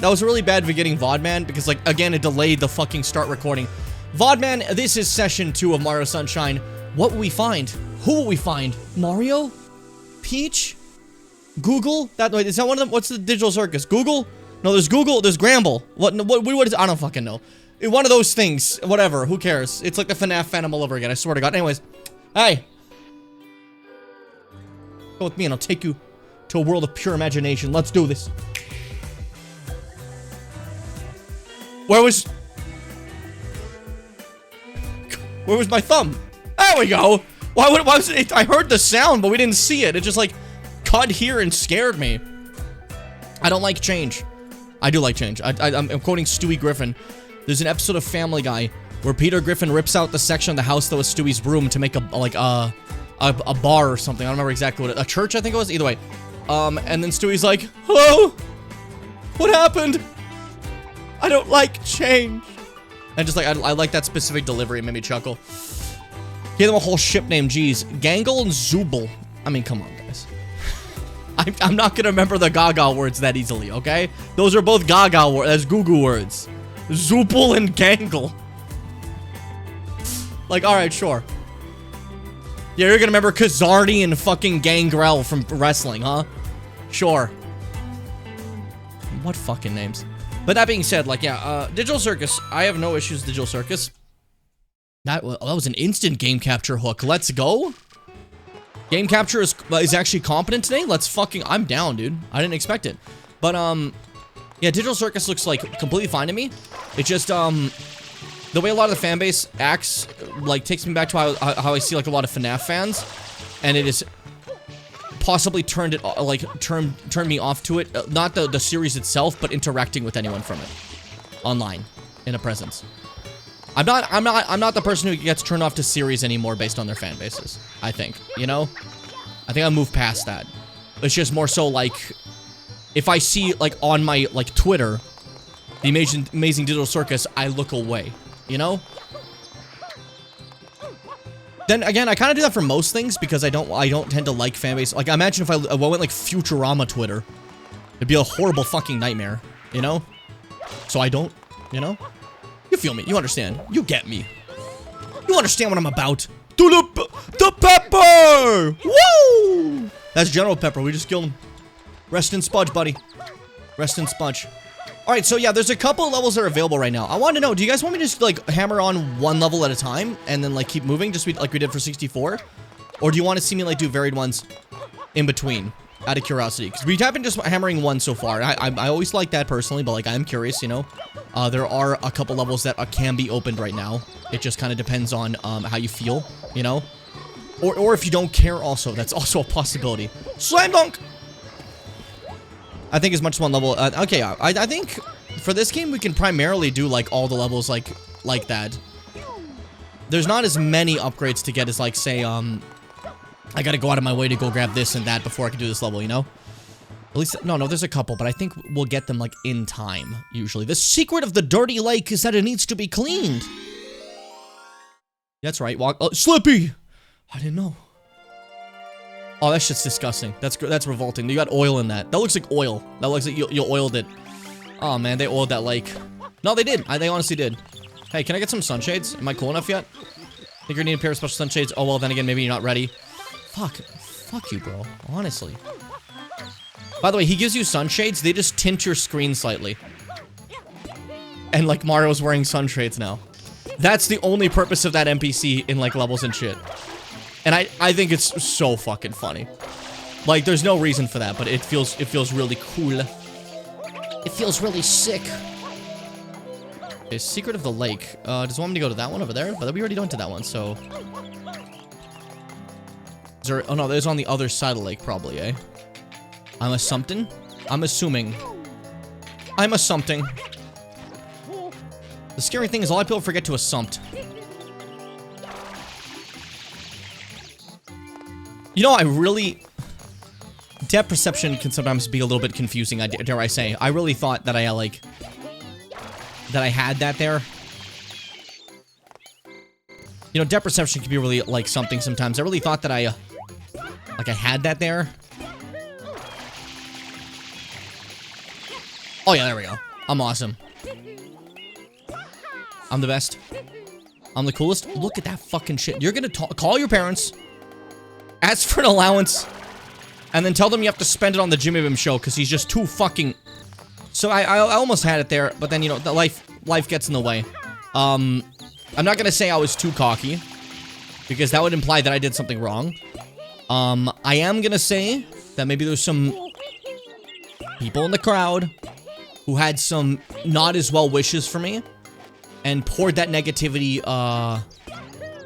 That was a really bad beginning VOD, man, because, like, again, it delayed the fucking start recording. VOD, man, this is session 2 of Mario Sunshine. What will we find? Who will we find? Mario? Peach? Google? Wait, is that one of them? What's the Digital Circus? Google? No, there's Google, there's Gramble. What is it? I don't fucking know. One of those things. Whatever, who cares? It's like the FNAF Phantom all over again, I swear to God. Anyways, hey. Go with me and I'll take you to a world of pure imagination. Let's do this. Where was my thumb? There we go. Why was it? I heard the sound, but we didn't see it. It just like cut here and scared me. I don't like change. I do like change. I'm quoting Stewie Griffin. There's an episode of Family Guy where Peter Griffin rips out the section of the house that was Stewie's room to make a bar or something. I don't remember exactly what a church I think it was. Either way, and then Stewie's like, "Hello, what happened? I don't like change." And just like, I like that specific delivery. It made me chuckle. Gave them a whole ship name, geez. Gangle and Zooble. I mean, come on, guys. I'm not gonna remember the Gaga words that easily, okay? Those are both Gaga words. That's Goo words. Zoople and Gangle. Like, alright, sure. Yeah, you're gonna remember Kazardi and fucking Gangrel from wrestling, huh? Sure. What fucking names? But that being said, like, yeah, Digital Circus. I have no issues with Digital Circus. That was an instant game capture hook. Let's go. Game capture is actually competent today. Let's fucking... I'm down, dude. I didn't expect it. But, yeah, Digital Circus looks, like, completely fine to me. It just, the way a lot of the fan base acts, like, takes me back to how I see, like, a lot of FNAF fans. And it is... possibly turned it, like, turned me off to it. Not the series itself, but interacting with anyone from it. Online. In a presence. I'm not the person who gets turned off to series anymore based on their fan bases. I think, you know? I think I moved past that. It's just more so, like, if I see, like, on my, like, Twitter, the amazing Digital Circus, I look away, you know? Then again, I kind of do that for most things because I don't tend to like fanbase. Like, imagine if I went like Futurama Twitter, it'd be a horrible fucking nightmare, you know? So I don't, you know? You feel me? You understand? You get me? You understand what I'm about? To the Pepper! Woo! That's General Pepper. We just killed him. Rest in Spudge, buddy. Rest in Spudge. Alright, so yeah, there's a couple of levels that are available right now. I want to know, do you guys want me to just, like, hammer on one level at a time and then, like, keep moving, just like we did for 64? Or do you want to see me, like, do varied ones in between, out of curiosity? Because we have been just hammering one so far. I always like that personally, but, like, I'm curious, you know? There are a couple levels that can be opened right now. It just kind of depends on how you feel, you know? Or if you don't care also, that's also a possibility. Slam dunk! I think as much as one level. Okay, I think for this game we can primarily do like all the levels like that. There's not as many upgrades to get as like say I gotta go out of my way to go grab this and that before I can do this level, you know? At least no, there's a couple, but I think we'll get them like in time usually. The secret of the dirty lake is that it needs to be cleaned. That's right. Slippy. I didn't know. Oh, that shit's disgusting. That's revolting. You got oil in that. That looks like oil. That looks like you oiled it. Oh, man, they oiled that lake. No, they did. They honestly did. Hey, can I get some sunshades? Am I cool enough yet? Think you're needing a pair of special sunshades? Oh, well, then again, maybe you're not ready. Fuck you, bro. Honestly. By the way, he gives you sunshades. They just tint your screen slightly. And, like, Mario's wearing sunshades now. That's the only purpose of that NPC in, like, levels and shit. And I think it's so fucking funny. Like, there's no reason for that, but it feels really cool. It feels really sick. Okay, Secret of the Lake. Does one want me to go to that one over there? But we already went to that one, so... Is there... Oh, no, there's on the other side of the lake, probably, eh? I'm assuming. The scary thing is a lot of people forget to assumpt. You know, I really... Depth perception can sometimes be a little bit confusing, dare I say. I really thought that I had that there. You know, depth perception can be really, like, something sometimes. I really thought that I had that there. Oh, yeah, there we go. I'm awesome. I'm the best. I'm the coolest. Look at that fucking shit. You're gonna call your parents, ask for an allowance, and then tell them you have to spend it on the Jimmy Bim show because he's just too fucking... So I almost had it there, but then, you know, the life gets in the way. I'm not gonna say I was too cocky, because that would imply that I did something wrong. I am gonna say that maybe there's some people in the crowd who had some not as well wishes for me and poured that negativity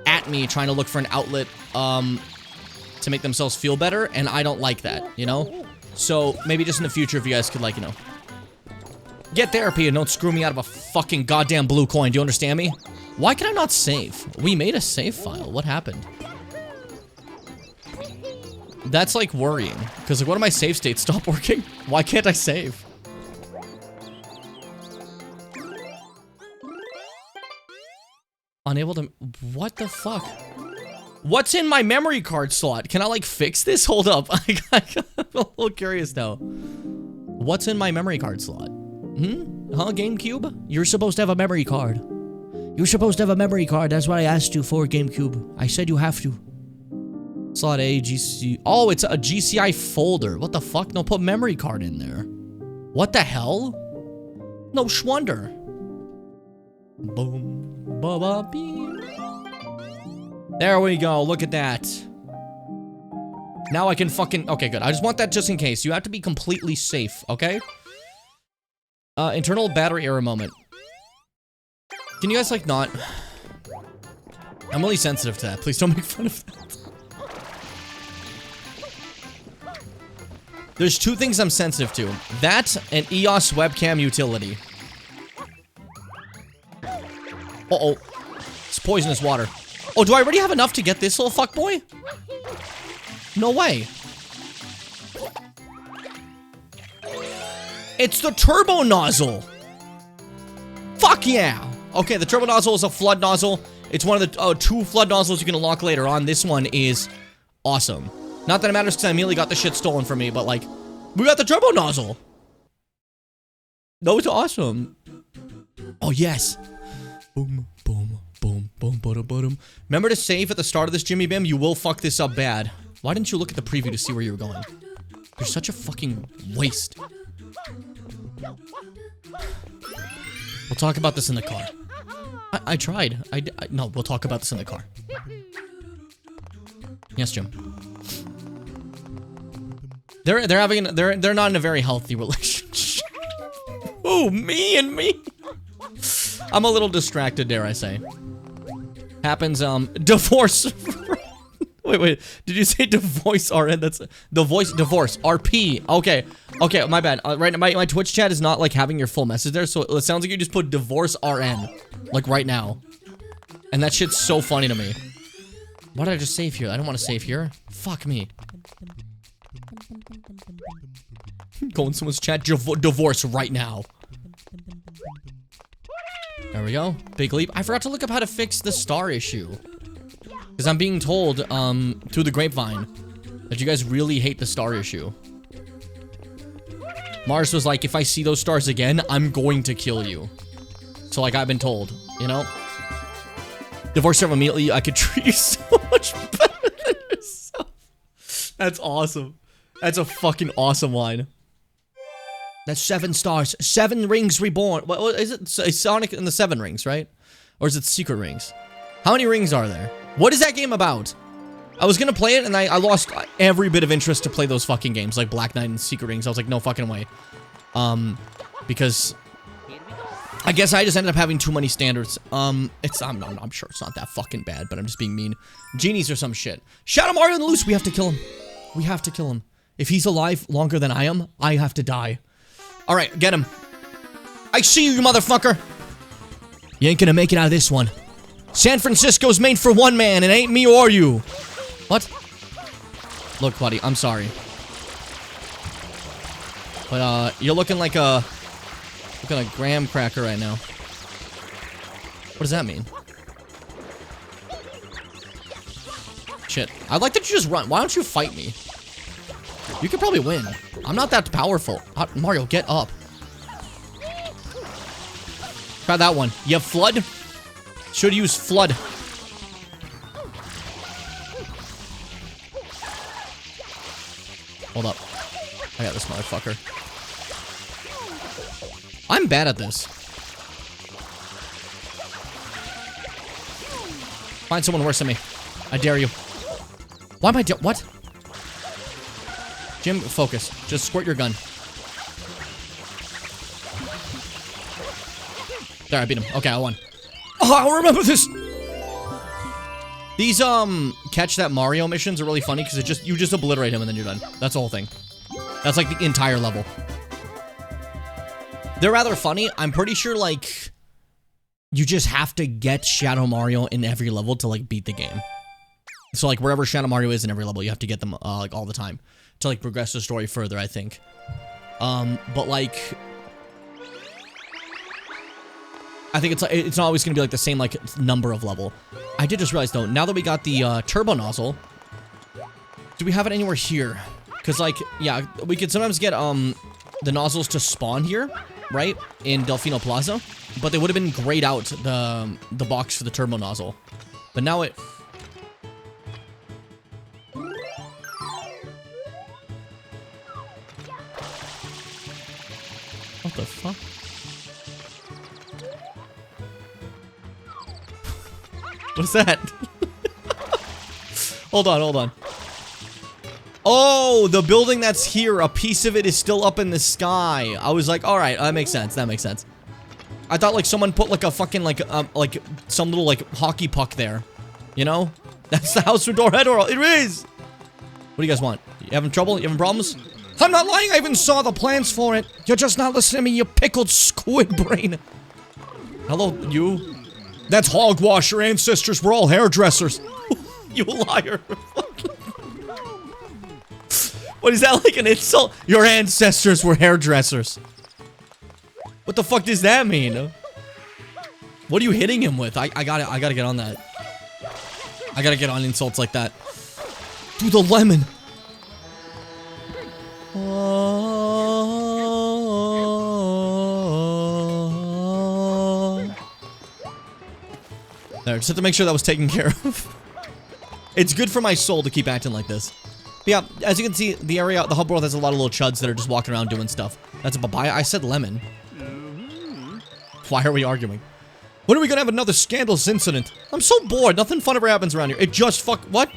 at me, trying to look for an outlet to make themselves feel better, and I don't like that, you know? So maybe just in the future, if you guys could, like, you know, get therapy and don't screw me out of a fucking goddamn blue coin. Do you understand me? Why can I not save? We made a save file. What happened? That's, like, worrying. Because, like, one of my save states stopped working. Why can't I save? Unable to... What the fuck? What's in my memory card slot? Can I, like, fix this? Hold up. I'm a little curious now. What's in my memory card slot? Huh, GameCube? You're supposed to have a memory card. You're supposed to have a memory card. That's what I asked you for, GameCube. I said you have to. Slot A, GC... Oh, it's a GCI folder. What the fuck? No, put memory card in there. What the hell? No schwonder. Boom. Ba-ba-beep. There we go. Look at that. Now I can fucking... Okay, good. I just want that just in case. You have to be completely safe, okay? Internal battery error moment. Can you guys, like, not... I'm really sensitive to that. Please don't make fun of that. There's two things I'm sensitive to. That and EOS webcam utility. Uh-oh. It's poisonous water. Oh, do I already have enough to get this little fuckboy? No way. It's the turbo nozzle. Fuck yeah. Okay, the turbo nozzle is a flood nozzle. It's one of the 2 flood nozzles you can unlock later on. This one is awesome. Not that it matters because I immediately got the shit stolen from me, but, like, we got the turbo nozzle. That was awesome. Oh, yes. Boom, boom, boom, boom, boom, boom. Remember to save at the start of this, Jimmy Bim? You will fuck this up bad. Why didn't you look at the preview to see where you were going? You're such a fucking waste. We'll talk about this in the car. I tried. No, we'll talk about this in the car. Yes, Jim. They're not in a very healthy relationship. Ooh, me and me. I'm a little distracted, dare I say. Happens, divorce. Wait, did you say divorce RN? That's divorce RP. Okay, my bad. Right now, my Twitch chat is not, like, having your full message there, so it sounds like you just put divorce RN, like, right now. And that shit's so funny to me. Why did I just save here? I don't want to save here. Fuck me. Go in someone's chat, divorce right now. There we go. Big leap. I forgot to look up how to fix the star issue. Because I'm being told, through the grapevine, that you guys really hate the star issue. Mars was like, if I see those stars again, I'm going to kill you. So, like, I've been told, you know? Divorce yourself immediately, I could treat you so much better than yourself. That's awesome. That's a fucking awesome line. That's 7 stars. 7 rings reborn. What is it? It's Sonic and the 7 rings, right? Or is it Secret Rings? How many rings are there? What is that game about? I was gonna play it and I lost every bit of interest to play those fucking games, like Black Knight and Secret Rings. I was like, no fucking way. Because I guess I just ended up having too many standards. I'm sure it's not that fucking bad, but I'm just being mean. Genies or some shit. Shadow Mario and Loose, we have to kill him. We have to kill him. If he's alive longer than I am, I have to die. Alright, get him. I see you, you motherfucker. You ain't gonna make it out of this one. San Francisco's made for one man, and it ain't me or you. What? Look, buddy, I'm sorry. But, you're looking like a graham cracker right now. What does that mean? Shit. I'd like that you just run. Why don't you fight me? You could probably win. I'm not that powerful. Mario, get up. Try that one. You have Flood? Should use Flood. Hold up. I got this motherfucker. I'm bad at this. Find someone worse than me. I dare you. Why am I what? Jim, focus. Just squirt your gun. There, I beat him. Okay, I won. Oh, I'll remember this! These, catch that Mario missions are really funny because you just obliterate him and then you're done. That's the whole thing. That's like the entire level. They're rather funny. I'm pretty sure, like, you just have to get Shadow Mario in every level to, like, beat the game. So, like, wherever Shadow Mario is in every level, you have to get them, like, all the time to, like, progress the story further, I think. But, like, I think it's not always gonna be, like, the same, like, number of level. I did just realize, though, now that we got the, turbo nozzle, do we have it anywhere here? Because, like, yeah, we could sometimes get, the nozzles to spawn here, right? In Delfino Plaza. But they would have been grayed out, the box for the turbo nozzle. But now it... What the fuck? What's that? Hold on. Oh, the building that's here, a piece of it is still up in the sky. I was like, alright, that makes sense, I thought, like, someone put, like, a fucking, like some little, like, hockey puck there. You know? That's the house from Dorhead. It is! What do you guys want? You having trouble? You having problems? I'm not lying, I even saw the plans for it. You're just not listening to me, you pickled squid brain. Hello, you? That's hogwash, your ancestors were all hairdressers. You liar. What is that, like an insult? Your ancestors were hairdressers. What the fuck does that mean? What are you hitting him with? I gotta get on that. I gotta get on insults like that. Do the lemon. There, just have to make sure that was taken care of. It's good for my soul to keep acting like this. But yeah, as you can see, the area, the hub world has a lot of little chuds that are just walking around doing stuff. That's a papaya. I said lemon. Why are we arguing? When are we gonna have another scandalous incident? I'm so bored. Nothing fun ever happens around here. It just what?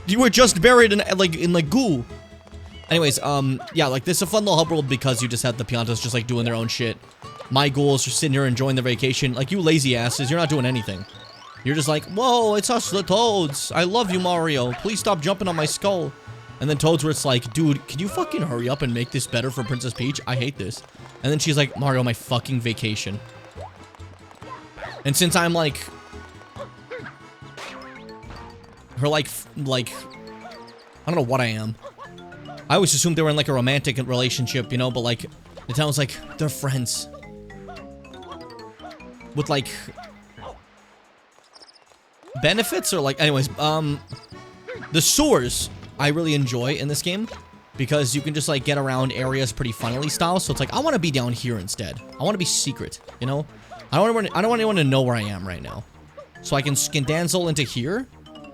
You were just buried in like goo. Anyways, yeah, like this is a fun little hub world because you just have the Piantas just like doing their own shit. My ghouls are sitting here enjoying their vacation. Like, you lazy asses, you're not doing anything. You're just like, whoa, it's us, the Toads. I love you, Mario. Please stop jumping on my skull. And then Toads where it's like, dude, can you fucking hurry up and make this better for Princess Peach? I hate this. And then she's like, Mario, my fucking vacation. And since I'm like... her like, I don't know what I am. I always assumed they were in like a romantic relationship, you know, but like, Nintendo's like, they're friends. With like... benefits or like, anyways, the sewers I really enjoy in this game because you can just like get around areas pretty funnily style. So it's like, I want to be down here instead. I want to be secret, you know? I don't want anyone to know where I am right now. So I can skedazzle into here,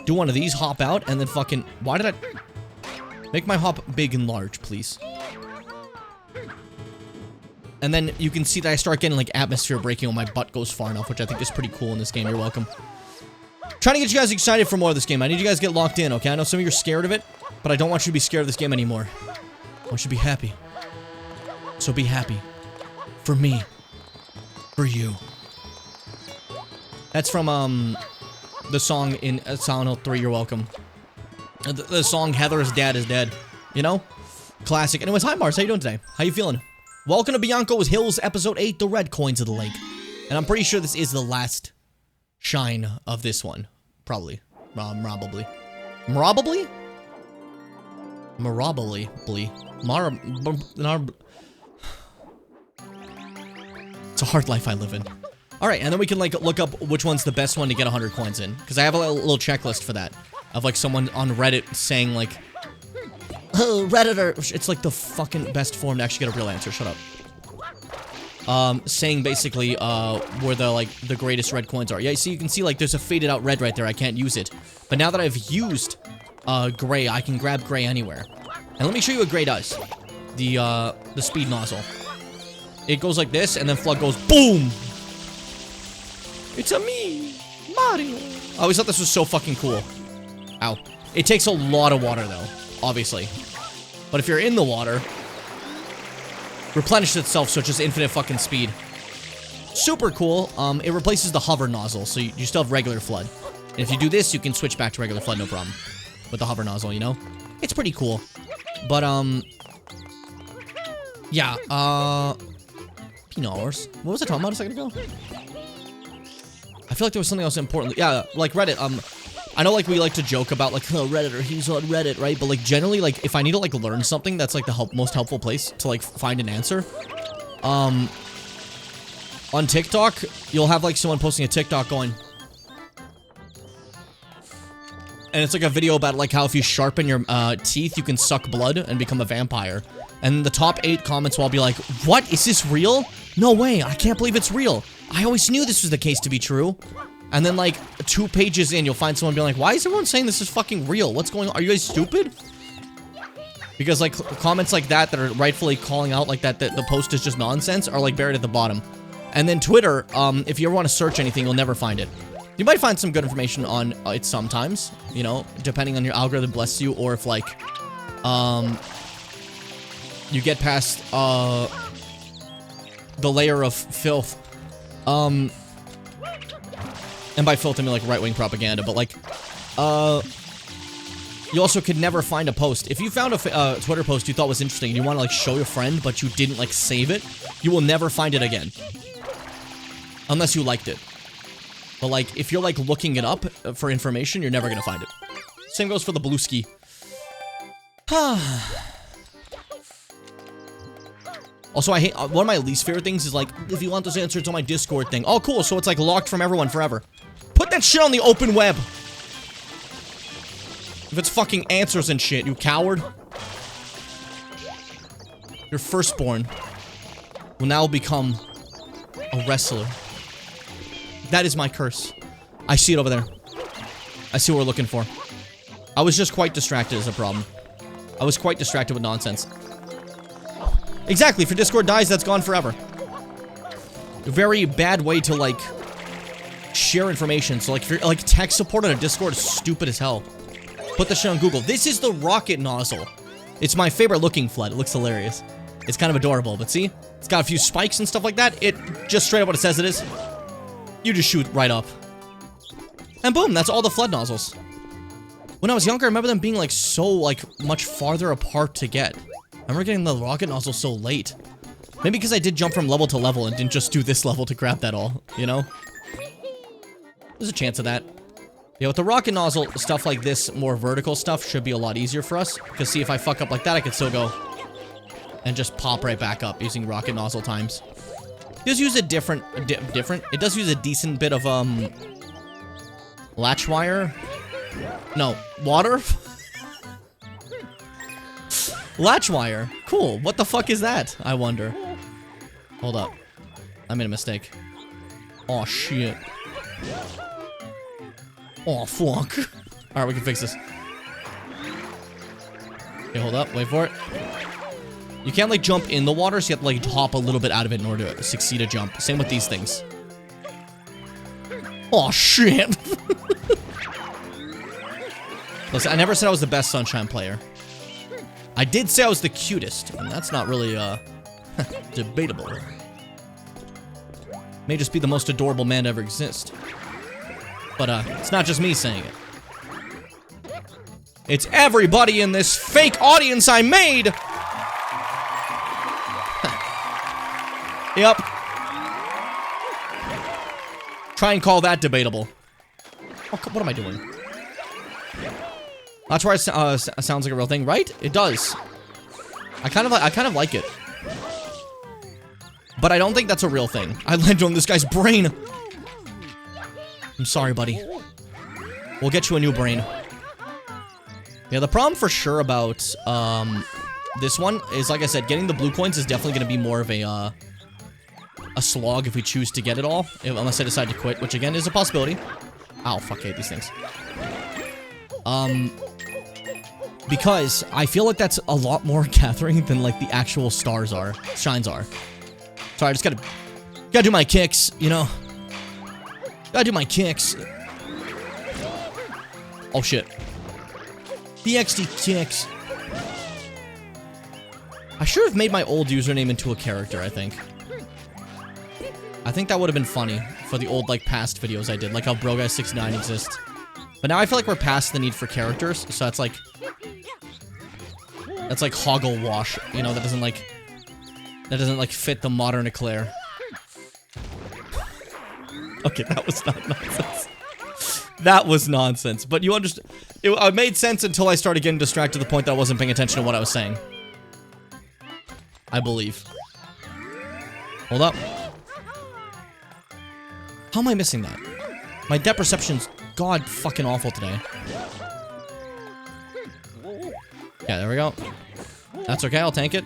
do one of these, hop out, and then fucking... Why did I... Make my hop big and large, please. And then you can see that I start getting like atmosphere breaking when my butt goes far enough, which I think is pretty cool in this game. You're welcome. Trying to get you guys excited for more of this game. I need you guys to get locked in, okay? I know some of you are scared of it, but I don't want you to be scared of this game anymore. I want you to be happy. So be happy. For me. For you. That's from, the song in Silent Hill 3, You're Welcome. The song Heather's Dad is Dead. You know? Classic. Anyways, hi Mars, how you doing today? How you feeling? Welcome to Bianco's Hills Episode 8, The Red Coins of the Lake. And I'm pretty sure this is the last shine of this one. Probably. Probably. Probably? Probably. It's a hard life I live in. Alright, and then we can like look up which one's the best one to get 100 coins in. Because I have a little checklist for that. Of like someone on Reddit saying like, oh, Redditor. It's like the fucking best form to actually get a real answer. Shut up. saying basically, where the greatest red coins are. Yeah, so you can see, like, there's a faded out red right there. I can't use it. But now that I've used, gray, I can grab gray anywhere. And let me show you what gray does. The speed nozzle. It goes like this, and then FLUDD goes boom! It's a me, Mario. I always thought this was so fucking cool. Ow. It takes a lot of water, though, obviously. But if you're in the water, replenishes itself, so it's just infinite fucking speed. Super cool. It replaces the hover nozzle, so you still have regular FLUDD. And if you do this, you can switch back to regular FLUDD, no problem. With the hover nozzle, you know? It's pretty cool. But, yeah, $P. What was I talking about a second ago? I feel like there was something else important. Yeah, like Reddit, I know, like, we like to joke about, like, oh, Reddit, or he's on Reddit, right? But, like, generally, like, if I need to, like, learn something, that's, like, the most helpful place to, like, find an answer. On TikTok, you'll have, like, someone posting a TikTok going... And it's, like, a video about, like, how if you sharpen your, teeth, you can suck blood and become a vampire. And the top 8 comments will all be like, what? Is this real? No way, I can't believe it's real. I always knew this was the case to be true. And then, like, 2 pages in, you'll find someone being like, why is everyone saying this is fucking real? What's going on? Are you guys stupid? Because, like, comments like that that are rightfully calling out, like, that the post is just nonsense are, like, buried at the bottom. And then Twitter, if you ever want to search anything, you'll never find it. You might find some good information on it sometimes, you know, depending on your algorithm blesses you, or if, like, you get past, the layer of filth. And by filth, I mean, like, right-wing propaganda, but, like, you also could never find a post. If you found a Twitter post you thought was interesting and you want to, like, show your friend, but you didn't, like, save it, you will never find it again. Unless you liked it. But, like, if you're, like, looking it up for information, you're never gonna find it. Same goes for the blue ski. Also, I hate, one of my least favorite things is, like, if you want this answer, it's on my Discord thing. Oh, cool, so it's, like, locked from everyone forever. Put that shit on the open web! If it's fucking answers and shit, you coward. Your firstborn will now become a wrestler. That is my curse. I see it over there. I see what we're looking for. I was just quite distracted is a problem. I was quite distracted with nonsense. Exactly, if your Discord dies, that's gone forever. A very bad way to, like, share information. So, like, if you're, like, tech support on a Discord is stupid as hell. Put the shit on Google. This is the rocket nozzle. It's my favorite looking FLUDD. It looks hilarious. It's kind of adorable, but see? It's got a few spikes and stuff like that. It just straight up what it says it is. You just shoot right up. And boom, that's all the FLUDD nozzles. When I was younger, I remember them being, like, so, like, much farther apart to get. I remember getting the rocket nozzle so late. Maybe because I did jump from level to level and didn't just do this level to grab that all, you know? There's a chance of that. Yeah, with the rocket nozzle, stuff like this, more vertical stuff, should be a lot easier for us. Because, see, if I fuck up like that, I could still go and just pop right back up using rocket nozzle times. It does use a it does use a decent bit of, latch wire. No, water? Latch wire. Cool. What the fuck is that? I wonder. Hold up. I made a mistake. Oh, shit. Oh, fuck. Alright, we can fix this. Okay, hold up. Wait for it. You can't, like, jump in the water, so you have to, like, hop a little bit out of it in order to succeed a jump. Same with these things. Oh, shit. Listen, I never said I was the best Sunshine player. I did say I was the cutest, and that's not really, debatable. May just be the most adorable man to ever exist. But, it's not just me saying it. It's everybody in this fake audience I made! Yep. Try and call that debatable. Oh, what am I doing? That's why it sounds like a real thing, right? It does. I kind of like it. But I don't think that's a real thing. I landed on this guy's brain. I'm sorry, buddy. We'll get you a new brain. Yeah, the problem for sure about this one is, like I said, getting the blue coins is definitely going to be more of a a slog if we choose to get it all, unless I decide to quit, which again is a possibility. Ow, fuck, I hate these things. Because I feel like that's a lot more gathering than like the actual shines are. Sorry, I just gotta do my kicks, you know? Gotta do my kicks. Oh shit. BXD kicks. I should have made my old username into a character, I think. I think that would have been funny for the old, like, past videos I did, like how BroGuy69 exists. But now I feel like we're past the need for characters, so that's like hoggle wash, you know, that doesn't like fit the modern Eclair. Okay, that was not nonsense. That was nonsense, but you understand. It made sense until I started getting distracted to the point that I wasn't paying attention to what I was saying. I believe. Hold up. How am I missing that? My depth perception's god fucking awful today. Yeah, there we go. That's okay, I'll tank it.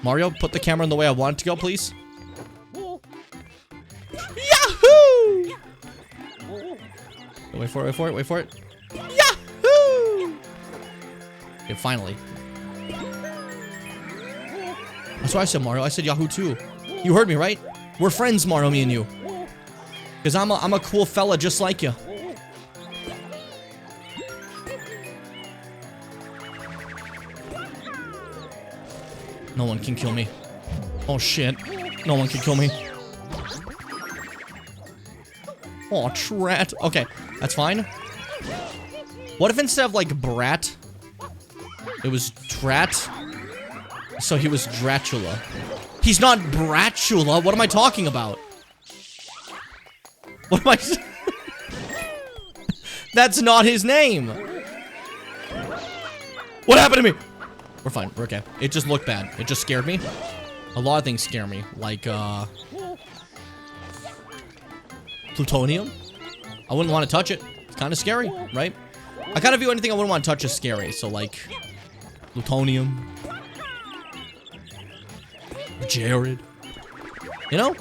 Mario, put the camera in the way I want it to go, please. Yahoo! Wait for it, wait for it, wait for it. Yahoo! Okay, finally. That's why I said Mario. I said Yahoo too. You heard me, right? We're friends, Mario, me and you. Because I'm a cool fella just like you. No one can kill me. Oh shit. No one can kill me. Oh, trat. Okay, that's fine. What if instead of like brat, it was Drat? So he was Dratula. He's not Bratula. What am I talking about? What am I? That's not his name. What happened to me? We're fine. We're okay. It just looked bad. It just scared me. A lot of things scare me. Like, plutonium? I wouldn't want to touch it. It's kind of scary, right? I kind of view anything I wouldn't want to touch as scary. So, like, plutonium. Jared. You know?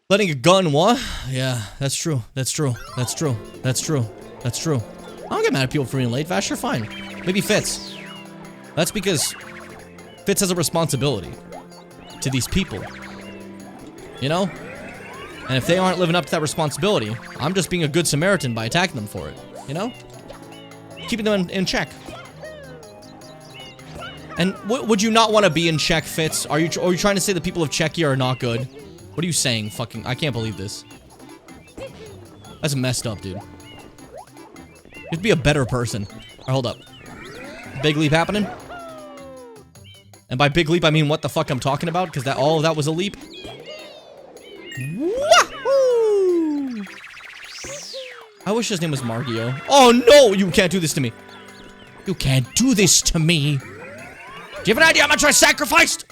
Letting a gun, what? Yeah, that's true. That's true. That's true. That's true. That's true. I don't get mad at people for being late. Vash, you're fine. Maybe Fitz. That's because Fitz has a responsibility to these people. You know? And if they aren't living up to that responsibility, I'm just being a good Samaritan by attacking them for it. You know? Keeping them in check. And would you not want to be in check, Fitz? Are you trying to say the people of Czechia are not good? What are you saying? Fucking, I can't believe this. That's messed up, dude. You'd be a better person. Alright, hold up. Big leap happening? And by big leap, I mean what the fuck I'm talking about, because that all of that was a leap. Wahoo! I wish his name was Margio. Oh no! You can't do this to me. You can't do this to me. Do you have an idea how much I sacrificed?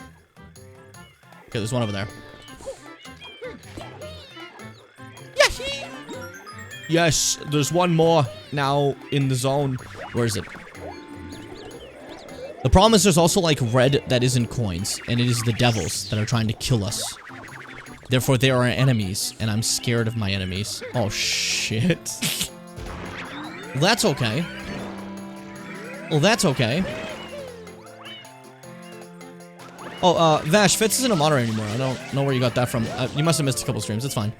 Okay, there's one over there. Yahee! Yes, there's one more now in the zone. Where is it? The problem is there's also like red that isn't coins, and it is the devils that are trying to kill us. Therefore, they are our enemies, and I'm scared of my enemies. Oh, shit. Well, that's okay. Well, that's okay. Oh, Vash, Fitz isn't a moderator anymore. I don't know where you got that from. You must have missed a couple streams. It's fine.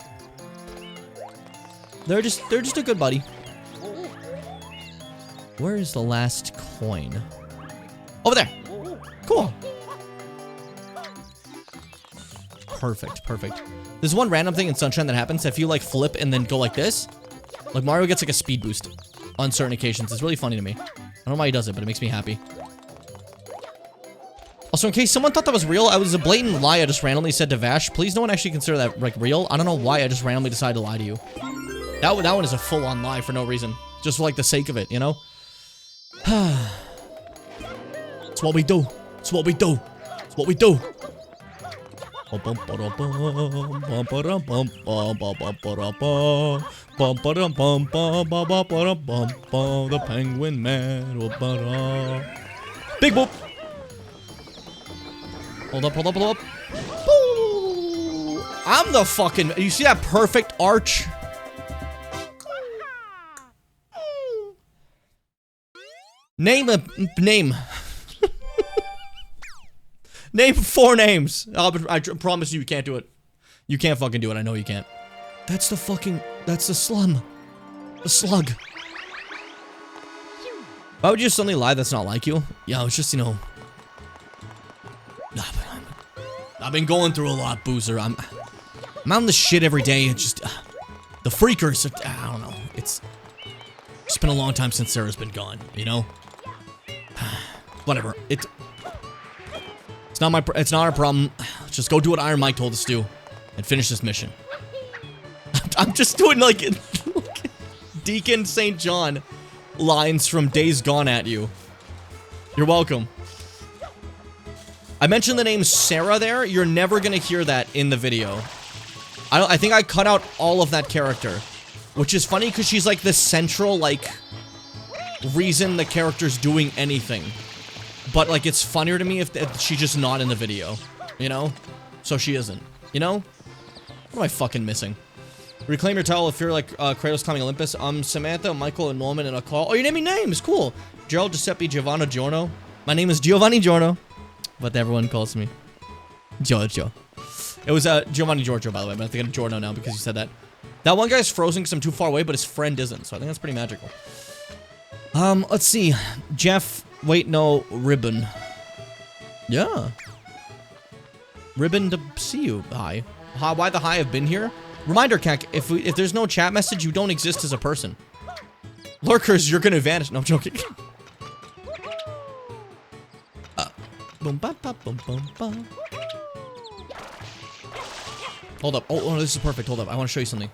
They're just a good buddy. Where is the last coin? Over there. Cool. Perfect, perfect. There's one random thing in Sunshine that happens. If you like flip and then go like this, like Mario gets like a speed boost on certain occasions. It's really funny to me. I don't know why he does it, but it makes me happy. Also, in case someone thought that was real, I was a blatant lie I just randomly said to Vash. Please no one actually consider that like real. I don't know why I just randomly decided to lie to you. That one is a full-on lie for no reason. Just for like the sake of it, you know? It's what we do. It's what we do. It's what we do. The Penguin Man. Big boop. Hold up, hold up, hold up. I'm the fucking... You see that perfect arch? Name a... Name. Name 4 names. I promise you can't do it. You can't fucking do it. I know you can't. That's the fucking... That's the slum. The slug. Why would you suddenly lie that's not like you? Yeah, it's just, you know... I've been going through a lot, Boozer. I'm on the shit every day. It's just... the freakers... I don't know. It's been a long time since Sarah's been gone, you know? Whatever. It's not our problem. Let's just go do what Iron Mike told us to do. And finish this mission. I'm just doing, like... Deacon St. John lines from Days Gone at you. You're welcome. I mentioned the name Sarah there. You're never gonna hear that in the video. I think I cut out all of that character. Which is funny because she's like the central, like, reason the character's doing anything. But, like, it's funnier to me if she's just not in the video. You know? So she isn't. You know? What am I fucking missing? Reclaim your title if you're like Kratos climbing Olympus. Samantha, Michael, and Norman, and a call. Oh, you're naming names. Cool. Gerald, Giuseppe, Giovanna, Giorno. My name is Giovanni Giorno. But everyone calls me Giorgio. It was Giovanni Giorgio, by the way, but I think I'm Giorno now because you said that. That one guy's frozen because I'm too far away, but his friend isn't, so I think that's pretty magical. Let's see. Jeff, wait, no, Ribbon. Yeah. Ribbon to see you. Hi. Why the hi have been here? Reminder, Kek, if there's no chat message, you don't exist as a person. Lurkers, you're gonna vanish. No, I'm joking. Boom, ba, ba, boom, boom, ba. Hold up. Oh, this is perfect. Hold up. I want to show you something.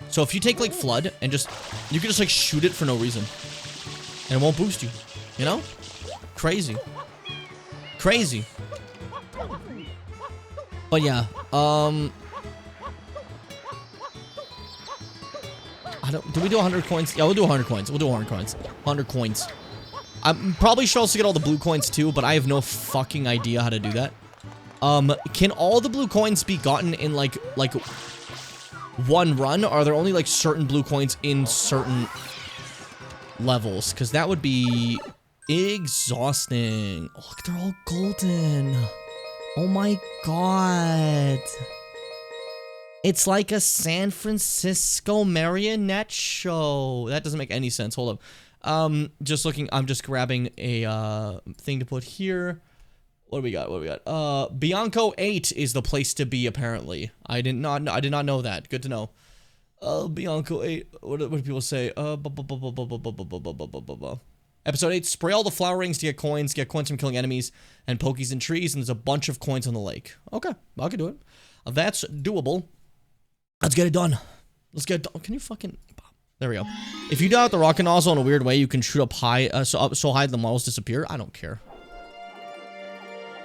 So if you take, like, Flood and just... You can just, like, shoot it for no reason. And it won't boost you. You know? Crazy. Crazy. But yeah. Do we do 100 coins? Yeah, we'll do 100 coins. We'll do 100 coins. 100 coins. I'm probably should also get all the blue coins too, but I have no fucking idea how to do that. Can all the blue coins be gotten in like one run? Or are there only like certain blue coins in certain levels? Because that would be exhausting. Oh, look, they're all golden. Oh my god. It's like a San Francisco marionette show. That doesn't make any sense. Hold up. Just looking, I'm just grabbing a thing to put here. What do we got? What do we got? Bianco 8 is the place to be, apparently. I did not know that. Good to know. Bianco 8. What do people say? Episode 8, spray all the flower rings to get coins from killing enemies, and pokies in trees, and there's a bunch of coins on the lake. Okay, I can do it. That's doable. Let's get it done. Let's get it done. Can you fucking... There we go. If you die with the rocket nozzle in a weird way, you can shoot up high, so high the models disappear. I don't care.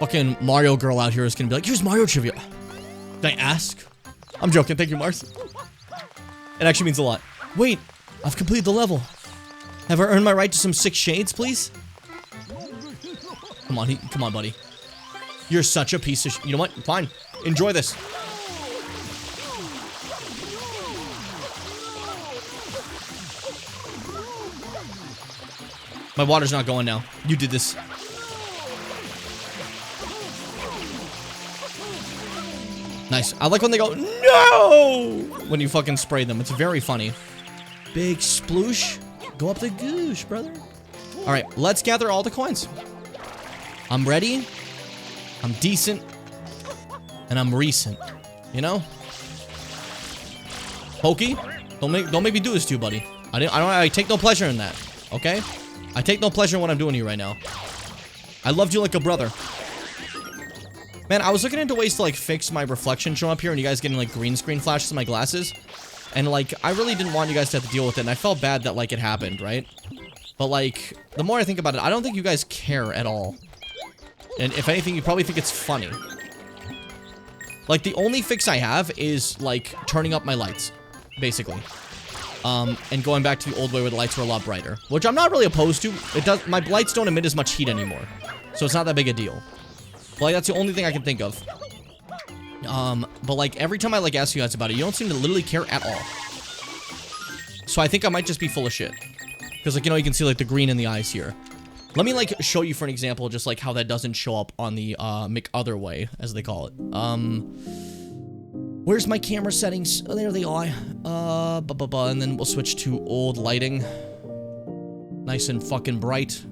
Fucking Mario girl out here is gonna be like, here's Mario trivia. Did I ask? I'm joking. Thank you, Mars. It actually means a lot. Wait, I've completed the level. Have I earned my right to some 6 shades, please? Come on, come on, buddy. You're such a piece of you know what? Fine. Enjoy this. My water's not going now. You did this. Nice. I like when they go, no! When you fucking spray them. It's very funny. Big sploosh. Go up the goosh, brother. All right, let's gather all the coins. I'm ready. I'm decent. And I'm recent. You know? Pokey, don't make me do this to you, buddy. I take no pleasure in that. Okay? I take no pleasure in what I'm doing here right now. I loved you like a brother. Man, I was looking into ways to, like, fix my reflection showing up here and you guys getting, like, green screen flashes in my glasses. And, like, I really didn't want you guys to have to deal with it, and I felt bad that, like, it happened, right? But, like, the more I think about it, I don't think you guys care at all. And if anything, you probably think it's funny. Like, the only fix I have is, like, turning up my lights, basically. And going back to the old way where the lights were a lot brighter. Which I'm not really opposed to. My lights don't emit as much heat anymore. So it's not that big a deal. But, like, that's the only thing I can think of. But like every time I like ask you guys about it, you don't seem to literally care at all. So I think I might just be full of shit. Because like, you know, you can see like the green in the eyes here. Let me like show you for an example, just like how that doesn't show up on the McOther way, as they call it. Where's my camera settings? Oh, there they are. And then we'll switch to old lighting. Nice and fucking bright.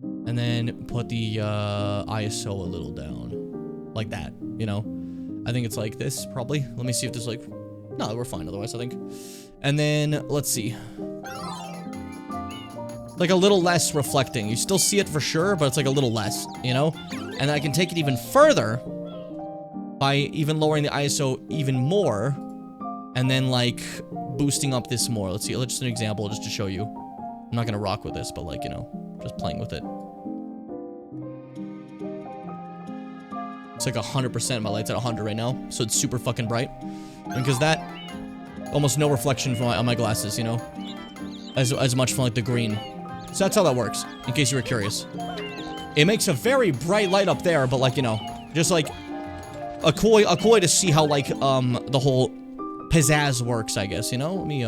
And then put the ISO a little down. Like that, you know? I think it's like this, probably. Let me see if there's like... No, we're fine otherwise, I think. And then, let's see. Like a little less reflecting. You still see it for sure, but it's like a little less, you know? And I can take it even further by even lowering the ISO even more, and then like boosting up this more. Let's see, let's just an example just to show you. I'm not gonna rock with this, but like, you know, just playing with it. It's like 100%. My light's at 100 right now, so it's super fucking bright. Because that, almost no reflection from on my glasses, you know, as much from like the green. So that's how that works, in case you were curious. It makes a very bright light up there, but like, you know, just like a cool way to see how like the whole pizzazz works, I guess, you know? Let me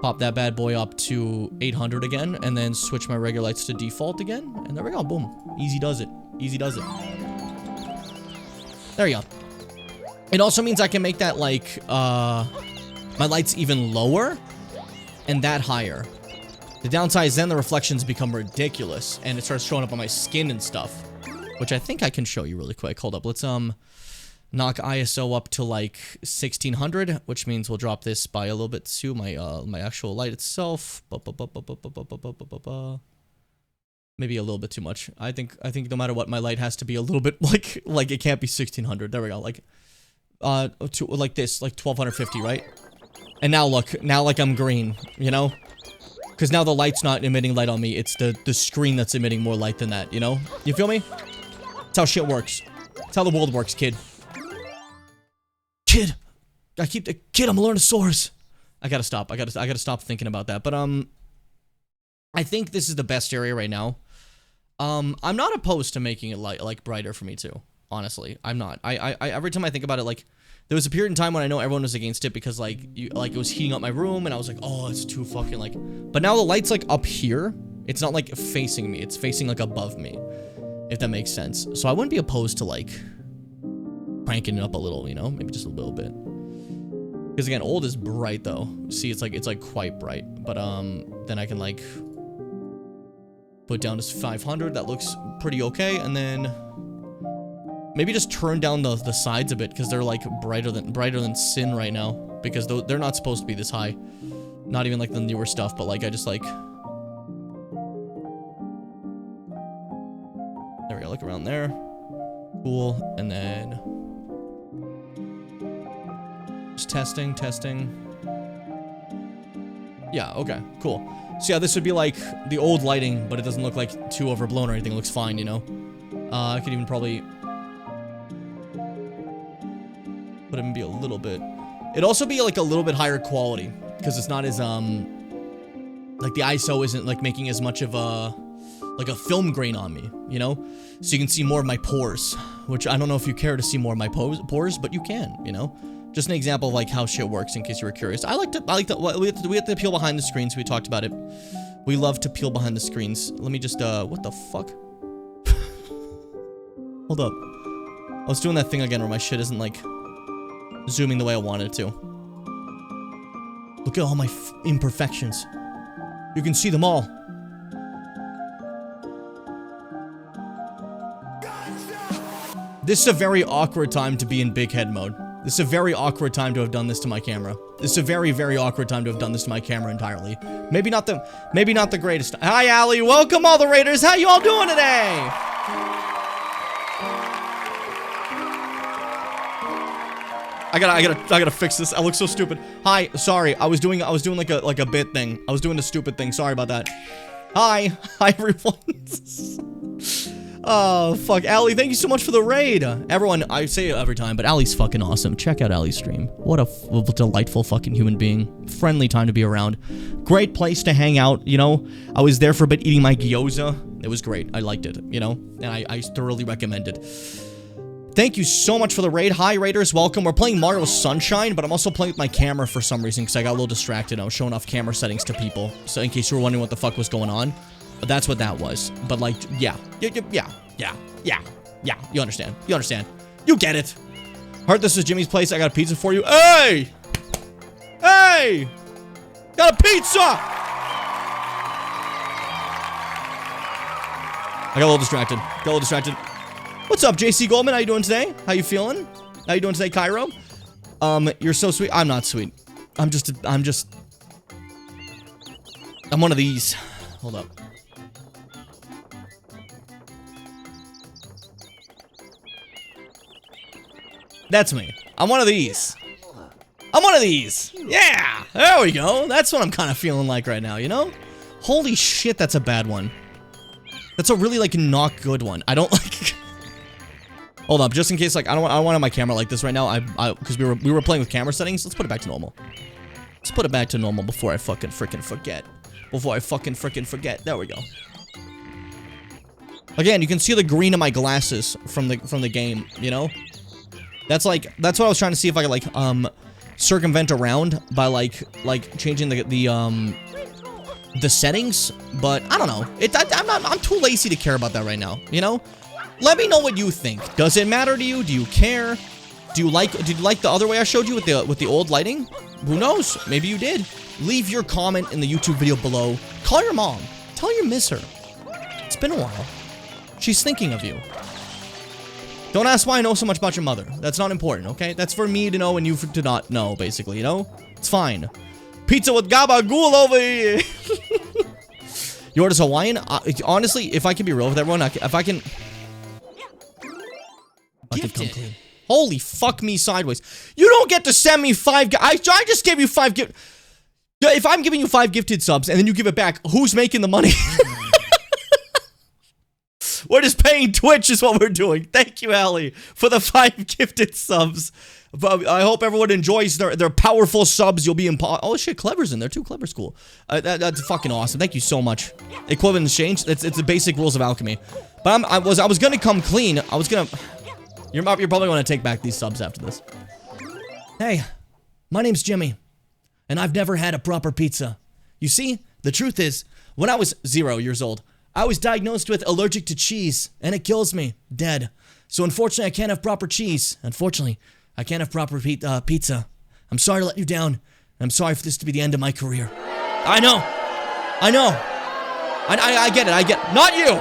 pop that bad boy up to 800 again, and then switch my regular lights to default again, and there we go, boom. Easy does it. Easy does it. There you go. It also means I can make that like my lights even lower and that higher. The downside is then the reflections become ridiculous, and it starts showing up on my skin and stuff, which I think I can show you really quick. Hold up, let's knock ISO up to like 1600, which means we'll drop this by a little bit to my my actual light itself. Maybe a little bit too much. I think no matter what, my light has to be a little bit like it can't be 1600. There we go. Like like this, like 1250, right? And now look, now like I'm green, you know? Because now the light's not emitting light on me, it's the screen that's emitting more light than that, you know? You feel me? That's how shit works. That's how the world works, kid. Kid! Kid, I'm a Learnosaurus! I gotta stop. I gotta stop thinking about that. But, I think this is the best area right now. I'm not opposed to making it like brighter for me too. Honestly, I'm not. I every time I think about it, like, there was a period in time when I know everyone was against it because like it was heating up my room and I was like, oh, it's too fucking like. But now the light's like up here. It's not like facing me. It's facing like above me, if that makes sense. So I wouldn't be opposed to like cranking it up a little, you know, maybe just a little bit. Because again, old is bright though. See, it's like quite bright. But then I can like put it down to 500. That looks pretty okay, and then maybe just turn down the sides a bit because they're like brighter than sin right now, because they're not supposed to be this high. Not even like the newer stuff, but like I just like, there we go, like around there. Cool. And then just testing. Yeah, okay, cool. So yeah, this would be like the old lighting, but it doesn't look like too overblown or anything. It looks fine, you know? I could even probably put it maybe a little bit. It'd also be like a little bit higher quality, because it's not as, like the ISO isn't like making as much of like a film grain on me, you know? So you can see more of my pores, which I don't know if you care to see more of my pores, but you can, you know? Just an example of like how shit works in case you were curious. we have to peel behind the screens. We talked about it. We love to peel behind the screens. Let me just, what the fuck? Hold up. I was doing that thing again where my shit isn't like zooming the way I wanted it to. Look at all my imperfections. You can see them all. This is a very awkward time to be in big head mode. This is a very awkward time to have done this to my camera. This is a very, very awkward time to have done this to my camera entirely. Maybe not the greatest. Hi, Allie. Welcome, all the Raiders. How you all doing today? I gotta fix this. I look so stupid. Hi, sorry. I was doing like a bit thing. I was doing a stupid thing. Sorry about that. Hi, everyone. Oh, fuck. Allie, thank you so much for the raid. Everyone, I say it every time, but Allie's fucking awesome. Check out Allie's stream. What a delightful fucking human being. Friendly time to be around. Great place to hang out, you know? I was there for a bit eating my gyoza. It was great. I liked it, you know? And I thoroughly recommend it. Thank you so much for the raid. Hi, raiders. Welcome. We're playing Mario Sunshine, but I'm also playing with my camera for some reason because I got a little distracted. I was showing off camera settings to people. So in case you were wondering what the fuck was going on. But that's what that was. But like, yeah. Yeah. You understand. You understand. You get it. Heard this is Jimmy's place. I got a pizza for you. Hey! Hey! Got a pizza! I got a little distracted. What's up, JC Goldman? How you doing today? How you feeling? How you doing today, Cairo? You're so sweet. I'm not sweet. I'm one of these. Hold up. That's me. I'm one of these. Yeah, there we go. That's what I'm kind of feeling like right now, you know? Holy shit, that's a bad one. That's a really, like, not good one. I don't like... Hold up, just in case, like, I don't want my camera like this right now. Because we were playing with camera settings. Let's put it back to normal. Let's put it back to normal before I fucking frickin' forget. There we go. Again, you can see the green in my glasses from the game, you know? That's what I was trying to see if I could, like, circumvent around by, like changing the settings, but I don't know. I'm too lazy to care about that right now, you know? Let me know what you think. Does it matter to you? Do you care? Did you like the other way I showed you with the old lighting? Who knows? Maybe you did. Leave your comment in the YouTube video below. Call your mom. Tell her you miss her. It's been a while. She's thinking of you. Don't ask why I know so much about your mother. That's not important, okay? That's for me to know and you to not know, basically, you know? It's fine. Pizza with gabagool over here. You ordered Hawaiian? Honestly, if I can be real with everyone, if I can... Gifted. Holy fuck me sideways. You don't get to send me 5... I just gave you 5 gift... If I'm giving you 5 gifted subs and then you give it back, who's making the money? We're just paying Twitch is what we're doing. Thank you, Allie, for the 5 gifted subs. But I hope everyone enjoys their powerful subs. You'll be in... Oh, shit, Clever's in there, too. Clever's cool. That's fucking awesome. Thank you so much. Equivalent exchange. It's the basic rules of alchemy. But I was gonna come clean. I was gonna... You're probably gonna take back these subs after this. Hey, my name's Jimmy, and I've never had a proper pizza. You see, the truth is, when I was 0 years old, I was diagnosed with allergic to cheese, and it kills me, dead. So unfortunately, I can't have proper cheese. Unfortunately, I can't have proper pizza. I'm sorry to let you down. I'm sorry for this to be the end of my career. I know. I get it. Not you.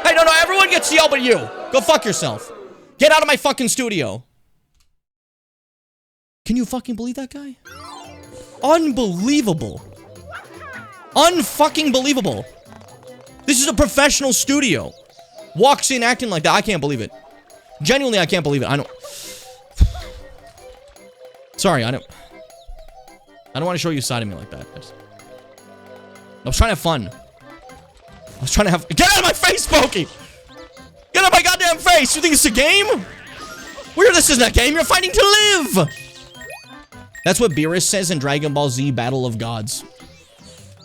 Hey, no, everyone gets yelled but you. Go fuck yourself. Get out of my fucking studio. Can you fucking believe that guy? Unbelievable. Unfucking believable. This is a professional studio. Walks in acting like that. I can't believe it. Genuinely, I can't believe it. I don't... Sorry, I don't want to show you a side of me like that. I was trying to have fun. Get out of my face, Pokey! Get out of my goddamn face! You think it's a game? This isn't a game. You're fighting to live! That's what Beerus says in Dragon Ball Z Battle of Gods.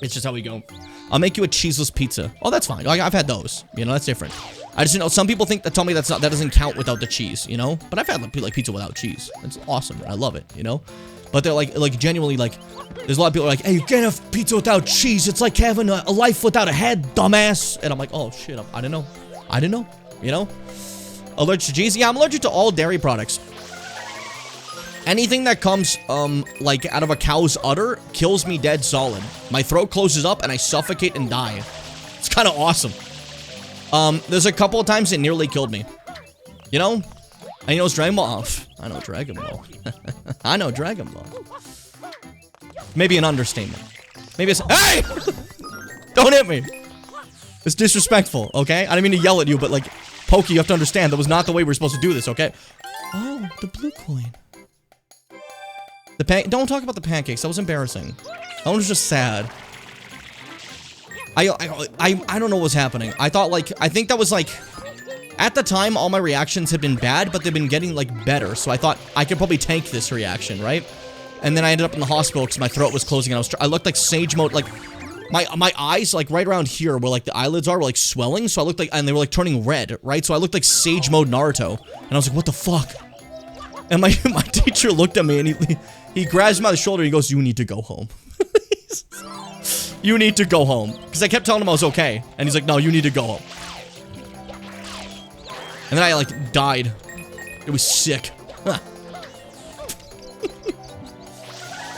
It's just how we go. I'll make you a cheeseless pizza. Oh, that's fine. I've had those. You know, that's different. I just, you know, some people tell me that doesn't count without the cheese, you know? But I've had, like, pizza without cheese. It's awesome. I love it, you know? But they're, like, genuinely, like, there's a lot of people like, hey, you can't have pizza without cheese. It's like having a life without a head, dumbass. And I'm like, oh, shit, I didn't know. You know? Allergic to cheese? Yeah, I'm allergic to all dairy products. Anything that comes, like, out of a cow's udder kills me dead solid. My throat closes up and I suffocate and die. It's kind of awesome. There's a couple of times it nearly killed me. You know? And you know it's Dragon Ball? Oh, I know Dragon Ball. I know Dragon Ball. Maybe an understatement. Maybe it's... Hey! Don't hit me! It's disrespectful, okay? I didn't mean to yell at you, but, like, Pokey, you have to understand, that was not the way we're supposed to do this, okay? Oh, the blue coin. Don't talk about the pancakes. That was embarrassing. That one was just sad. I don't know what was happening. I think that was like, at the time, all my reactions had been bad, but they've been getting like better. So I thought I could probably tank this reaction, right? And then I ended up in the hospital because my throat was closing and I looked like Sage Mode, like my eyes, like, right around here where, like, the eyelids are, were, like, swelling, so I looked like, and they were, like, turning red, right? So I looked like Sage Mode Naruto, and I was like, what the fuck? And my teacher looked at me, and he grabs me by the shoulder, and he goes, you need to go home. You need to go home. Because I kept telling him I was okay, and he's like, no, you need to go home. And then I, like, died. It was sick. Huh.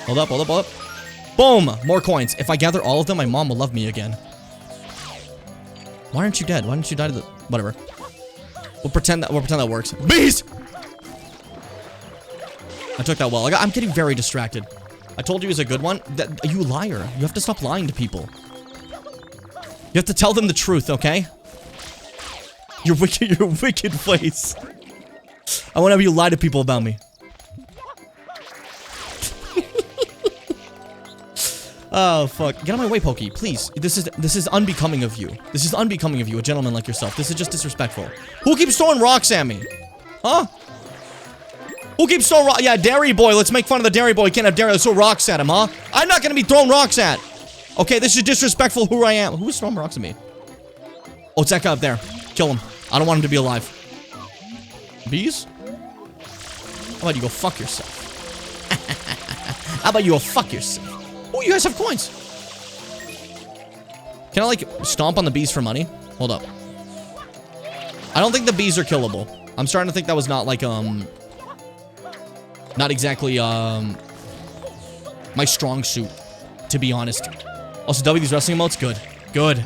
Hold up, hold up, hold up. Boom! More coins. If I gather all of them, my mom will love me again. Why aren't you dead? Why didn't you die to the... Whatever. We'll pretend that works. Bees! I took that well. I'm getting very distracted. I told you he was a good one. You liar. You have to stop lying to people. You have to tell them the truth, okay? Your wicked face. I want to have you lie to people about me. Oh, fuck. Get out of my way, Pokey, please. This is unbecoming of you. This is unbecoming of you, a gentleman like yourself. This is just disrespectful. Who keeps throwing rocks at me? Huh? Who keeps throwing rocks? Yeah, Dairy Boy. Let's make fun of the Dairy Boy. You can't have Dairy. Let's throw rocks at him, huh? I'm not gonna be throwing rocks at. Okay, this is disrespectful who I am. Who's throwing rocks at me? Oh, it's that guy up there. Kill him. I don't want him to be alive. Bees? How about you go fuck yourself? How about you go fuck yourself? Oh, you guys have coins. Can I, like, stomp on the bees for money? Hold up. I don't think the bees are killable. I'm starting to think that was not, like, not exactly, my strong suit, to be honest. Also, W these wrestling emotes? Good. Good.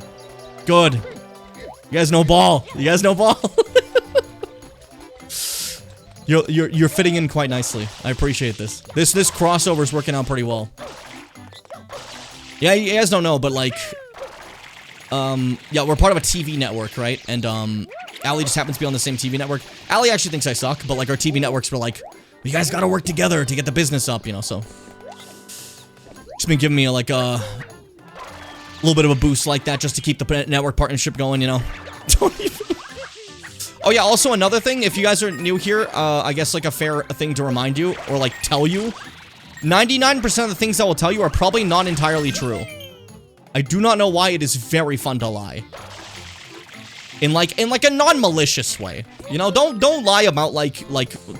Good. You guys know ball. You guys know ball. You're fitting in quite nicely. I appreciate this. This crossover is working out pretty well. Yeah, you guys don't know, but, like, yeah, we're part of a TV network, right? And, Allie just happens to be on the same TV network. Allie actually thinks I suck, but, like, our TV networks were like, you guys gotta work together to get the business up, you know, so. Just been giving me, like, a little bit of a boost like that just to keep the network partnership going, you know? Oh, yeah, also another thing, if you guys are new here, I guess, like, a fair thing to remind you, or, like, tell you. 99% of the things I will tell you are probably not entirely true. I do not know why it is very fun to lie. In like a non-malicious way. You know, don't lie about like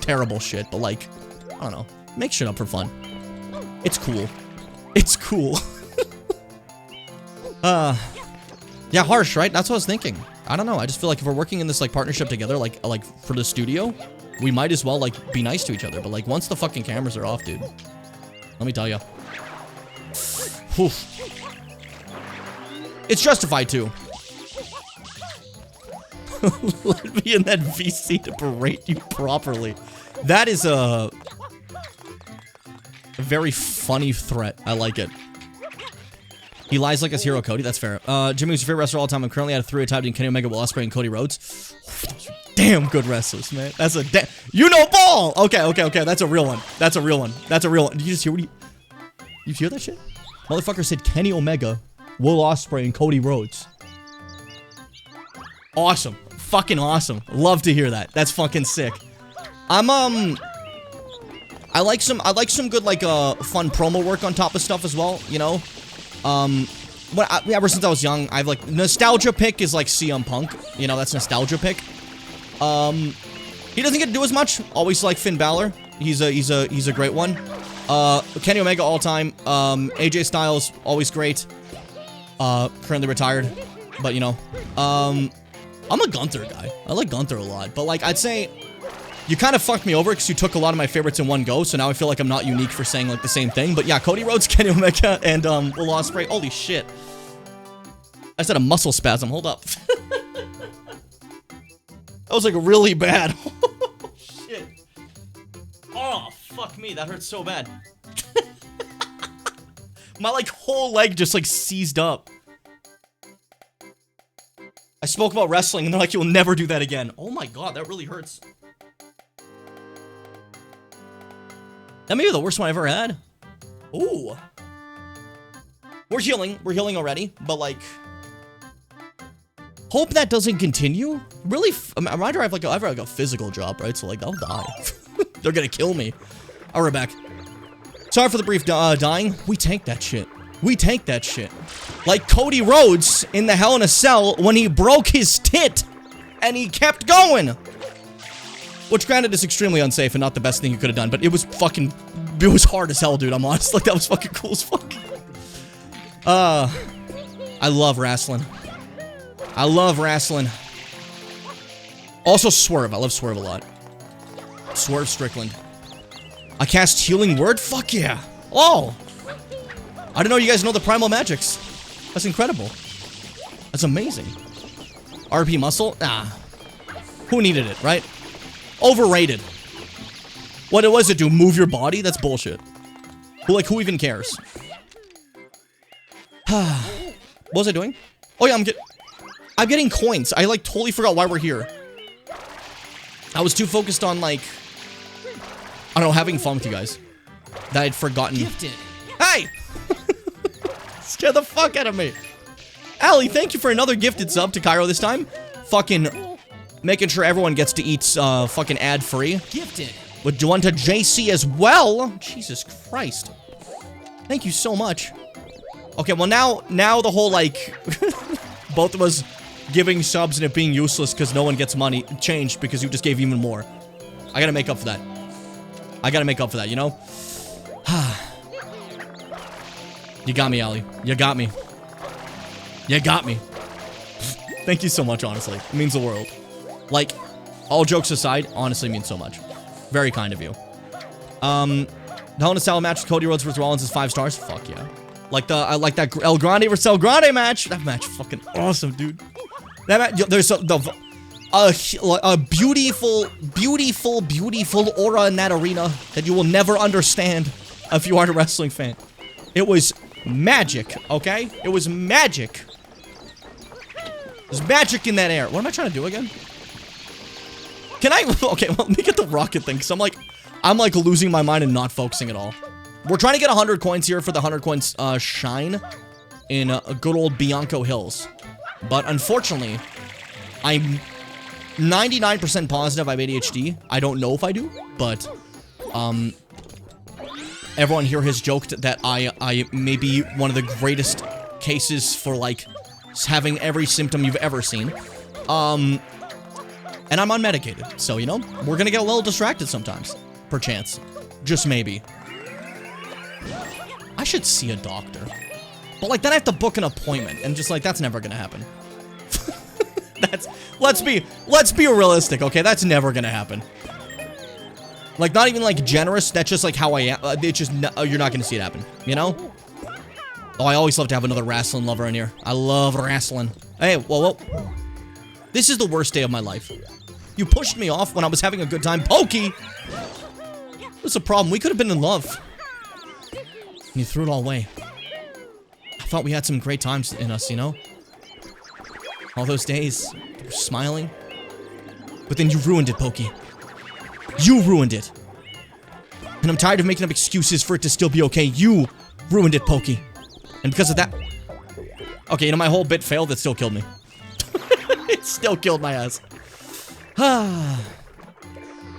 terrible shit, but like, I don't know, make shit up for fun. It's cool. It's cool. Yeah, harsh, right? That's what I was thinking. I don't know, I just feel like if we're working in this like partnership together, like for the studio, we might as well like be nice to each other, but like once the fucking cameras are off, dude. Let me tell you. It's justified, too. Let me in that VC to berate you properly. That is a very funny threat. I like it. He lies like his hero, Cody. That's fair. Jimmy was your favorite wrestler of all time. I'm currently at a 3-way tie between Kenny Omega, Will Ospreay, and Cody Rhodes. Damn good wrestlers, man. That's a you know ball! Okay. That's a real one. That's a real one. That's a real one. Did you just hear what you hear that shit? Motherfucker said Kenny Omega, Will Ospreay, and Cody Rhodes. Awesome. Fucking awesome. Love to hear that. That's fucking sick. I like some good, like, fun promo work on top of stuff as well, you know? Ever since I was young, I've, like, nostalgia pick is, like, CM Punk. You know, that's nostalgia pick. He doesn't get to do as much. Always like Finn Balor. He's a great one. Kenny Omega all time. AJ Styles, always great. Currently retired. But, you know, I'm a Gunther guy. I like Gunther a lot. But, like, I'd say you kind of fucked me over because you took a lot of my favorites in one go. So now I feel like I'm not unique for saying, like, the same thing. But, yeah, Cody Rhodes, Kenny Omega, and, Will Ospreay. Holy shit. I said a muscle spasm. Hold up. That was, like, really bad. Shit. Oh, fuck me. That hurts so bad. My, like, whole leg just, like, seized up. I spoke about wrestling, and they're like, you'll never do that again. Oh my god, that really hurts. That may be the worst one I ever had. Ooh. We're healing. We're healing already, but, like... Hope that doesn't continue. Really, I might have like a physical job, right? So like I'll die. They're gonna kill me. I'll be back. Sorry for the brief dying. We tanked that shit. We take that shit. Like Cody Rhodes in the Hell in a Cell when he broke his tit and he kept going. Which granted is extremely unsafe and not the best thing you could have done, but it was fucking, it was hard as hell, dude. I'm honest. Like, that was fucking cool as fuck. I love wrestling. I love wrestling. Also Swerve. I love Swerve a lot. Swerve Strickland. I cast Healing Word? Fuck yeah. Oh. I didn't know you guys know the Primal Magics. That's incredible. That's amazing. RP Muscle? Nah. Who needed it, right? Overrated. What it was to do? Move your body? That's bullshit. Who even cares? What was I doing? Oh yeah, I'm getting coins. I like totally forgot why we're here. I was too focused on like, I don't know, having fun with you guys. That I'd forgotten. Gifted. Hey! Scare the fuck out of me. Allie, thank you for another gifted sub to Cairo this time. Fucking making sure everyone gets to eat fucking ad-free. Gifted. With one to JC as well. Jesus Christ. Thank you so much. Okay, well now the whole like both of us giving subs and it being useless because no one gets money changed because you just gave even more. I gotta make up for that. I gotta make up for that, you know? You got me, Allie. You got me. You got me. Thank you so much, honestly. It means the world. Like, all jokes aside, honestly means so much. Very kind of you. The Hell in a Cell match with Cody Rhodes versus Rollins is 5 stars. Fuck yeah. I like that El Grande versus El Grande match. That match fucking awesome, dude. That match, there's a beautiful, beautiful, beautiful aura in that arena that you will never understand if you aren't a wrestling fan. It was magic, okay? It was magic. There's magic in that air. What am I trying to do again? Can I? Okay, well, let me get the rocket thing, because I'm like losing my mind and not focusing at all. We're trying to get 100 coins here for the 100 coins shine in good old Bianco Hills. But unfortunately, I'm 99% positive I have ADHD. I don't know if I do, but everyone here has joked that I may be one of the greatest cases for like having every symptom you've ever seen. And I'm unmedicated, so you know, we're gonna get a little distracted sometimes, perchance, just maybe. I should see a doctor, but like then I have to book an appointment, and just like that's never gonna happen. Let's be realistic, okay? That's never gonna happen. Like not even like generous. That's just like how I am. It's just you're not gonna see it happen, you know? Oh, I always love to have another wrestling lover in here. I love wrestling. Hey, whoa. This is the worst day of my life. You pushed me off when I was having a good time. Pokey! What's the problem? We could have been in love. And you threw it all away. I thought we had some great times in us, you know? All those days, you were smiling. But then you ruined it, Pokey. You ruined it. And I'm tired of making up excuses for it to still be okay. You ruined it, Pokey. And because of that... Okay, you know, my whole bit failed. It still killed me. It still killed my ass. Yeah,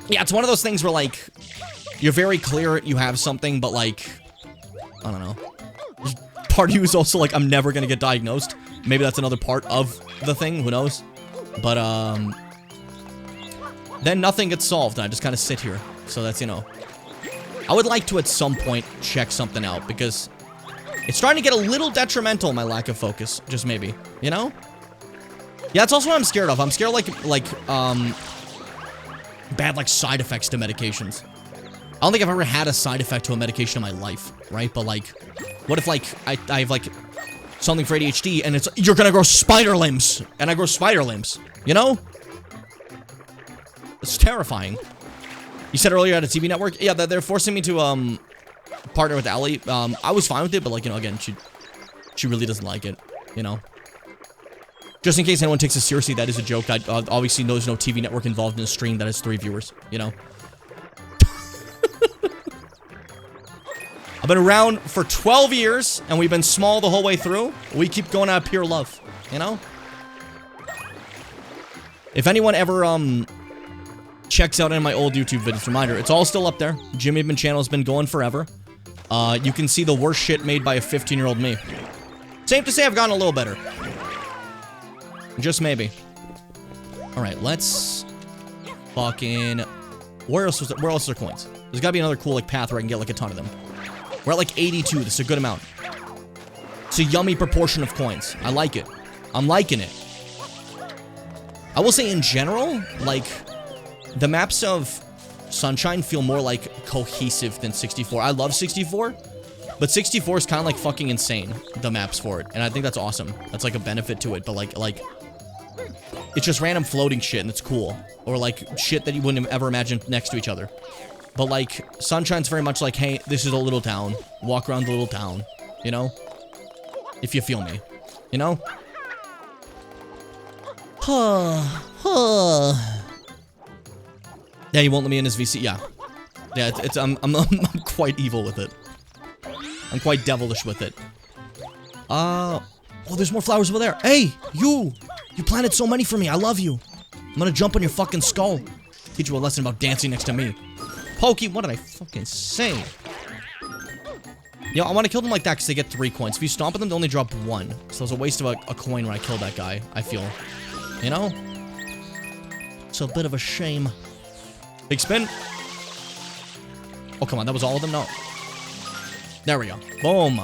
it's one of those things where, like, you're very clear you have something, but, like, I don't know. Part of you is also like, I'm never gonna get diagnosed. Maybe that's another part of the thing, who knows? But, then nothing gets solved, and I just kind of sit here. So that's, you know. I would like to, at some point, check something out, because it's starting to get a little detrimental, my lack of focus. Just maybe, you know? Yeah, that's also what I'm scared of. I'm scared bad, like, side effects to medications. I don't think I've ever had a side effect to a medication in my life, right? But, like, what if, like, I have, like, something for ADHD, and it's, you're gonna grow spider limbs, and I grow spider limbs, you know? It's terrifying. You said earlier at a TV network? Yeah, they're forcing me to, partner with Allie. I was fine with it, but, like, you know, again, she really doesn't like it, you know? Just in case anyone takes it seriously, that is a joke. Obviously, there's no TV network involved in a stream that has 3 viewers, you know? I've been around for 12 years, and we've been small the whole way through. We keep going out of pure love, you know? If anyone ever, checks out any of my old YouTube videos, reminder, it's all still up there. Jimmy Bin channel has been going forever. you can see the worst shit made by a 15-year-old me. Safe to say I've gotten a little better. Just maybe. Alright, let's fucking... Where else are there coins? There's gotta be another cool, like, path where I can get, like, a ton of them. We're at, like, 82. This is a good amount. It's a yummy proportion of coins. I like it. I'm liking it. I will say, in general, like, the maps of Sunshine feel more, like, cohesive than 64. I love 64, but 64 is kind of, like, fucking insane, the maps for it. And I think that's awesome. That's, like, a benefit to it, but, like... It's just random floating shit, and it's cool. Or, like, shit that you wouldn't ever imagine next to each other. But, like, Sunshine's very much like, hey, this is a little town. Walk around the little town. You know? If you feel me. You know? Yeah, he won't let me in his VC. Yeah. Yeah, I'm quite evil with it. I'm quite devilish with it. Oh, there's more flowers over there. Hey, you! You planted so many for me. I love you. I'm gonna jump on your fucking skull. Teach you a lesson about dancing next to me. Pokey, what did I fucking say? Yo, I want to kill them like that because they get 3 coins. If you stomp at them, they only drop 1. So it's a waste of a coin when I kill that guy, I feel. You know? It's a bit of a shame. Big spin. Oh, come on. That was all of them? No. There we go. Boom.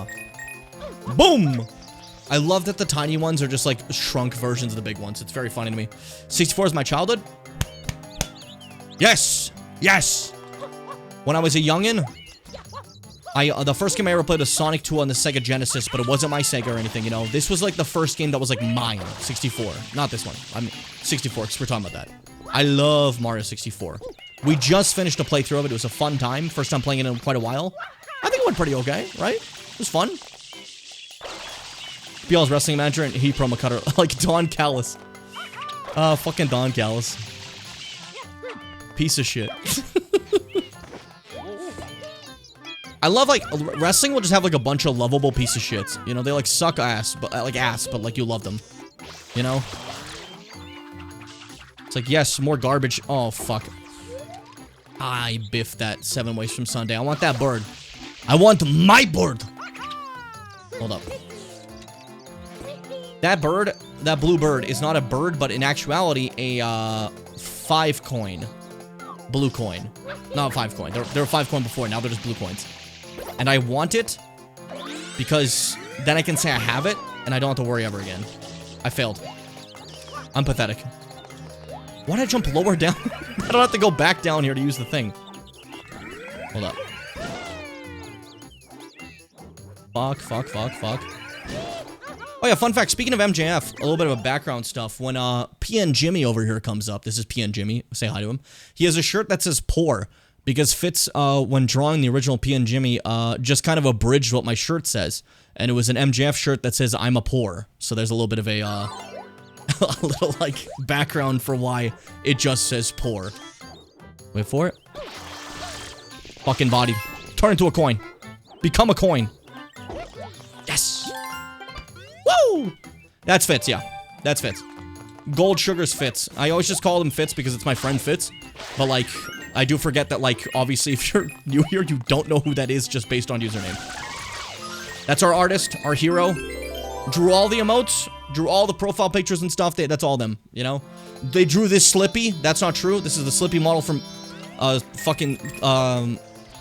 Boom! I love that the tiny ones are just, like, shrunk versions of the big ones. It's very funny to me. 64 is my childhood? Yes! Yes! When I was a youngin', the first game I ever played was Sonic 2 on the Sega Genesis, but it wasn't my Sega or anything, you know? This was, like, the first game that was, like, mine. 64. Not this one. I mean, 64, because we're talking about that. I love Mario 64. We just finished a playthrough of it. It was a fun time. First time playing it in quite a while. I think it went pretty okay, right? It was fun. BL's wrestling manager and he promo cutter like Don Callis. Fucking Don Callis. Piece of shit. I love, like, wrestling will just have, like, a bunch of lovable piece of shits. You know, they, like, suck ass, but, like, you love them. You know? It's like, yes, more garbage. Oh, fuck. I biffed that 7 ways from Sunday. I want that bird. I want my bird. Hold up. That bird, that blue bird, is not a bird, but in actuality, a 5 coin. Blue coin. Not 5 coin. They were 5 coin before, now they're just blue coins. And I want it because then I can say I have it and I don't have to worry ever again. I failed. I'm pathetic. Why did I jump lower down? I don't have to go back down here to use the thing. Hold up. Fuck. Oh yeah, fun fact, speaking of MJF, a little bit of a background stuff. When PN Jimmy over here comes up, this is PN Jimmy, say hi to him. He has a shirt that says poor, because Fitz, when drawing the original PN Jimmy, just kind of abridged what my shirt says. And it was an MJF shirt that says, I'm a poor. So there's a little bit of a, a little, like, background for why it just says poor. Wait for it. Fucking body. Turn into a coin. Become a coin. Yes! Woo! That's Fitz, yeah. That's Fitz. Gold Sugar's Fitz. I always just call him Fitz because it's my friend Fitz. But, like, I do forget that, like, obviously if you're new here, you don't know who that is just based on username. That's our artist, our hero. Drew all the emotes, drew all the profile pictures and stuff. That's all them, you know? They drew this Slippy. That's not true. This is the Slippy model from, fucking,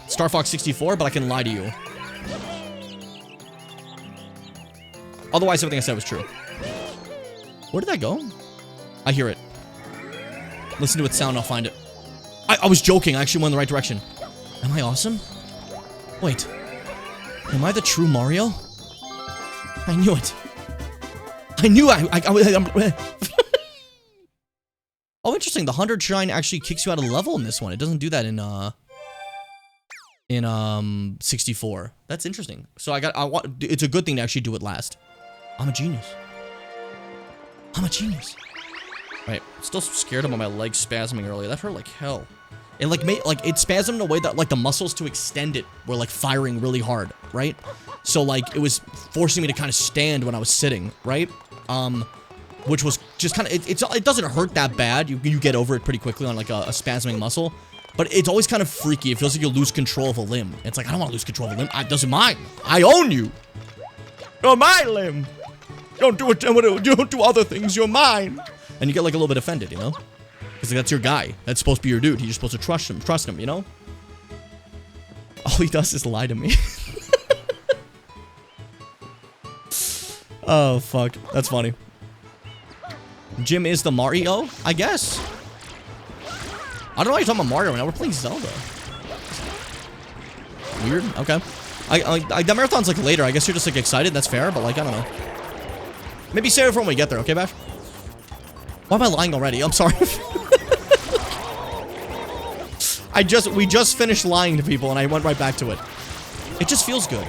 Star Fox 64, but I can lie to you. Otherwise, everything I said was true. Where did that go? I hear it. Listen to its sound, I'll find it. I was joking. I actually went in the right direction. Am I awesome? Wait. Am I the true Mario? I knew it. I knew I'm Oh, interesting. The 100 shine actually kicks you out of the level in this one. It doesn't do that in 64. That's interesting. So it's a good thing to actually do it last. I'm a genius. I'm a genius. Right, still scared about my legs spasming earlier. That hurt like hell. It like made it spasmed in a way that like the muscles to extend it were like firing really hard, right? So like it was forcing me to kind of stand when I was sitting, right? Which was just kind of it doesn't hurt that bad. You get over it pretty quickly on like a spasming muscle. But it's always kind of freaky. It feels like you'll lose control of a limb. It's like, I don't want to lose control of a limb. It doesn't mine. I own you. You're my limb. Don't do it. Don't do other things. You're mine. And you get like a little bit offended, you know? Because like, that's your guy. That's supposed to be your dude. You're supposed to trust him, you know? All he does is lie to me. Oh, fuck. That's funny. Jim is the Mario? I guess. I don't know why you're talking about Mario right now. We're playing Zelda. Weird. Okay. The marathon's like later. I guess you're just like excited. That's fair, but like, I don't know. Maybe save it for when we get there, okay, Bash? Why am I lying already? I'm sorry. We just finished lying to people and I went right back to it. It just feels good.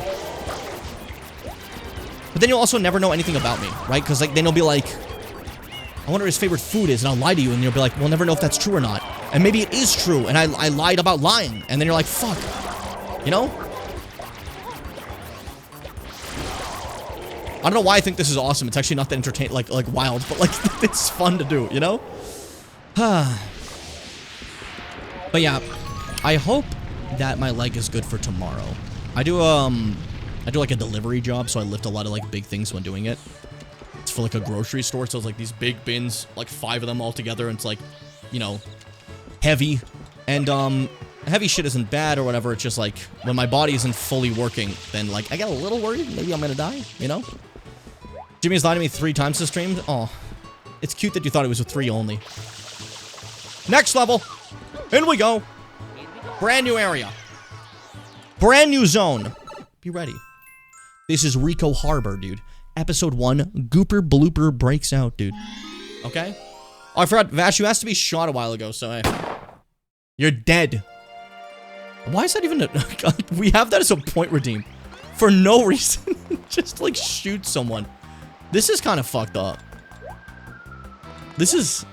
But then you'll also never know anything about me, right? Because like then you'll be like, I wonder what his favorite food is, and I'll lie to you, and you'll be like, we'll never know if that's true or not. And maybe it is true, and I lied about lying, and then you're like, fuck. You know? I don't know why I think this is awesome. It's actually not that entertaining, like wild, but like it's fun to do, you know? But yeah, I hope that my leg is good for tomorrow. I do like a delivery job, so I lift a lot of like big things when doing it. It's for like a grocery store, so it's like these big bins, like 5 of them all together, and it's like, you know, heavy. And heavy shit isn't bad or whatever. It's just like when my body isn't fully working, then like I get a little worried. Maybe I'm gonna die, you know? Jimmy's lied to me 3 times this stream. Oh, it's cute that you thought it was a 3 only. Next level. In we go. Brand new area. Brand new zone. Be ready. This is Ricco Harbor, dude. Episode 1, Gooper Blooper breaks out, dude. Okay? Oh, I forgot, Vash, you asked to be shot a while ago, so hey. You're dead. Why is that even a... We have that as a point redeem. For no reason. Just, like, shoot someone. This is kind of fucked up. This is...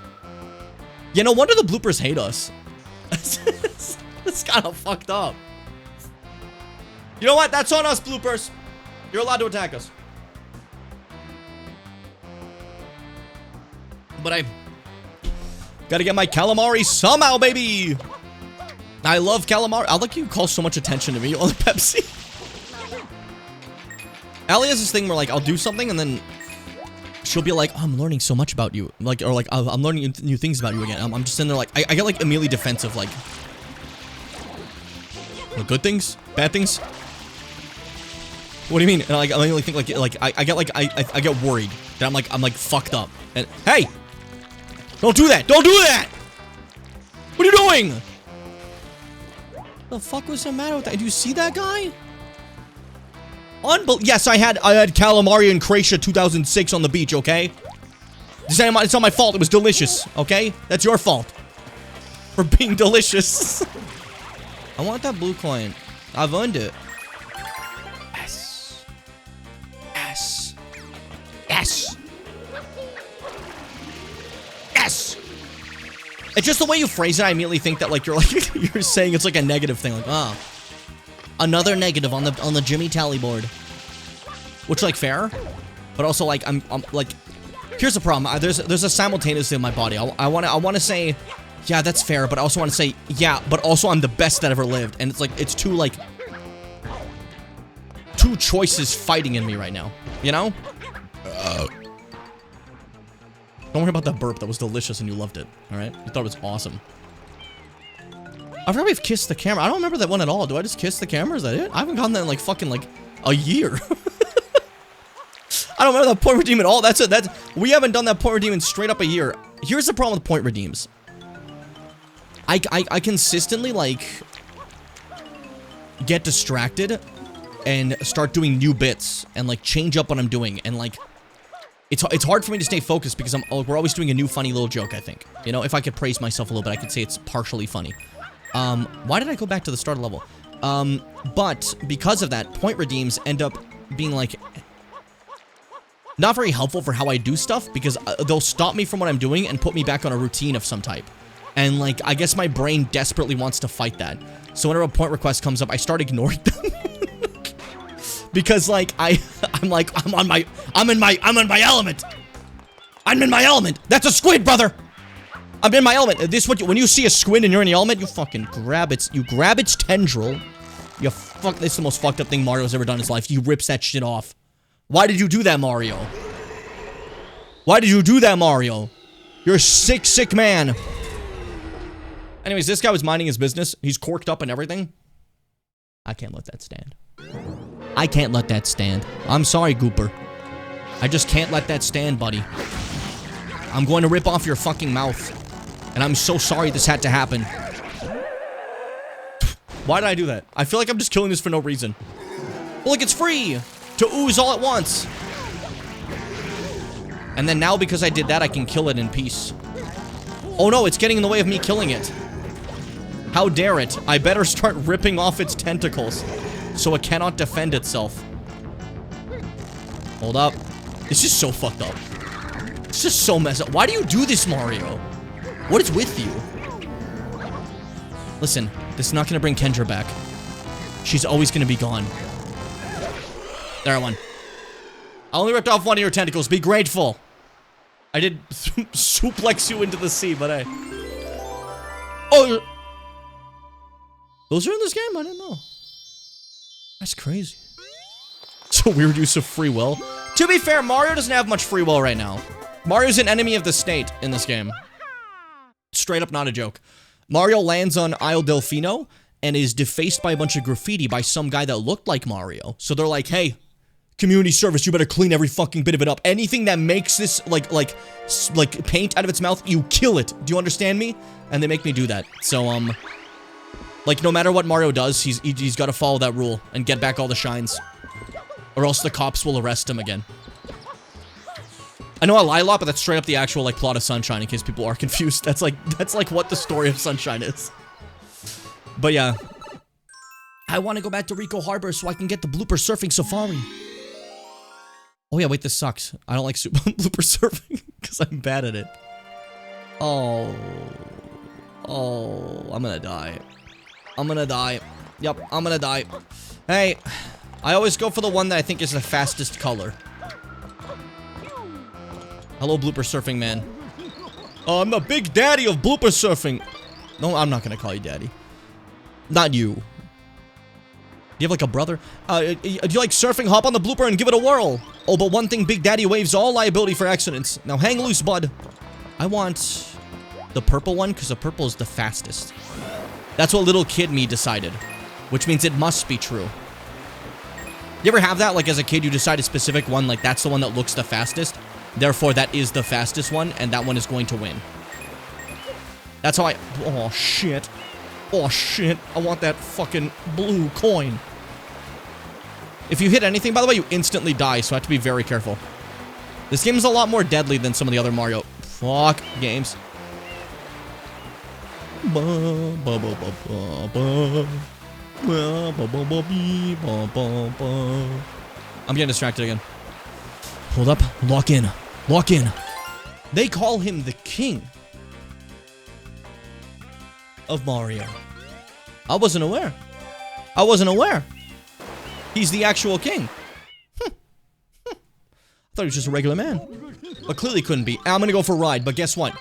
Yeah, no wonder the bloopers hate us. It's kind of fucked up. You know what? That's on us, bloopers. You're allowed to attack us. But I gotta get my calamari somehow, baby. I love calamari. I like you call so much attention to me on the Pepsi. Allie has this thing where like I'll do something and then she'll be like, oh, I'm learning so much about you, like, or like I'm learning new things about you again. I'm just in there like I get like immediately defensive, like good things, bad things. What do you mean? And like I immediately think like I get like I get worried that I'm like fucked up. And hey, don't do that! Don't do that! What are you doing? The fuck was the matter with that? Do you see that guy? Yes, I had calamari in Croatia 2006 on the beach, okay? It's not my fault. It was delicious, okay? That's your fault. For being delicious. I want that blue coin. I've earned it. Yes. Yes. Yes. Yes. It's just the way you phrase it. I immediately think that like you're saying it's like a negative thing. Like, oh, another negative on the Jimmy tally board. Which like fair, but also like I'm like, here's the problem. There's a simultaneously in my body. I want to say, yeah, that's fair, but I also want to say, yeah, but also I'm the best that ever lived, and it's like it's two choices fighting in me right now. You know? Don't worry about that burp. That was delicious and you loved it. All right? You thought it was awesome. I forgot we've kissed the camera. I don't remember that one at all. Do I just kiss the camera? Is that it? I haven't gotten that in like fucking like a year. I don't remember that point redeem at all. That's it. We haven't done that point redeem in straight up a year. Here's the problem with point redeems. I consistently like get distracted and start doing new bits and like change up what I'm doing, and like it's hard for me to stay focused because we're always doing a new funny little joke. I think, you know, if I could praise myself a little bit, I could say it's partially funny. Why did I go back to the start level? But because of that, point redeems end up being like not very helpful for how I do stuff, because they'll stop me from what I'm doing and put me back on a routine of some type. And like, I guess my brain desperately wants to fight that. So whenever a point request comes up, I start ignoring them. Because like, I'm in my element. I'm in my element. That's a squid, brother. I'm in my element. This what when you see a squid and you're in the element, you fucking grab its tendril. This is the most fucked up thing Mario's ever done in his life. He rips that shit off. Why did you do that, Mario? Why did you do that, Mario? You're a sick, sick man. Anyways, this guy was minding his business. He's corked up and everything. I can't let that stand. I can't let that stand. I'm sorry, Gooper. I just can't let that stand, buddy. I'm going to rip off your fucking mouth. And I'm so sorry this had to happen. Why did I do that? I feel like I'm just killing this for no reason. Well, look, it's free to ooze all at once. And then now because I did that, I can kill it in peace. Oh no, it's getting in the way of me killing it. How dare it? I better start ripping off its tentacles so it cannot defend itself. Hold up. This is so fucked up. It's just so messed up. Why do you do this, Mario? What is with you? Listen, this is not gonna bring Kendra back. She's always gonna be gone. There I won. I only ripped off one of your tentacles. Be grateful. I did suplex you into the sea, but hey. Oh! Those are in this game? I didn't know. That's crazy. It's a weird use of free will. To be fair, Mario doesn't have much free will right now. Mario's an enemy of the state in this game. Straight up not a joke. Mario lands on Isle Delfino and is defaced by a bunch of graffiti by some guy that looked like Mario. So they're like, hey, community service, you better clean every fucking bit of it up. Anything that makes this, like paint out of its mouth, you kill it. Do you understand me? And they make me do that. So, like, no matter what Mario does, he's got to follow that rule and get back all the shines. Or else the cops will arrest him again. I know I lie a lot, but that's straight up the actual, like, plot of Sunshine, in case people are confused. That's like what the story of Sunshine is. But yeah. I want to go back to Rico Harbor so I can get the blooper surfing safari. Oh yeah, wait, this sucks. I don't like blooper surfing, because I'm bad at it. Oh, I'm gonna die. I'm gonna die. Yep, I'm gonna die. Hey, I always go for the one that I think is the fastest color. Hello, blooper surfing man. Oh, I'm the big daddy of blooper surfing. No, I'm not gonna call you daddy. Not you. Do you have like a brother? Do you like surfing? Hop on the blooper and give it a whirl. Oh, but one thing, Big Daddy waives all liability for accidents. Now hang loose, bud. I want the purple one because the purple is the fastest. That's what little kid me decided, which means it must be true. You ever have that? Like as a kid, you decide a specific one, like that's the one that looks the fastest. Therefore, that is the fastest one, and that one is going to win. That's how I... Oh, shit. Oh, shit. I want that fucking blue coin. If you hit anything, by the way, you instantly die, so I have to be very careful. This game is a lot more deadly than some of the other Mario... Fuck games. I'm getting distracted again. Hold up. Lock in. Lock in. They call him the king of Mario. I wasn't aware. I wasn't aware. He's the actual king. I thought he was just a regular man. But clearly couldn't be. I'm gonna go for a ride, but guess what?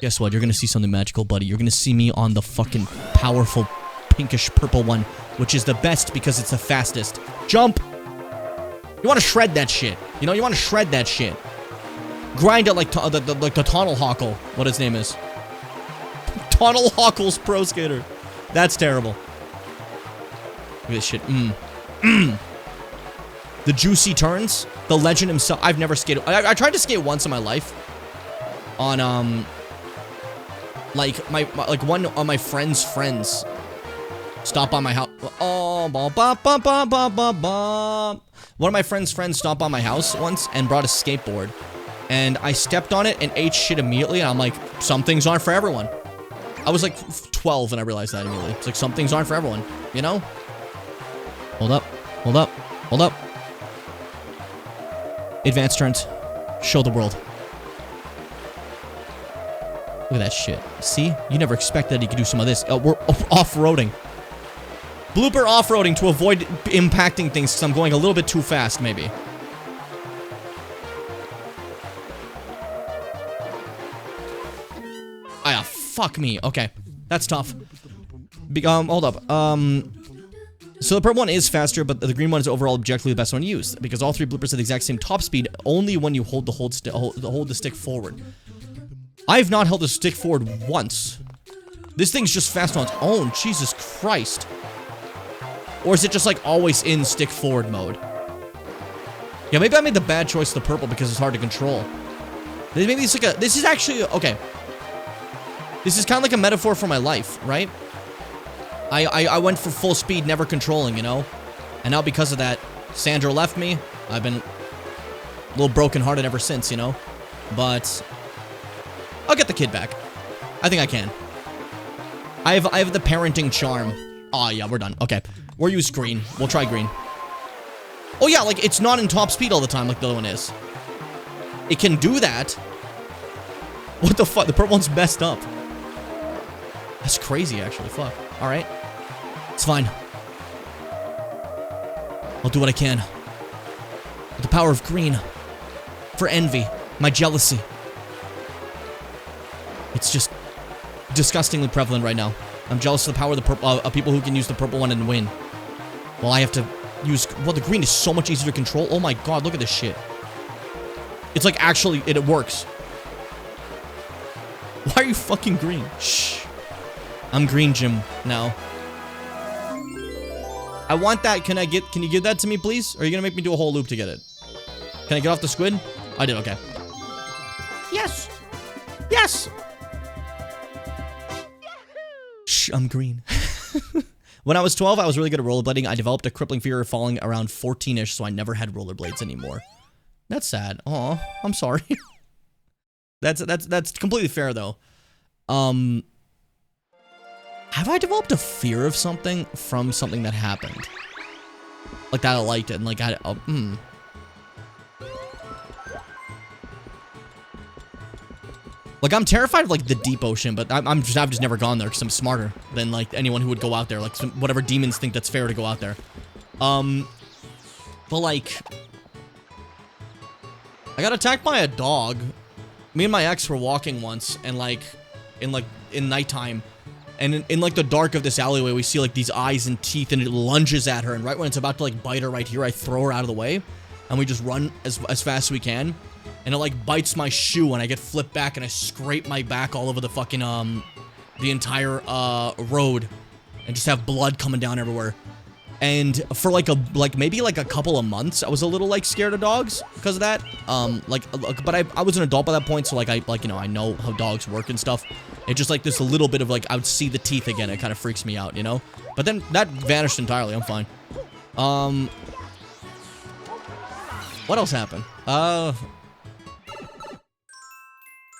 Guess what? You're gonna see something magical, buddy. You're gonna see me on the fucking powerful pinkish purple one, which is the best because it's the fastest. Jump! You want to shred that shit. You know, you want to shred that shit. Grind it like the Tunnel Hawkle. What his name is. Tunnel Hawkle's Pro Skater. That's terrible. Look at this shit. The juicy turns. The legend himself. I've never skated. I tried to skate once in my life. On, like, one of my friend's friends. Stop by my house. Oh, ba ba ba ba ba ba ba. One of my friend's friends stopped by my house once and brought a skateboard. And I stepped on it and ate shit immediately. And I'm like, some things aren't for everyone. I was like 12 and I realized that immediately. It's like, some things aren't for everyone, you know? Hold up. Hold up. Hold up. Advanced turns. Show the world. Look at that shit. See? You never expected he could do some of this. We're off-roading. Blooper off-roading to avoid impacting things because I'm going a little bit too fast, maybe. Fuck me. Okay. That's tough. Hold up. So the purple one is faster, but the green one is overall objectively the best one to use, because all 3 bloopers have the exact same top speed, only when you hold the stick forward. I have not held the stick forward once. This thing's just fast on its own. Jesus Christ. Or is it just like always in stick forward mode? Yeah, maybe I made the bad choice of the purple because it's hard to control. Maybe it's like this is actually, okay. This is kind of like a metaphor for my life, right? I went for full speed, never controlling, you know? And now because of that, Sandra left me. I've been a little brokenhearted ever since, you know? But I'll get the kid back. I think I can. I have the parenting charm. Oh, yeah, we're done. Okay. We'll use green. We'll try green. Oh, yeah, like, it's not in top speed all the time like the other one is. It can do that. What the fuck? The purple one's messed up. That's crazy, actually. Fuck. Alright. It's fine. I'll do what I can. With the power of green. For envy. My jealousy. It's just disgustingly prevalent right now. I'm jealous of the power of the purple, of people who can use the purple one and win. Well, I have to use... Well, the green is so much easier to control. Oh my god, look at this shit. It's like, actually, it works. Why are you fucking green? Shh. I'm green, Jim, now. I want that. Can you give that to me, please? Or are you gonna make me do a whole loop to get it? Can I get off the squid? I did, okay. Yes! Yes! Shh, I'm green. When I was 12, I was really good at rollerblading. I developed a crippling fear of falling around 14-ish, so I never had rollerblades anymore. That's sad. Aw, I'm sorry. That's completely fair, though. Have I developed a fear of something from something that happened? Like that I liked it, and like Like, I'm terrified of, like, the deep ocean, but I've just never gone there because I'm smarter than, like, anyone who would go out there. Like, whatever demons think that's fair to go out there. But, like... I got attacked by a dog. Me and my ex were walking once, and, like, in nighttime. And in, like, the dark of this alleyway, we see, like, these eyes and teeth, and it lunges at her. And right when it's about to, like, bite her right here, I throw her out of the way. And we just run as fast as we can. And it, like, bites my shoe, and I get flipped back, and I scrape my back all over the fucking, the entire, road. And just have blood coming down everywhere. And for, maybe, a couple of months, I was a little, like, scared of dogs because of that. But I was an adult by that point, so, like, you know, I know how dogs work and stuff. It's just, like, this a little bit of, like, I would see the teeth again. It kind of freaks me out, you know? But then that vanished entirely. I'm fine. What else happened?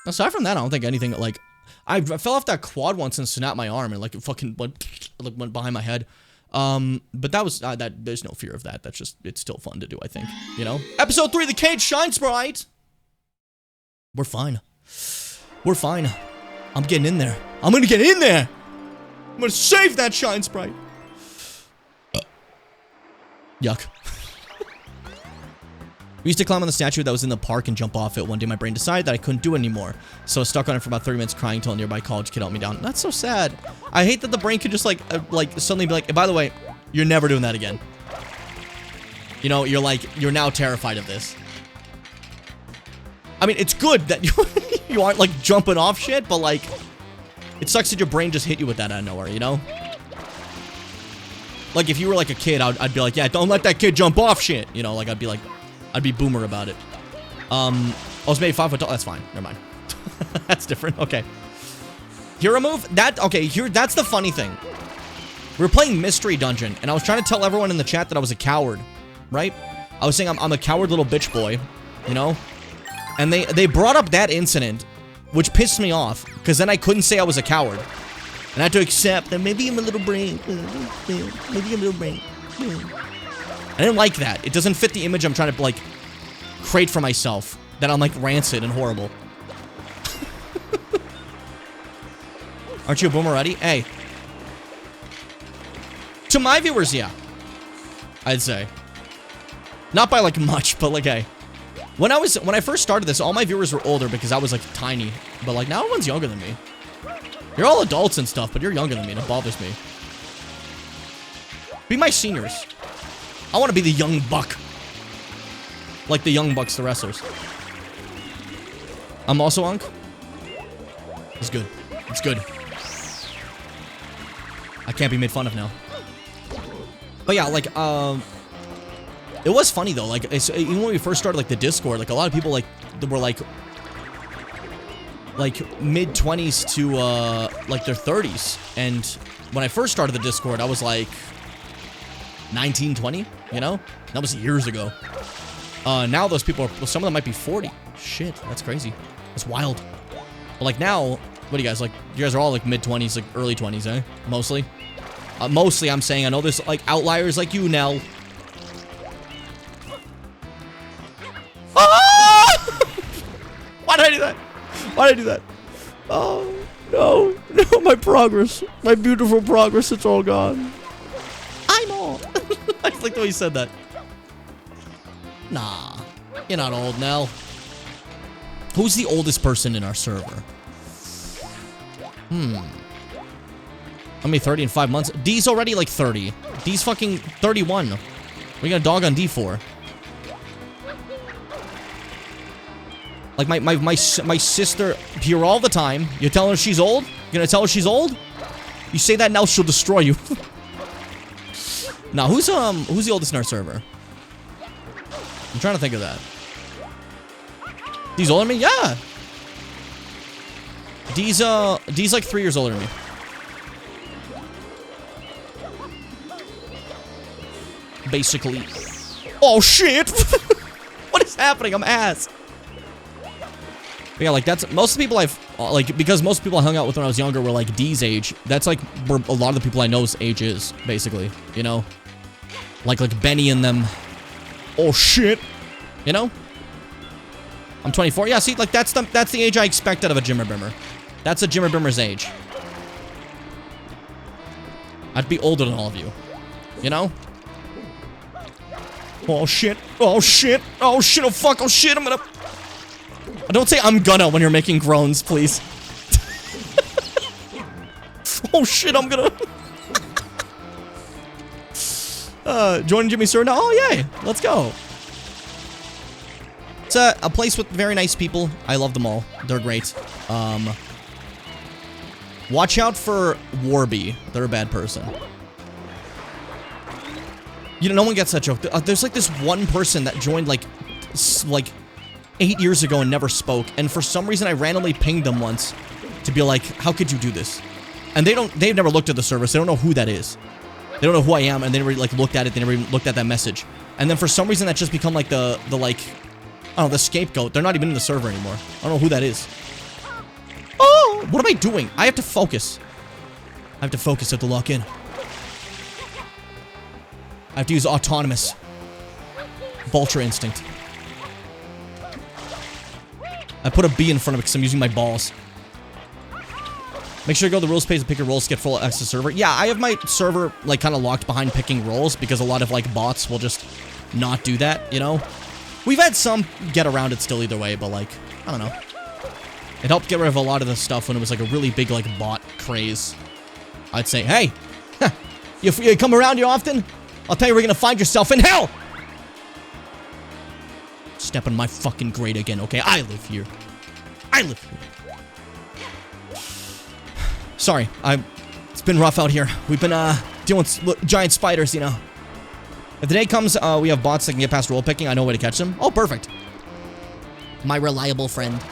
Aside from that, I don't think anything, like... I fell off that quad once and snapped my arm, and, like, it fucking went behind my head. But that was... there's no fear of that. That's just... It's still fun to do, I think. You know? Episode 3, The Cage Shine Sprite! We're fine. We're fine. I'm getting in there. I'm gonna get in there! I'm gonna save that Shine Sprite! Yuck. We used to climb on the statue that was in the park and jump off it. One day my brain decided that I couldn't do it anymore. So I was stuck on it for about 30 minutes crying until a nearby college kid helped me down. That's so sad. I hate that the brain could just like suddenly be like, by the way, you're never doing that again. You know, you're now terrified of this. I mean, it's good that you aren't like jumping off shit, but like, it sucks that your brain just hit you with that out of nowhere, you know? Like if you were like a kid, I'd be like, yeah, don't let that kid jump off shit. You know, like I'd be boomer about it. I was maybe 5 foot tall. That's fine. Never mind. That's different. Okay. Hero move? That's the funny thing. We were playing Mystery Dungeon, and I was trying to tell everyone in the chat that I was a coward, right? I was saying I'm a coward little bitch boy, you know? And they brought up that incident, which pissed me off, because then I couldn't say I was a coward. And I had to accept that maybe I'm a little brain. Maybe I'm a little brain. I didn't like that. It doesn't fit the image I'm trying to, like, create for myself. That I'm, like, rancid and horrible. Aren't you a boomer already? Hey. To my viewers, yeah. I'd say. Not by, like, much, but, like, hey. When I first started this, all my viewers were older because I was, like, tiny. But, like, now everyone's younger than me. You're all adults and stuff, but you're younger than me, and it bothers me. Be my seniors. I want to be the young buck. Like the Young Bucks, the wrestlers. I'm also Unk. It's good. It's good. I can't be made fun of now. But yeah, like, it was funny though. Like, even when we first started, like, the Discord, like, a lot of people, like, were, like mid-20s to, like, their 30s. And when I first started the Discord, I was, like, 19, 20, you know? That was years ago. Now those people are, some of them might be 40. Shit, that's crazy. That's wild. But, like, now, what do you guys, like, you guys are all, like, mid-20s, like, early 20s, eh? Mostly. Mostly, I'm saying. I know there's, like, outliers like you, Nell. Ah! Why did I do that? Why did I do that? Oh, no. No, my progress. My beautiful progress, it's all gone. I'm old. I just like the way you said that. Nah. You're not old, Nell. Who's the oldest person in our server? I mean, 30 in 5 months. D's already like 30. D's fucking 31. We got a dog on D for. Like my sister here all the time. You're telling her she's old? You're gonna tell her she's old? You say that now, she'll destroy you. Now, who's the oldest in our server? I'm trying to think of that. D's older than me? Yeah. D's like 3 years older than me. Basically. Oh shit! What is happening? I'm ass. But yeah, like that's most of the people I've like, because most people I hung out with when I was younger were like D's age. That's like where a lot of the people I know's age is, basically. You know, like Benny and them. Oh shit! You know. I'm 24. Yeah, see, like that's the age I expected of a Jimmer Bimmer. That's a Jimmer Bimmer's age. I'd be older than all of you. You know? Oh shit. Oh shit. Oh shit. Oh fuck. Oh shit. I'm gonna. Don't say I'm gonna when you're making groans, please. Oh shit. I'm gonna. Join Jimmy Sir now. Oh yay. Let's go. It's a place with very nice people. I love them all. They're great. Watch out for Warby. They're a bad person. You know, no one gets that joke. There's like this one person that joined like 8 years ago and never spoke. And for some reason, I randomly pinged them once to be like, how could you do this? And they've never looked at the service. They don't know who that is. They don't know who I am. And they never like looked at it. They never even looked at that message. And then for some reason, that's just become like the like, I don't know, the scapegoat. They're not even in the server anymore. I don't know who that is. Oh, what am I doing? I have to focus. I have to focus to lock in. I have to use autonomous. Vulture instinct. I put a B in front of it because I'm using my balls. Make sure you go to the rules page to pick your roles to get full access server. Yeah, I have my server like kind of locked behind picking roles because a lot of like bots will just not do that, you know? We've had some get around it still either way, but like, I don't know. It helped get rid of a lot of the stuff when it was like a really big like bot craze. I'd say, hey, you come around here often? I'll tell you where you're gonna find yourself in hell! Step on my fucking grate again, okay? I live here. I live here. Sorry, it's been rough out here. We've been, dealing with giant spiders, you know. If the day comes, we have bots that can get past role picking, I know where to catch them. Oh, perfect. My reliable friend.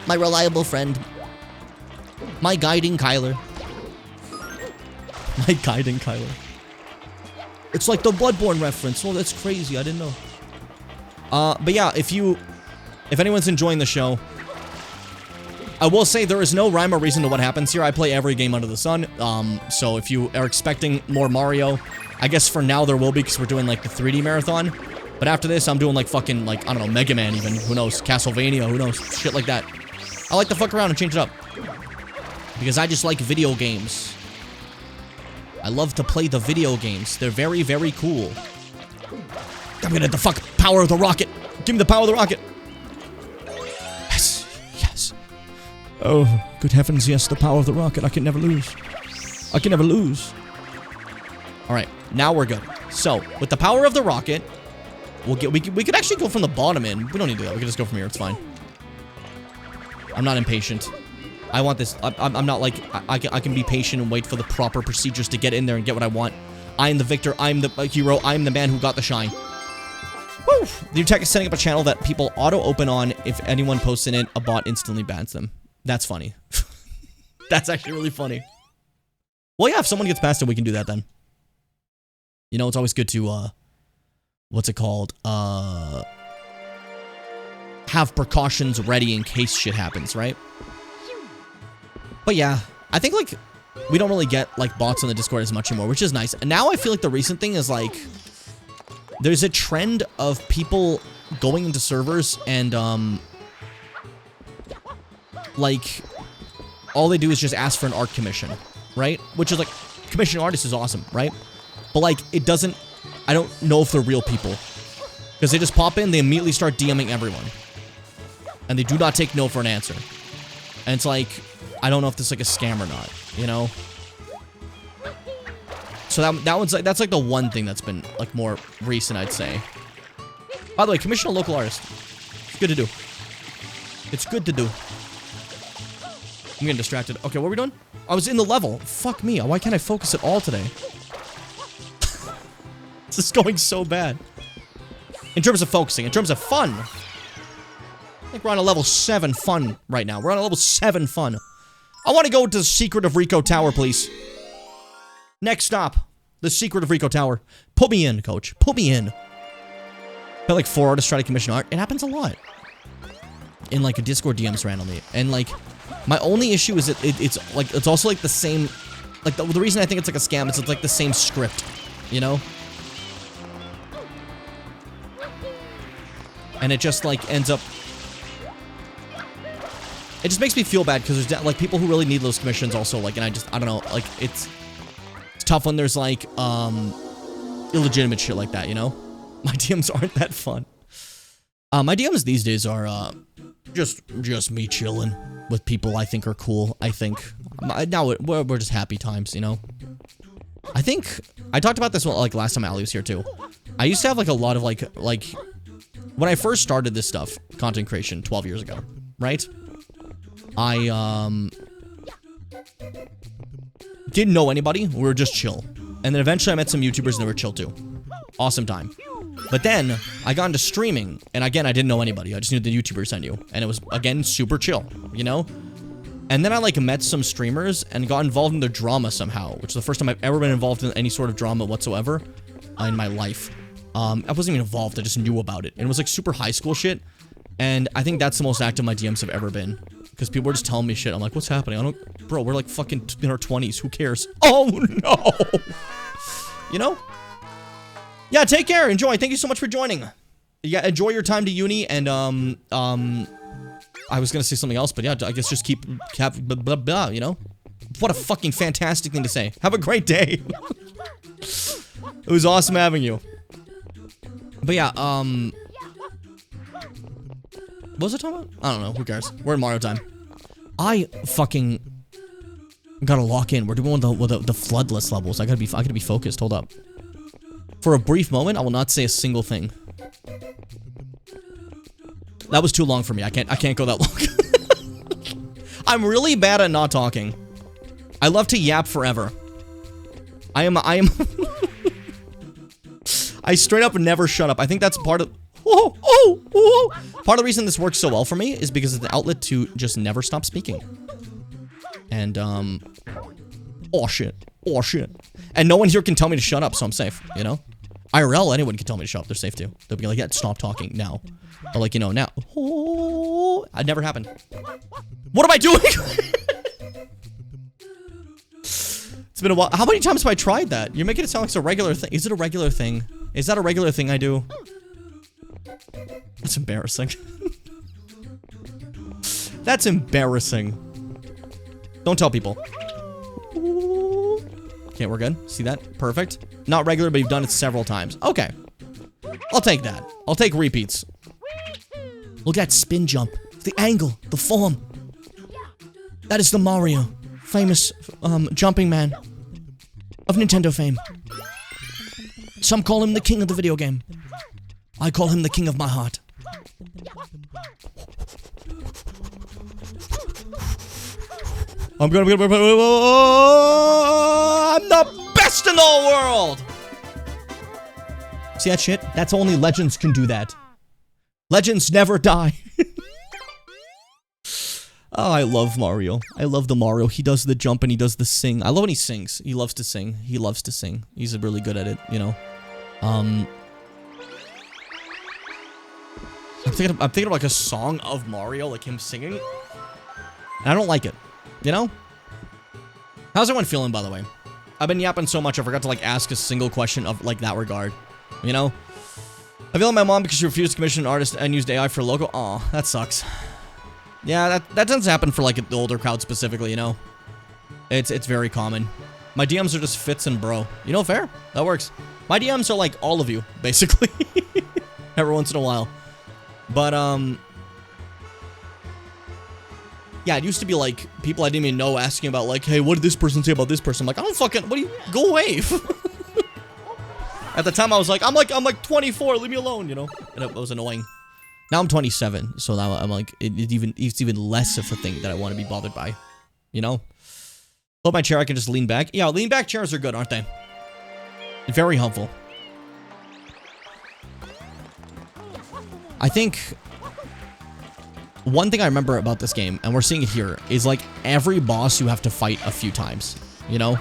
My reliable friend. My guiding Kyler. My guiding Kyler. It's like the Bloodborne reference. Oh, that's crazy. I didn't know. But yeah, if anyone's enjoying the show, I will say there is no rhyme or reason to what happens here. I play every game under the sun. So if you are expecting more Mario, I guess for now there will be because we're doing like the 3D marathon. But after this, I'm doing like fucking like, I don't know, Mega Man even. Who knows? Castlevania, who knows? Shit like that. I like to fuck around and change it up. Because I just like video games. I love to play the video games. They're very, very cool. I'm gonna the fuck power of the rocket. Give me the power of the rocket. Yes. Yes. Oh, good heavens, yes, the power of the rocket. I can never lose. I can never lose. Alright, now we're good. So, with the power of the rocket, we could actually go from the bottom in. We don't need to do that. We can just go from here. It's fine. I'm not impatient. I want this. I'm not like... I can be patient and wait for the proper procedures to get in there and get what I want. I am the victor. I'm the hero. I'm the man who got the shine. Woo! The new tech is setting up a channel that people auto-open on. If anyone posts in it, a bot instantly bans them. That's funny. That's actually really funny. Well, yeah, if someone gets past it, we can do that then. You know, it's always good to, what's it called? Have precautions ready in case shit happens, right? But yeah, I think, like, we don't really get, like, bots on the Discord as much anymore, which is nice. And now I feel like the recent thing is, like, there's a trend of people going into servers and, like, all they do is just ask for an art commission, right? Which is, like, commissioning artists is awesome, right? But, like, it doesn't... I don't know if they're real people. Because they just pop in, they immediately start DMing everyone. And they do not take no for an answer. And it's like, I don't know if this is, like, a scam or not, you know? So that one's, like, that's, like, the one thing that's been, like, more recent, I'd say. By the way, commission a local artist. It's good to do. It's good to do. I'm getting distracted. Okay, what are we doing? I was in the level. Fuck me. Why can't I focus at all today? This is going so bad. In terms of focusing, in terms of fun. I think we're on a level 7 fun right now. We're on a level 7 fun. I want to go to the Secret of Rico Tower, please. Next stop. The Secret of Rico Tower. Put me in, coach. Put me in. I feel like 4 artists try to commission art. It happens a lot. In, like, a Discord DMs randomly. And, like, my only issue is that it's, like, it's also, like, the same... Like, the reason I think it's, like, a scam is it's, like, the same script. You know? And it just, like, ends up... It just makes me feel bad, because there's, like, people who really need those commissions also, like, and I don't know, like, it's tough when there's, like, illegitimate shit like that, you know? My DMs aren't that fun. My DMs these days are, just me chilling with people I think are cool, I think. Now, we're just happy times, you know? I think... I talked about this, like, last time Ali was here, too. I used to have, like, a lot of, like... When I first started this stuff, content creation, 12 years ago, right? I, didn't know anybody. We were just chill. And then eventually I met some YouTubers and they were chill too. Awesome time. But then, I got into streaming, and again, I didn't know anybody. I just knew the YouTubers I knew. And it was, again, super chill, you know? And then I, like, met some streamers and got involved in their drama somehow, which is the first time I've ever been involved in any sort of drama whatsoever in my life. I wasn't even involved, I just knew about it. And it was, like, super high school shit. And I think that's the most active my DMs have ever been. Because people were just telling me shit. I'm like, what's happening? I don't... Bro, we're, like, fucking in our 20s. Who cares? Oh, no! You know? Yeah, take care. Enjoy. Thank you so much for joining. Yeah, enjoy your time to uni. And, I was gonna say something else, but yeah, I guess just keep blah, blah, blah, you know? What a fucking fantastic thing to say. Have a great day. It was awesome having you. But yeah, what was I talking about? I don't know, who cares? We're in Mario time. I fucking gotta lock in. We're doing the floodless levels. I gotta be focused. Hold up. For a brief moment, I will not say a single thing. That was too long for me. I can't go that long. I'm really bad at not talking. I love to yap forever. I am I straight up never shut up. I think that's part of... Part of the reason this works so well for me is because it's an outlet to just never stop speaking. And, oh shit. Oh shit. And no one here can tell me to shut up, so I'm safe, you know? IRL, anyone can tell me to shut up. They're safe too. They'll be like, yeah, stop talking now. But like, you know, now. Oh, it never happened. What am I doing? It's been a while. How many times have I tried that? You're making it sound like it's a regular thing. Is it a regular thing? Is that a regular thing I do? That's embarrassing. That's embarrassing. Don't tell people. Okay, we're good. See that? Perfect. Not regular, but you've done it several times. Okay. I'll take that. I'll take repeats. Look at that spin jump. The angle. The form. That is the Mario, famous jumping man of Nintendo fame. Some call him the king of the video game. I call him the king of my heart. I'm the best in the whole world! See that shit? That's only legends can do that. Legends never die. Oh, I love Mario. I love the Mario. He does the jump and he does the sing. I love when he sings. He loves to sing. He loves to sing. He's really good at it, you know. I'm thinking of like a song of Mario, like him singing. And I don't like it, you know? How's everyone feeling, by the way? I've been yapping so much, I forgot to like ask a single question of like that regard, you know? I feel like my mom because she refused to commission an artist and used AI for logo. Aw, that sucks. Yeah, that tends to happen for like the older crowd specifically, you know? It's very common. My DMs are just Fitz and bro. You know, fair. That works. My DMs are like all of you, basically. Every once in a while. But, yeah, it used to be like people I didn't even know asking about like, hey, what did this person say about this person? I'm like, I don't fucking, what do you, go away. At the time I was like, I'm like 24, leave me alone, you know? And it was annoying. Now I'm 27, so now I'm like, it's even less of a thing that I want to be bothered by, you know? Love my chair, I can just lean back. Yeah, lean back chairs are good, aren't they? Very helpful. I think one thing I remember about this game, and we're seeing it here, is like every boss you have to fight a few times, you know?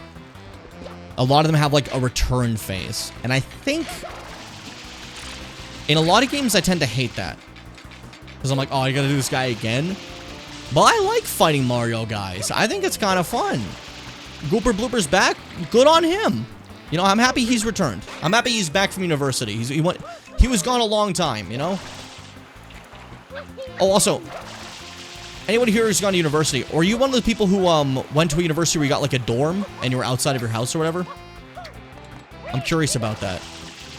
A lot of them have like a return phase, and I think in a lot of games I tend to hate that. Because I'm like, oh, you gotta do this guy again? But I like fighting Mario guys. I think it's kind of fun. Gooper Blooper's back. Good on him. You know, I'm happy he's returned. I'm happy he's back from university. He was gone a long time, you know? Oh, also, anyone here who's gone to university, or are you one of the people who went to a university where you got like a dorm and you were outside of your house or whatever? I'm curious about that.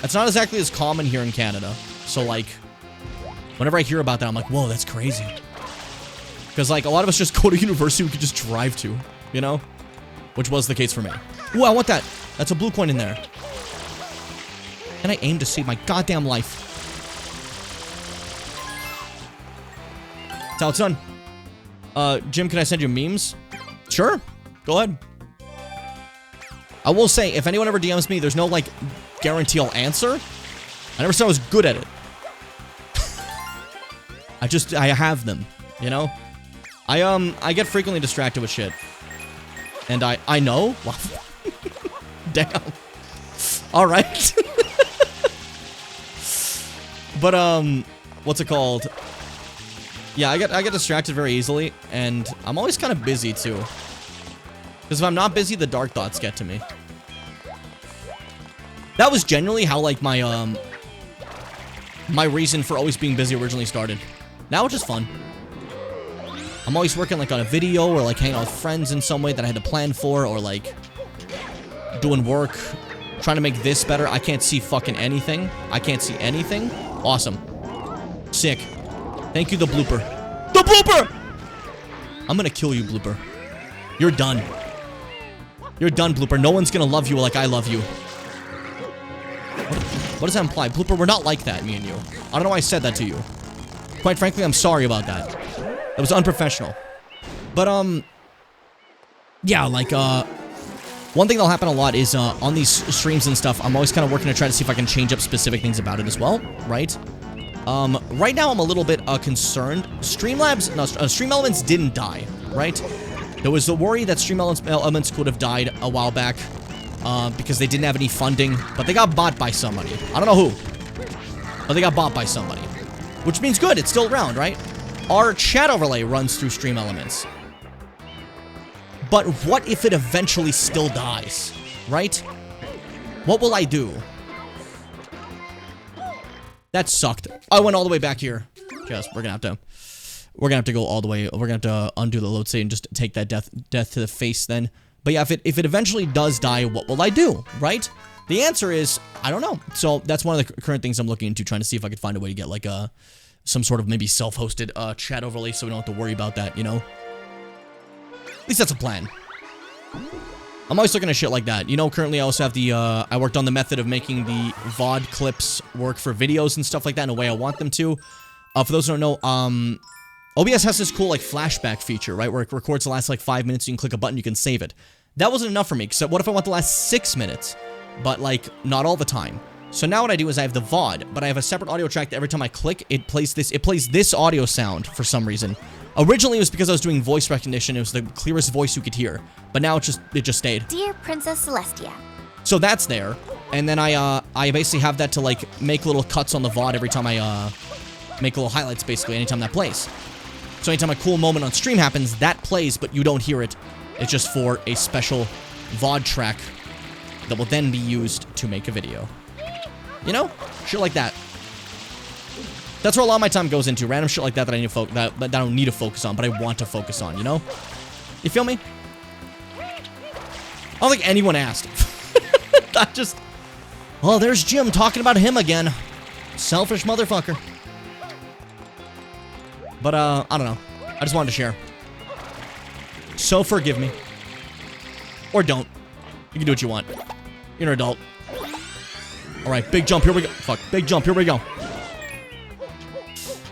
That's not exactly as common here in Canada. So like, whenever I hear about that, I'm like, whoa, that's crazy. Because like, a lot of us just go to university we could just drive to, you know? Which was the case for me. Ooh, I want that. That's a blue coin in there. And I aim to save my goddamn life. That's how it's done. Jim, can I send you memes? Sure. Go ahead. I will say, if anyone ever DMs me, there's no, like, guarantee I'll answer. I never said I was good at it. I have them, you know? I get frequently distracted with shit. And I know. Damn. Alright. But, what's it called? Yeah, I get distracted very easily, and I'm always kind of busy, too. Because if I'm not busy, the dark thoughts get to me. That was generally how, like, my reason for always being busy originally started. Now it's just fun. I'm always working, like, on a video, or, like, hanging out with friends in some way that I had to plan for, or, like, doing work, trying to make this better. I can't see fucking anything. I can't see anything. Awesome. Sick. Thank you, the blooper. The blooper! I'm gonna kill you, blooper. You're done. You're done, blooper. No one's gonna love you like I love you. What does that imply? Blooper, we're not like that, me and you. I don't know why I said that to you. Quite frankly, I'm sorry about that. That was unprofessional. But, yeah, like, one thing that'll happen a lot is, on these streams and stuff, I'm always kind of working to try to see if I can change up specific things about it as well, right? Right now I'm a little bit, concerned. Stream Elements didn't die, right? There was the worry that Stream Elements could have died a while back, because they didn't have any funding, but they got bought by somebody. I don't know who, but they got bought by somebody. Which means good, it's still around, right? Our chat overlay runs through Stream Elements. But what if it eventually still dies, right? What will I do? That sucked. I went all the way back here. Just, we're gonna have to go all the way. We're gonna have to undo the load state and just take that death to the face then. But yeah, if it eventually does die, what will I do, right? The answer is, I don't know. So that's one of the current things I'm looking into, trying to see if I could find a way to get like some sort of maybe self-hosted chat overlay so we don't have to worry about that, you know? At least that's a plan. I'm always looking at shit like that. You know, currently I also have the, I worked on the method of making the VOD clips work for videos and stuff like that in a way I want them to. For those who don't know, OBS has this cool, like, flashback feature, right? Where it records the last, like, 5 minutes, you can click a button, you can save it. That wasn't enough for me, because what if I want the last 6 minutes? But, like, not all the time. So now what I do is I have the VOD, but I have a separate audio track that every time I click, it plays this audio sound for some reason. Originally, it was because I was doing voice recognition, it was the clearest voice you could hear. But now it just stayed. Dear Princess Celestia. So that's there, and then I basically have that to, like, make little cuts on the VOD every time I, make little highlights, basically, anytime that plays. So anytime a cool moment on stream happens, that plays, but you don't hear it. It's just for a special VOD track that will then be used to make a video. You know? Shit like that. That's where a lot of my time goes into. Random shit like that that I need to that I don't need to focus on, but I want to focus on, you know? You feel me? I don't think anyone asked. I just... Oh, there's Jim talking about him again. Selfish motherfucker. But, I don't know. I just wanted to share. So forgive me. Or don't. You can do what you want. You're an adult. Alright, big jump, here we go. Fuck, big jump, here we go.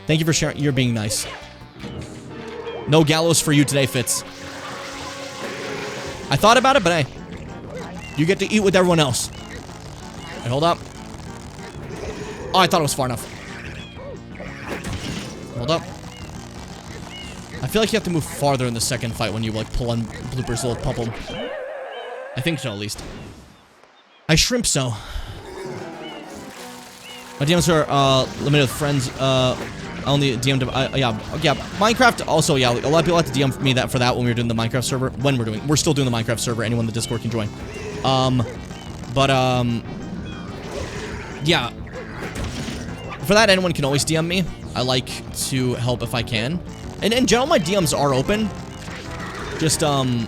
Thank you for sharing. You're being nice. No gallows for you today, Fitz. I thought about it, but hey. You get to eat with everyone else. Right, hold up. Oh, I thought it was far enough. Hold up. I feel like you have to move farther in the second fight when you, like, pull on Blooper's little pumple. I think so, at least. I shrimp so. My DMs are, limited with friends, only DM'd, yeah, Minecraft, also, yeah, a lot of people like to DM me for that when we were doing the Minecraft server, we're still doing the Minecraft server, anyone in the Discord can join. Yeah. For that, anyone can always DM me. I like to help if I can. And in general, my DMs are open. Just, I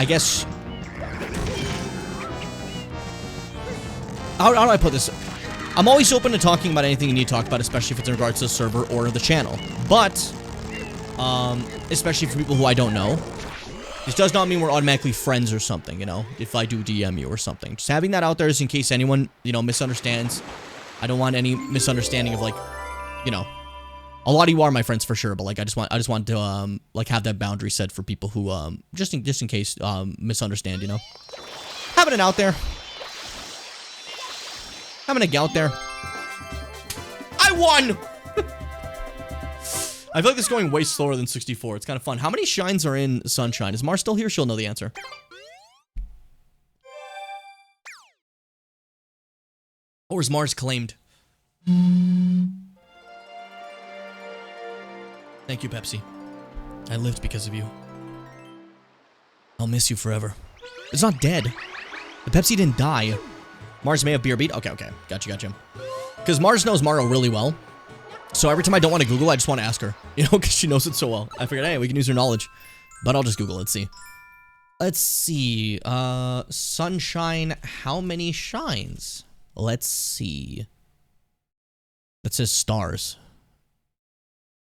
guess... How do I put this? I'm always open to talking about anything you need to talk about, especially if it's in regards to the server or the channel. But, especially for people who I don't know. This does not mean we're automatically friends or something, you know, if I do DM you or something. Just having that out there is in case anyone, you know, misunderstands. I don't want any misunderstanding of, like, you know, a lot of you are my friends for sure, but, like, I just want to, like, have that boundary set for people who, just in case, misunderstand, you know. Having it out there. Having a gout there. I won! I feel like this is going way slower than 64. It's kind of fun. How many shines are in Sunshine? Is Mars still here? She'll know the answer. Or is Mars claimed? Thank you, Pepsi. I lived because of you. I'll miss you forever. It's not dead. The Pepsi didn't die. Mars may have beer beat. Okay. Gotcha. Because Mars knows Mario really well. So every time I don't want to Google, I just want to ask her. You know, because she knows it so well. I figured, hey, we can use her knowledge. But I'll just Google it, see. Let's see. Sunshine, how many shines? Let's see. That says stars.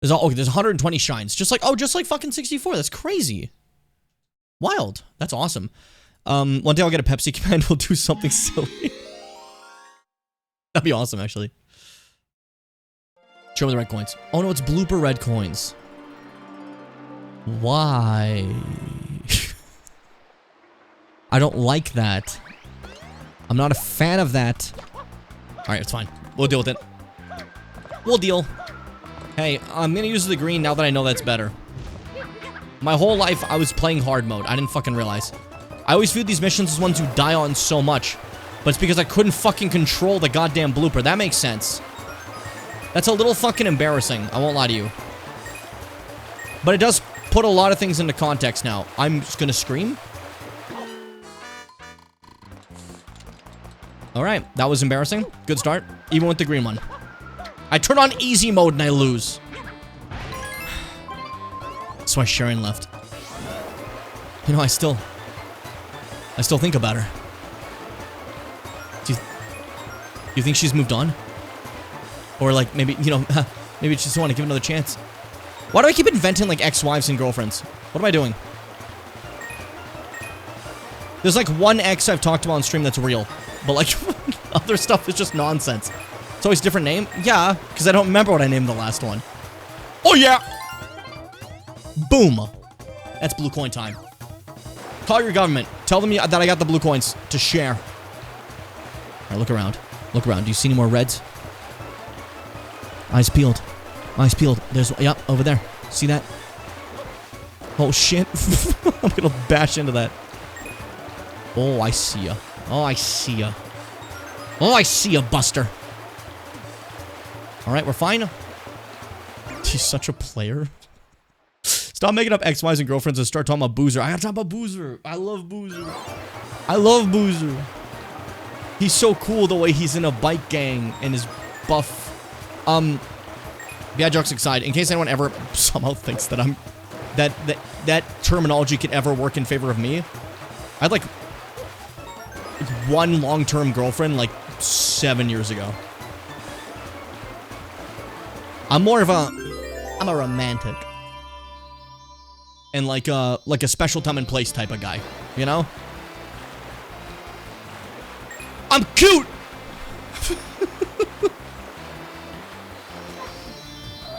There's 120 shines. Just like fucking 64. That's crazy. Wild. That's awesome. One day I'll get a Pepsi command. We'll do something silly. That'd be awesome, actually. Show me the red coins. Oh no, it's blooper red coins. Why? I don't like that. I'm not a fan of that. Alright, it's fine. We'll deal with it. We'll deal. Hey, I'm gonna use the green now that I know that's better. My whole life, I was playing hard mode. I didn't fucking realize. I always viewed these missions as ones you die on so much. But it's because I couldn't fucking control the goddamn blooper. That makes sense. That's a little fucking embarrassing. I won't lie to you. But it does put a lot of things into context now. I'm just gonna scream. Alright, that was embarrassing. Good start. Even with the green one. I turn on easy mode and I lose. That's why Sharon left. You know, I still think about her. Do you think she's moved on? Or like, maybe, you know, maybe she just want to give it another chance. Why do I keep inventing like ex-wives and girlfriends? What am I doing? There's like one ex I've talked about on stream that's real. But like, other stuff is just nonsense. It's always a different name? Yeah, because I don't remember what I named the last one. Oh yeah! Boom! That's blue coin time. Call your government. Tell them that I got the blue coins to share. Alright, look around. Look around. Do you see any more reds? Eyes peeled. Eyes peeled. There's, yep, over there. See that? Oh shit. I'm gonna bash into that. Oh, I see ya. Oh, I see ya. Oh, I see ya, Buster. Alright, we're fine. He's such a player. Stop making up ex-wives and girlfriends and start talking about Boozer. I gotta talk about Boozer. I love Boozer. I love Boozer. He's so cool the way he's in a bike gang and is buff. Yeah, jokes aside, in case anyone ever somehow thinks that I'm... That terminology could ever work in favor of me. I had like one long-term girlfriend like 7 years ago. I'm more of a... I'm a romantic. And like a special time and place type of guy, you know? I'm cute!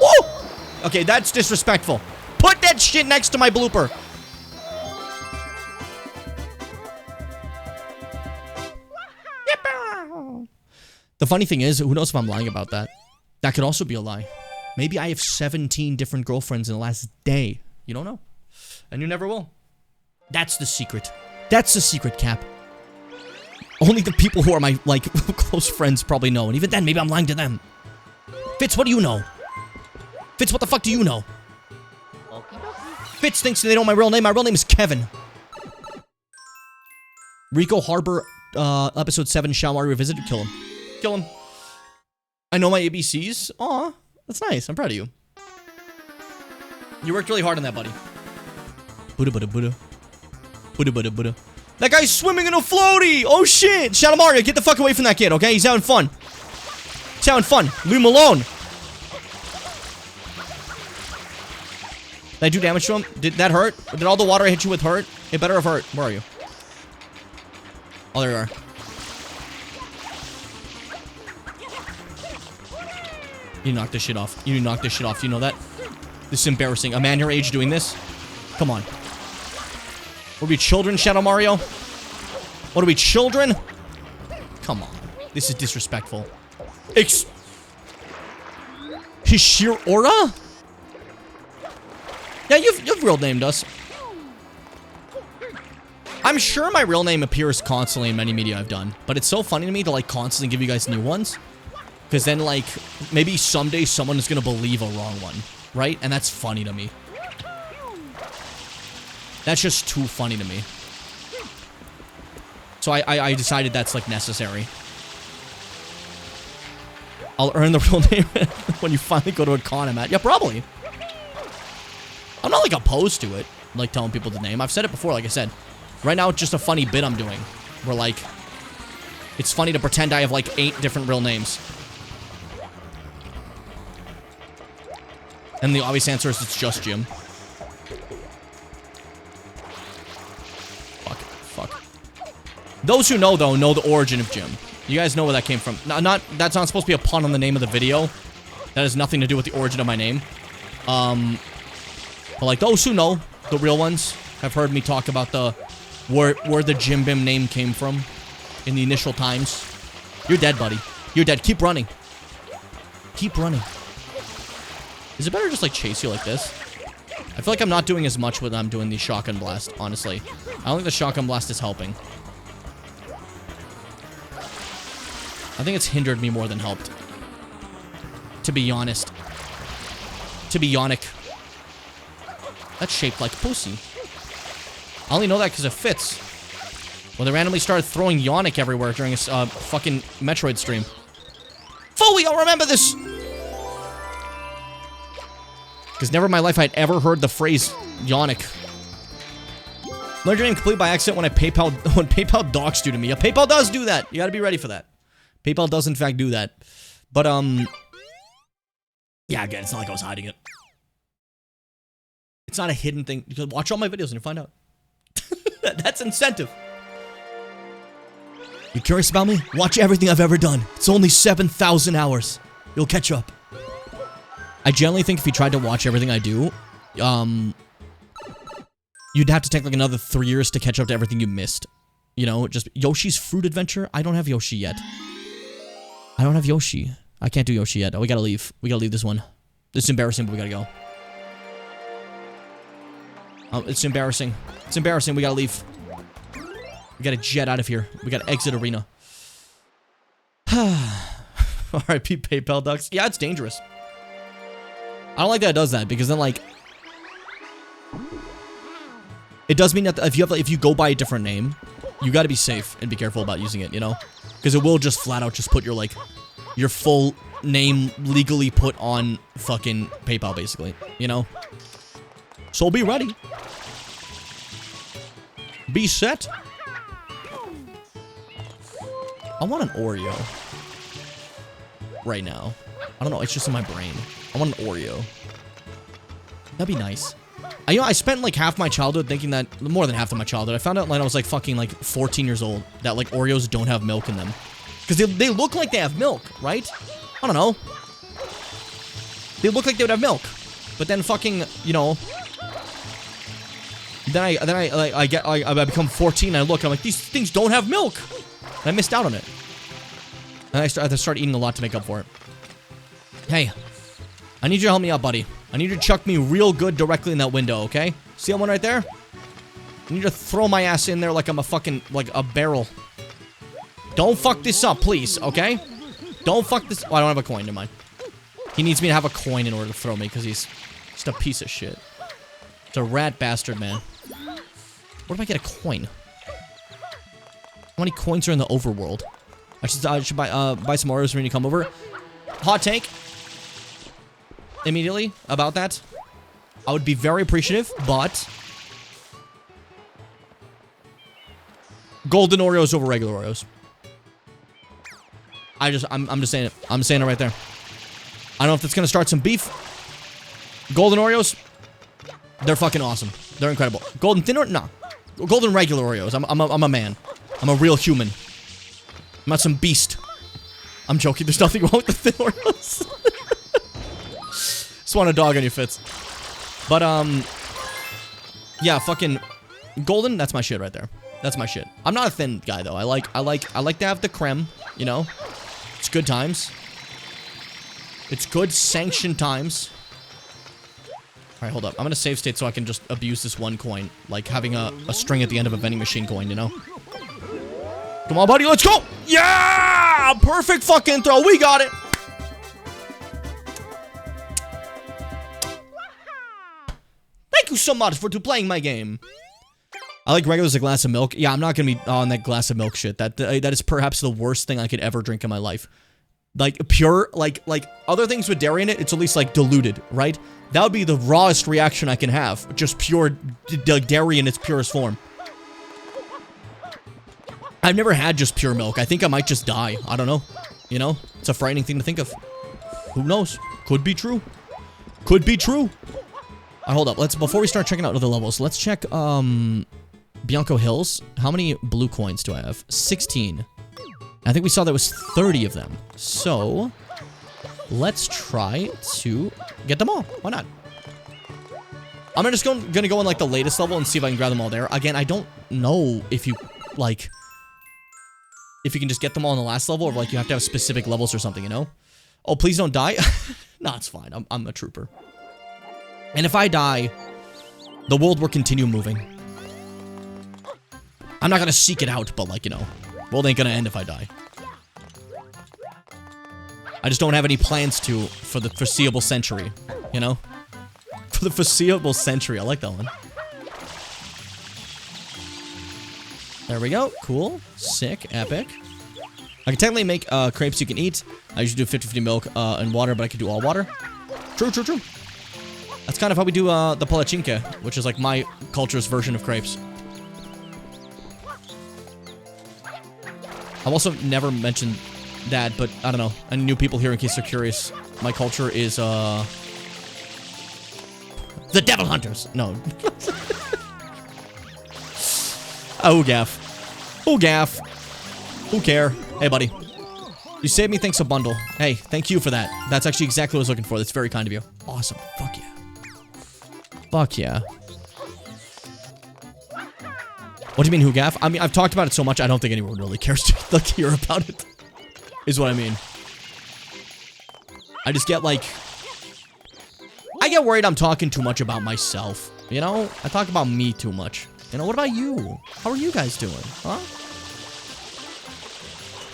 Woo! Okay, that's disrespectful. Put that shit next to my blooper. The funny thing is, who knows if I'm lying about that? That could also be a lie. Maybe I have 17 different girlfriends in the last day. You don't know. And you never will. That's the secret. That's the secret, Cap. Only the people who are my, like, close friends probably know. And even then, maybe I'm lying to them. Fitz, what do you know? Fitz, what the fuck do you know? Fitz thinks they know my real name. My real name is Kevin. Rico Harbor, episode 7, Shao Mario Revisited. Kill him. Kill him. I know my ABCs. Aw, that's nice. I'm proud of you. You worked really hard on that, buddy. Buddha, Buddha, Buddha. Buddha, Buddha, Buddha. That guy's swimming in a floaty! Oh shit! Shadow Mario, get the fuck away from that kid, okay? He's having fun. He's having fun. Leave him alone. Did I do damage to him? Did that hurt? Did all the water I hit you with hurt? It better have hurt. Where are you? Oh, there you are. You knock this shit off. You knock this shit off. Do you know that? This is embarrassing. A man your age doing this? Come on. What are we, children, Shadow Mario? What are we, children? Come on. This is disrespectful. His sheer aura? Yeah, you've real named us. I'm sure my real name appears constantly in many media I've done, but it's so funny to me to, like, constantly give you guys new ones. Because then, like, maybe someday someone is gonna believe a wrong one, right? And that's funny to me. That's just too funny to me. So I decided that's, like, necessary. I'll earn the real name when you finally go to a con I'm at. Yeah, probably. I'm not, like, opposed to it, like, telling people the name. I've said it before, like I said. Right now, it's just a funny bit I'm doing. Where, like, it's funny to pretend I have, like, 8 different real names. And the obvious answer is it's just Jim. Fuck. Those who know, though, know the origin of Jim. You guys know where that came from. That's not supposed to be a pun on the name of the video. That has nothing to do with the origin of my name. But, like, those who know, the real ones, have heard me talk about where the Jim Bim name came from in the initial times. You're dead, buddy. You're dead. Keep running. Keep running. Is it better to just, like, chase you like this? I feel like I'm not doing as much when I'm doing the shotgun blast, honestly. I don't think the shotgun blast is helping. I think it's hindered me more than helped. To be honest. To be Yonic. That's shaped like pussy. I only know that because it fits. Well, they randomly started throwing Yonic everywhere during a fucking Metroid stream. Fully, I'll remember this! Because never in my life I'd ever heard the phrase Yonic. Learned your name completely by accident when PayPal doxed you to me. Yeah, PayPal does do that. You gotta be ready for that. PayPal does in fact do that. But, yeah, again, it's not like I was hiding it. It's not a hidden thing. You can watch all my videos and you'll find out. That's incentive. You curious about me? Watch everything I've ever done. It's only 7,000 hours. You'll catch up. I generally think if you tried to watch everything I do, you'd have to take like another 3 years to catch up to everything you missed. You know, just Yoshi's Fruit Adventure. I don't have Yoshi yet. I don't have Yoshi. I can't do Yoshi yet. Oh, we gotta leave. We gotta leave this one. This is embarrassing, but we gotta go. It's embarrassing. It's embarrassing. We gotta leave. We gotta jet out of here. We gotta exit arena. R.I.P. PayPal Ducks. Yeah, it's dangerous. I don't like that it does that, because then, like, it does mean that if you go by a different name, you gotta be safe and be careful about using it, you know? Because it will just flat out just put your, like, your full name legally put on fucking PayPal, basically, you know? So be ready. Be set. I want an Oreo. Right now. I don't know, it's just in my brain. I want an Oreo. That'd be nice. You know, I spent like half my childhood thinking that, more than half of my childhood, I found out when I was like fucking like 14 years old, that like Oreos don't have milk in them. Because they look like they have milk, right? I don't know. They look like they would have milk. But then fucking, you know, then I become 14 and I look and I'm like, these things don't have milk. And I missed out on it. And I start eating a lot to make up for it. Hey, I need you to help me out, buddy. I need you to chuck me real good directly in that window, okay? See that one right there? I need to throw my ass in there like I'm a fucking, like a barrel. Don't fuck this up, please, okay? Don't fuck this. Oh, I don't have a coin, never mind. He needs me to have a coin in order to throw me because he's just a piece of shit. It's a rat bastard, man. Where do I get a coin? How many coins are in the overworld? I should buy some Oreos when you come over. Hot take. Immediately about that. I would be very appreciative, but golden Oreos over regular Oreos. I'm just saying it. I'm saying it right there. I don't know if that's gonna start some beef. Golden Oreos, they're fucking awesome. They're incredible. Golden thin or nah. Golden regular Oreos. I'm a man. I'm a real human. I'm not some beast. I'm joking. There's nothing wrong with the thin Oreos. Just want a dog on your fits. But yeah, fucking golden. That's my shit right there. That's my shit. I'm not a thin guy though. I like to have the creme. You know, it's good times. It's good sanctioned times. All right, hold up. I'm gonna save state so I can just abuse this one coin, like having a string at the end of a vending machine coin. You know. Come on, buddy. Let's go. Yeah, perfect fucking throw. We got it. Thank you so much for playing my game. I like regular as a glass of milk. Yeah, I'm not gonna be on that glass of milk shit. That is perhaps the worst thing I could ever drink in my life. Like pure, like other things with dairy in it, it's at least like diluted, right? That would be the rawest reaction I can have. Just pure dairy in its purest form. I've never had just pure milk. I think I might just die. I don't know. You know, it's a frightening thing to think of. Who knows? Could be true. Could be true. Hold up. Before we start checking out other levels, let's check Bianco Hills. How many blue coins do I have? 16. I think we saw there was 30 of them. So let's try to get them all. Why not? I'm just gonna go on like the latest level and see if I can grab them all there. Again, I don't know if you like if you can just get them all on the last level or like you have to have specific levels or something, you know? Oh, please don't die. No, it's fine. I'm a trooper. And if I die, the world will continue moving. I'm not gonna seek it out, but like, you know, world ain't gonna end if I die. I just don't have any plans to for the foreseeable century, you know? For the foreseeable century. I like that one. There we go. Cool. Sick. Epic. I can technically make crepes you can eat. I usually do 50-50 milk and water, but I can do all water. True, true, true. That's kind of how we do the palachinke, which is like my culture's version of crepes. I've also never mentioned that, but I don't know. And new people here, in case they're curious, my culture is The Devil Hunters. No. Oh, gaff. Oh, gaff. Who care? Hey, buddy. You saved me, thanks a bundle. Hey, thank you for that. That's actually exactly what I was looking for. That's very kind of you. Awesome. Fuck yeah. Fuck yeah. What do you mean, who gaff? I mean, I've talked about it so much, I don't think anyone really cares to, like, hear about it. Is what I mean. I just get, like... I get worried I'm talking too much about myself. You know? I talk about me too much. You know, what about you? How are you guys doing? Huh?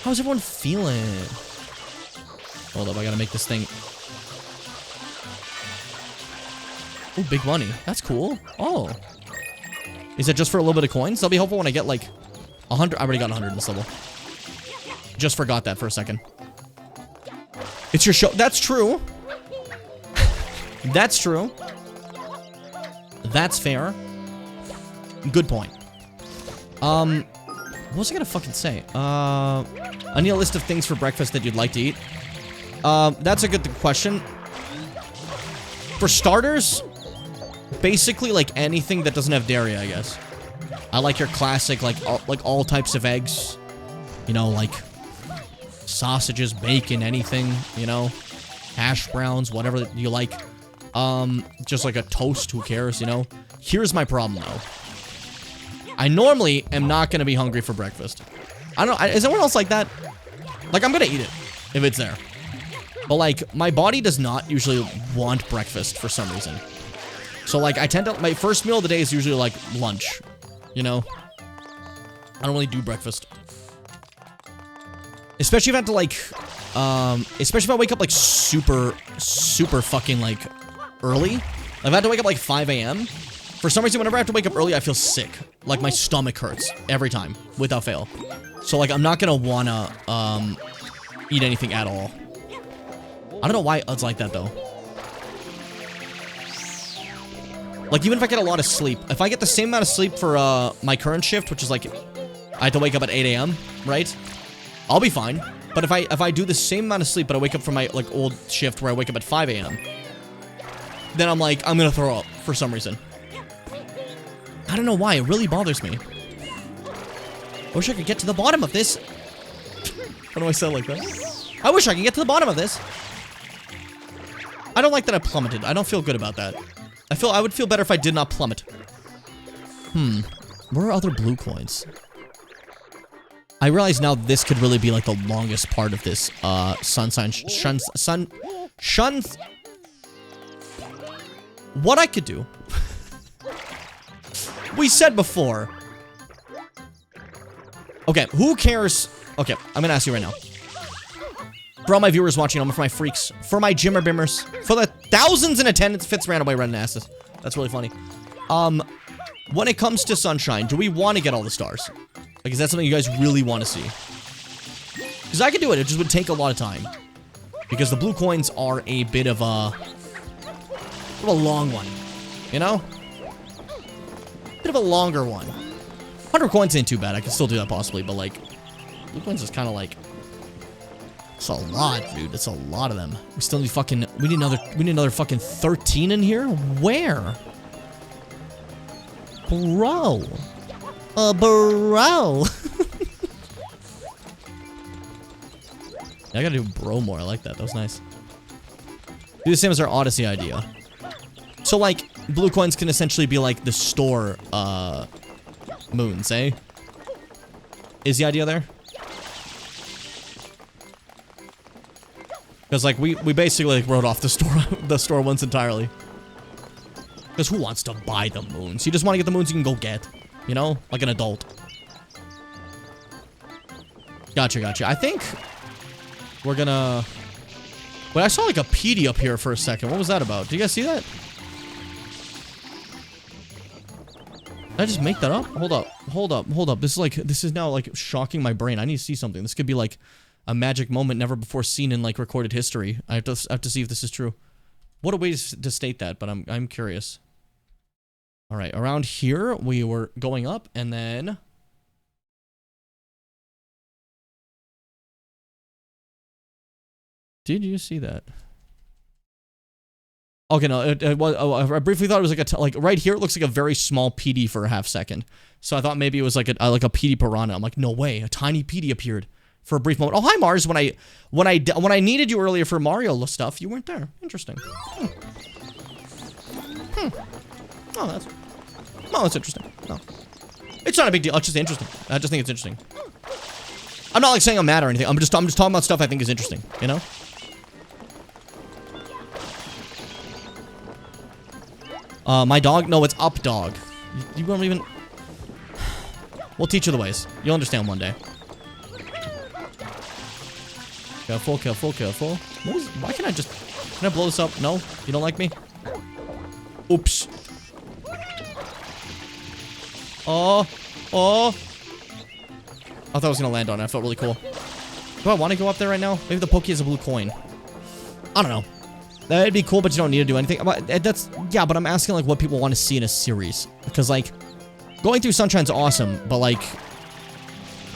How's everyone feeling? Hold up, I gotta make this thing... Oh, big money. That's cool. Oh. Is it just for a little bit of coins? That'll be helpful when I get, like, 100. I already got 100 in this level. Just forgot that for a second. It's your show. That's true. That's true. That's fair. Good point. What was I gonna fucking say? I need a list of things for breakfast that you'd like to eat. That's a good question. For starters, basically like anything that doesn't have dairy, I guess. I like your classic, like all types of eggs. You know, like sausages, bacon, anything, you know, hash browns, whatever you like. Just like a toast, who cares, you know? Here's my problem, though. I normally am not going to be hungry for breakfast. I don't know, is anyone else like that? Like, I'm going to eat it if it's there. But, like, my body does not usually want breakfast for some reason. So, like, I tend to, my first meal of the day is usually, like, lunch, you know? I don't really do breakfast. Especially if I have to, like, especially if I wake up, like, super fucking, like, early. If I have to wake up, like, 5 a.m., for some reason, whenever I have to wake up early, I feel sick. Like, my stomach hurts every time, without fail. So, like, I'm not gonna wanna, eat anything at all. I don't know why it's like that, though. Like, even if I get a lot of sleep, if I get the same amount of sleep for, my current shift, which is, like, I have to wake up at 8 a.m., right? I'll be fine. But if I do the same amount of sleep, but I wake up from my, like, old shift where I wake up at 5 a.m., then I'm like, I'm gonna throw up for some reason. I don't know why. It really bothers me. I wish I could get to the bottom of this. Why do I sound like that? I wish I could get to the bottom of this. I don't like that I plummeted. I don't feel good about that. I would feel better if I did not plummet. Where are other blue coins? I realize now this could really be like the longest part of this what I could do. We said before. Okay, who cares? Okay, I'm gonna ask you right now. For all my viewers watching, for my freaks, for my Jimmer Bimmers, for the thousands in attendance, Fitz ran away running asses. That's really funny. When it comes to Sunshine, do we want to get all the stars? Like, is that something you guys really want to see? Because I could do it, it just would take a lot of time. Because the blue coins are a bit of a long one, you know? Bit of a longer one. 100 coins ain't too bad, I can still do that possibly, but like, blue coins is kind of like, it's a lot, dude, it's a lot of them. We still need fucking, we need another fucking 13 in here? Where? Bro. Bro. I gotta do bro more. I like that. That was nice. Do the same as our Odyssey idea. So, like, blue coins can essentially be like the store, moons, eh? Is the idea there? Because, like, we basically like, wrote off the store ones entirely. Because who wants to buy the moons? You just want to get the moons you can go get. You know? Like an adult. Gotcha. I think we're gonna... Wait, I saw like a PD up here for a second. What was that about? Did you guys see that? Did I just make that up? Hold up. This is now like shocking my brain. I need to see something. This could be like a magic moment never before seen in like recorded history. I have to see if this is true. What a way to state that, but I'm curious. All right, around here we were going up, and then did you see that? Okay, no, it was. Oh, I briefly thought it was like like right here. It looks like a very small PD for a half second. So I thought maybe it was like a PD piranha. I'm like, no way, a tiny PD appeared for a brief moment. Oh, hi Mars. When I needed you earlier for Mario stuff, you weren't there. Interesting. Oh, that's interesting. No, it's not a big deal. It's just interesting. I just think it's interesting. I'm not like saying I'm mad or anything. I'm just talking about stuff I think is interesting. You know. My dog? No, it's up dog. You won't even... We'll teach you the ways. You'll understand one day. Careful, careful, careful. Why can't I just... Can I blow this up? No? You don't like me? Oops. Oh. Oh. I thought I was gonna land on it. I felt really cool. Do I want to go up there right now? Maybe the Poke has a blue coin. I don't know. That'd be cool, but you don't need to do anything. Yeah, but I'm asking, like, what people want to see in a series. Because, like, going through Sunshine's awesome, but, like,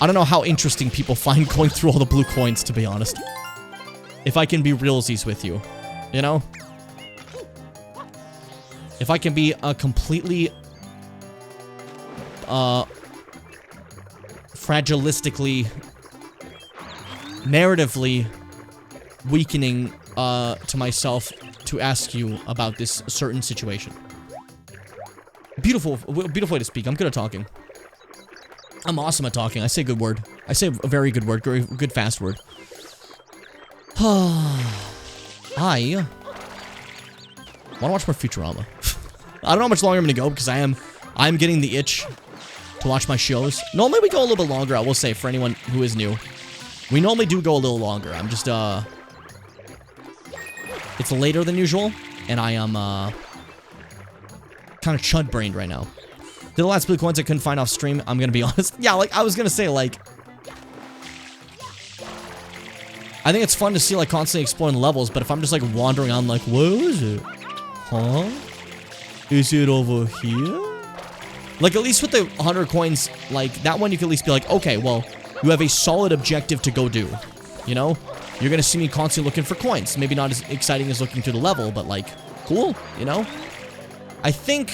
I don't know how interesting people find going through all the blue coins, to be honest. If I can be realsies with you. You know? If I can be a completely... fragilistically... narratively... weakening... to myself to ask you about this certain situation. Beautiful way to speak. I'm good at talking. I'm awesome at talking. I say a good word. I say a very good word. Good fast word. I want to watch more Futurama. I don't know how much longer I'm gonna go because I'm getting the itch to watch my shows. Normally we go a little bit longer, I will say, for anyone who is new. We normally do go a little longer. I'm just it's later than usual, and I am, kind of chud-brained right now. The last blue coins I couldn't find off stream, I'm gonna be honest. Yeah, like, I was gonna say, like... I think it's fun to see, like, constantly exploring levels, but if I'm just, like, wandering on, like, where is it? Huh? Is it over here? Like, at least with the 100 coins, like, that one you can at least be like, okay, well, you have a solid objective to go do. You know? You're gonna see me constantly looking for coins. Maybe not as exciting as looking through the level, but like, cool, you know? I think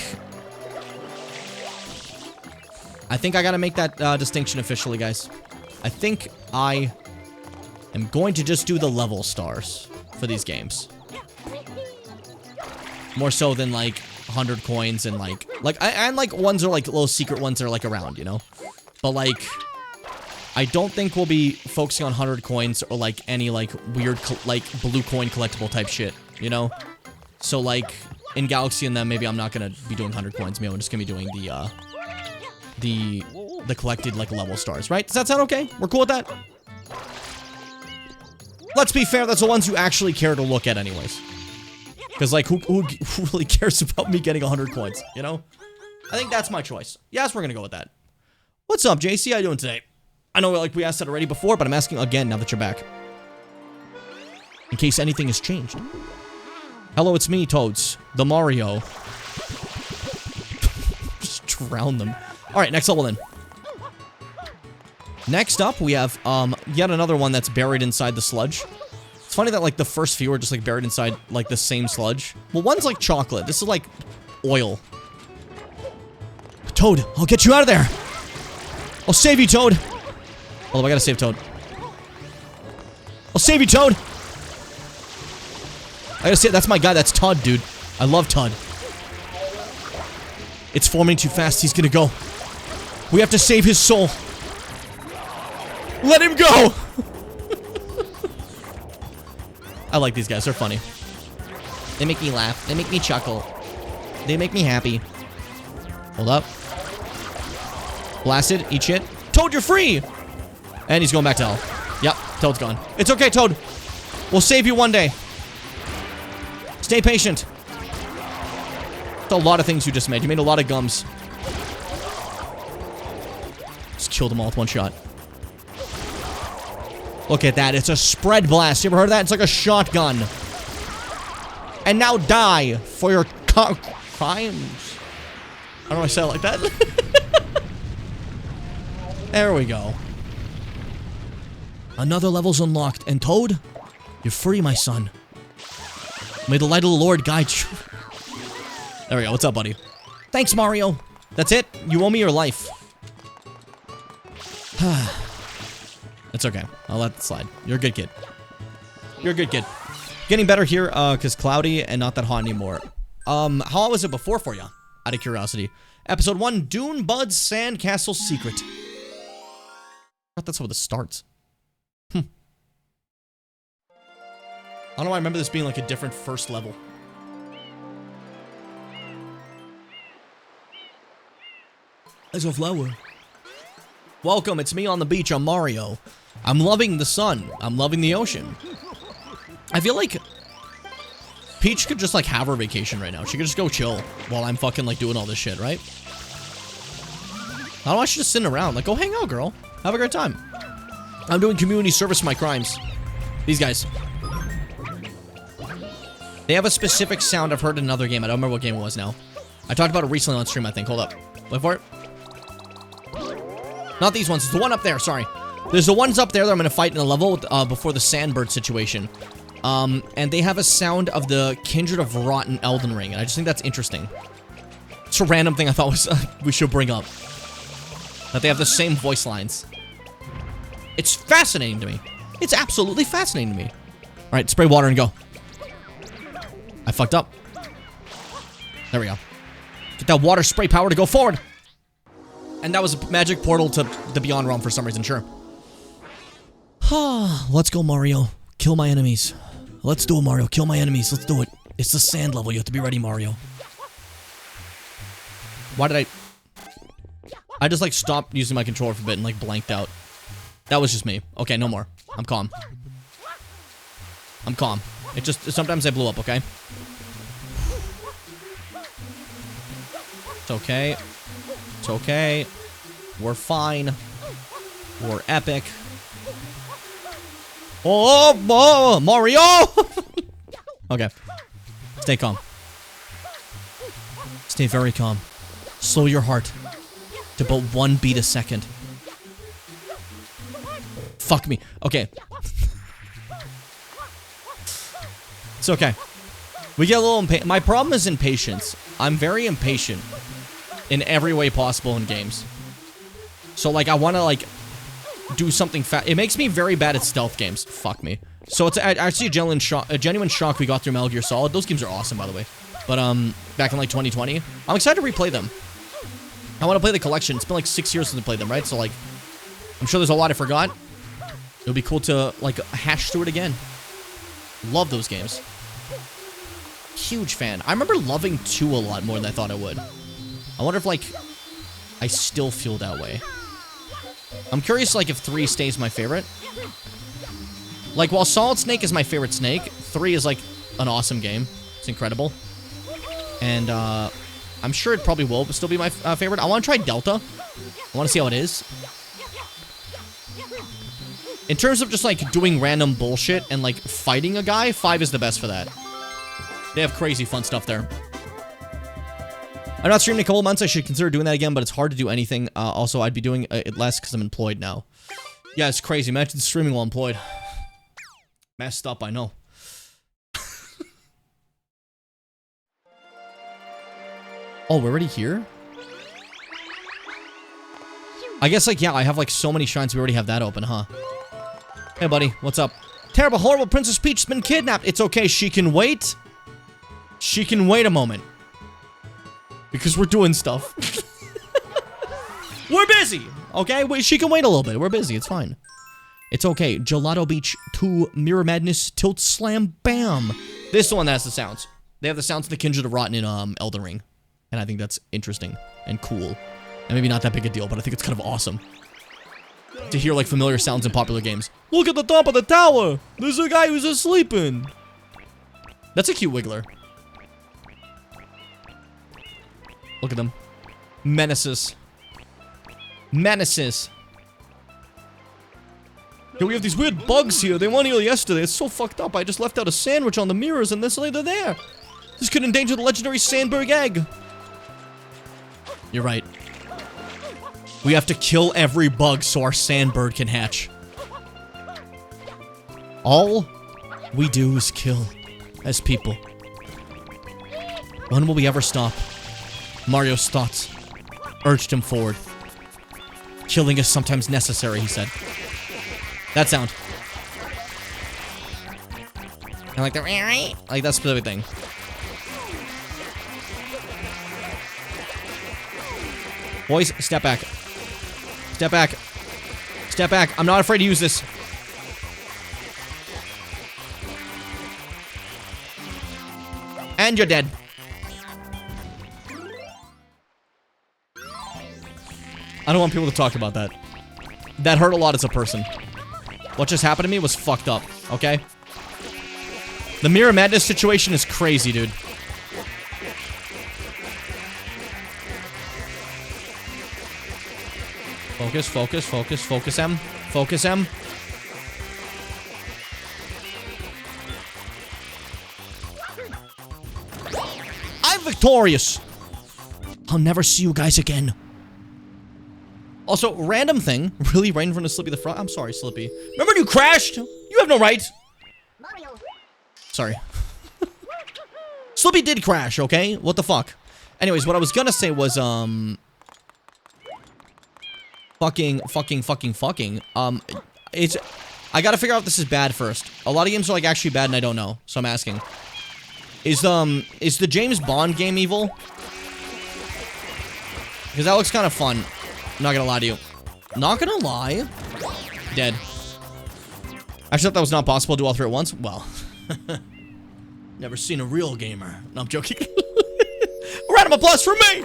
I gotta make that distinction officially, guys. I think I am going to just do the level stars for these games. More so than like 100 coins and like ones are like little secret ones that are like around, you know? But like, I don't think we'll be focusing on 100 coins or, like, any, like, weird, like, blue coin collectible type shit, you know? So, like, in Galaxy and them, maybe I'm not gonna be doing 100 coins. Maybe I'm just gonna be doing the collected, like, level stars, right? Does that sound okay? We're cool with that? Let's be fair, that's the ones you actually care to look at anyways. Because, like, who really cares about me getting 100 coins, you know? I think that's my choice. Yes, we're gonna go with that. What's up, JC? How you doing today? I know, like, we asked that already before, but I'm asking again now that you're back. In case anything has changed. Hello, it's me, Toads. The Mario. Just drown them. Alright, next level then. Next up, we have, yet another one that's buried inside the sludge. It's funny that, like, the first few are just, like, buried inside, like, the same sludge. Well, one's, like, chocolate. This is, like, oil. Toad, I'll get you out of there! I'll save you, Toad! Hold on, I gotta save Toad. I'll save you, Toad! I gotta say, that's my guy. That's Todd, dude. I love Todd. It's forming too fast. He's gonna go. We have to save his soul. Let him go! I like these guys. They're funny. They make me laugh. They make me chuckle. They make me happy. Hold up. Blasted. Eat shit. Toad, you're free! And he's going back to hell. Yep, Toad's gone. It's okay, Toad. We'll save you one day. Stay patient. That's a lot of things you just made. You made a lot of gums. Just killed them all with one shot. Look at that. It's a spread blast. You ever heard of that? It's like a shotgun. And now die for your crimes. I don't know why I say it like that. There we go. Another level's unlocked. And Toad, you're free, my son. May the light of the Lord guide you. There we go. What's up, buddy? Thanks, Mario. That's it. You owe me your life. It's okay. I'll let it slide. You're a good kid. You're a good kid. Getting better here, because cloudy and not that hot anymore. How hot was it before for you? Out of curiosity. Episode 1, Dune Bud's Sandcastle Secret. I thought that's how this starts. I don't know why I remember this being like a different first level. As a flower. Welcome, it's me on the beach, I'm Mario. I'm loving the sun. I'm loving the ocean. I feel like Peach could just like have her vacation right now. She could just go chill while I'm fucking like doing all this shit, right? I don't want you just sitting around. Like, go hang out, girl. Have a great time. I'm doing community service for my crimes. These guys. They have a specific sound I've heard in another game. I don't remember what game it was now. I talked about it recently on stream, I think. Hold up. Wait for it. Not these ones. It's the one up there. Sorry. There's the ones up there that I'm going to fight in a level before the Sandbird situation. And they have a sound of the Kindred of Rot in Elden Ring. And I just think that's interesting. It's a random thing I thought was we should bring up. That they have the same voice lines. It's fascinating to me. It's absolutely fascinating to me. Alright, spray water and go. I fucked up. There we go. Get that water spray power to go forward. And that was a magic portal to the Beyond Realm for some reason, sure. Let's go, Mario. Kill my enemies. Let's do it, Mario. Kill my enemies. Let's do it. It's the sand level. You have to be ready, Mario. Why did I just, like, stopped using my controller for a bit and, like, blanked out. That was just me. Okay, no more. I'm calm. I'm calm. It just, sometimes I blew up, okay? It's okay. It's okay. We're fine. We're epic. Oh, Mario! Okay. Stay calm. Stay very calm. Slow your heart to about 1 beat a second. Fuck me. Okay. It's okay. We get a little impatient. My problem is impatience. I'm very impatient in every way possible in games. So, like, I want to, like, do something fast. It makes me very bad at stealth games. Fuck me. So, it's actually a genuine shock we got through Metal Gear Solid. Those games are awesome, by the way. But, back in, like, 2020. I'm excited to replay them. I want to play the collection. It's been, like, 6 years since I played them, right? So, like, I'm sure there's a lot I forgot. It would be cool to, like, hash through it again. Love those games. Huge fan. I remember loving 2 a lot more than I thought I would. I wonder if, like, I still feel that way. I'm curious, like, if 3 stays my favorite. Like, while Solid Snake is my favorite Snake, 3 is, like, an awesome game. It's incredible. And, I'm sure it probably will still be my favorite. I want to try Delta. I want to see how it is. In terms of just, like, doing random bullshit and, like, fighting a guy, 5 is the best for that. They have crazy fun stuff there. I'm not streaming in a couple months. I should consider doing that again, but it's hard to do anything. Also, I'd be doing it less because I'm employed now. Yeah, it's crazy. Imagine streaming while employed. Messed up, I know. Oh, we're already here? I guess, like, yeah, I have, like, so many shrines. We already have that open, huh? Hey, buddy. What's up? Terrible, horrible Princess Peach has been kidnapped. It's okay. She can wait. She can wait a moment. Because we're doing stuff. We're busy. Okay? She can wait a little bit. We're busy. It's fine. It's okay. Gelato Beach 2, Mirror Madness, Tilt Slam, Bam. This is the one that has the sounds. They have the sounds of the Kindred of Rotten in Elden Ring. And I think that's interesting and cool. And maybe not that big a deal, but I think it's kind of awesome. To hear, like, familiar sounds in popular games. Look at the top of the tower! There's a guy who's asleep in! That's a cute Wiggler. Look at them. Menaces. Menaces. Yeah, we have these weird bugs here. They weren't here yesterday. It's so fucked up. I just left out a sandwich on the mirrors and this later there. This could endanger the legendary Sandberg egg. You're right. We have to kill every bug so our Sandbird can hatch. All we do is kill as people. When will we ever stop? Mario's thoughts urged him forward. Killing is sometimes necessary, he said. That sound. I like the like that specific thing. Boys, step back. Step back. Step back. I'm not afraid to use this. And you're dead. I don't want people to talk about that. That hurt a lot as a person. What just happened to me was fucked up, okay? The Mirror Madness situation is crazy, dude. Focus, focus, focus, focus M. Focus M. I'm victorious! I'll never see you guys again. Also, random thing. Really right in front of Slippy the Frog? I'm sorry, Slippy. Remember when you crashed? You have no right. Sorry. Slippy did crash, okay? What the fuck? Anyways, what I was gonna say was, fucking. It's... I gotta figure out if this is bad first. A lot of games are, like, actually bad and I don't know. So I'm asking. Is the James Bond game evil? Because that looks kind of fun. I'm not gonna lie to you. Not gonna lie. Dead. I thought that was not possible to do all three at once. Well. Never seen a real gamer. No, I'm joking. A round of applause for me!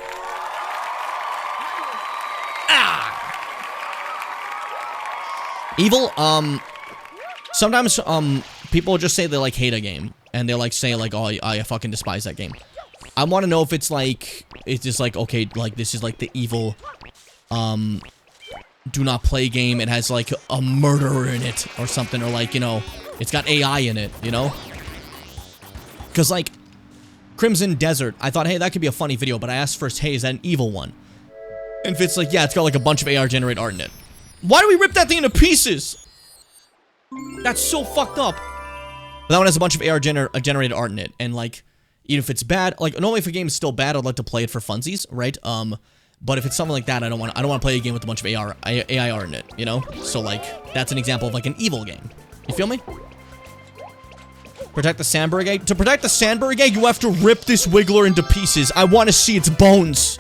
Ah! Evil, sometimes, people just say they, like, hate a game. And they, like, say, like, oh, I fucking despise that game. I want to know if it's, like, it's just, like, okay, like, this is, like, the evil, do not play game. It has, like, a murderer in it or something. Or, like, you know, it's got AI in it, you know? Because, like, Crimson Desert, I thought, hey, that could be a funny video. But I asked first, hey, is that an evil one? And Fitz like, yeah, it's got, like, a bunch of AR-generated art in it. Why do we rip that thing into pieces? That's so fucked up. But that one has a bunch of AR-generated art in it. And, like, even if it's bad, like, normally if a game is still bad, I'd like to play it for funsies, right? But if it's something like that, I don't want to play a game with a bunch of AI art in it, you know? So, like, that's an example of, like, an evil game. You feel me? Protect the Sandberg egg. To protect the Sandberg egg, you have to rip this Wiggler into pieces. I want to see its bones.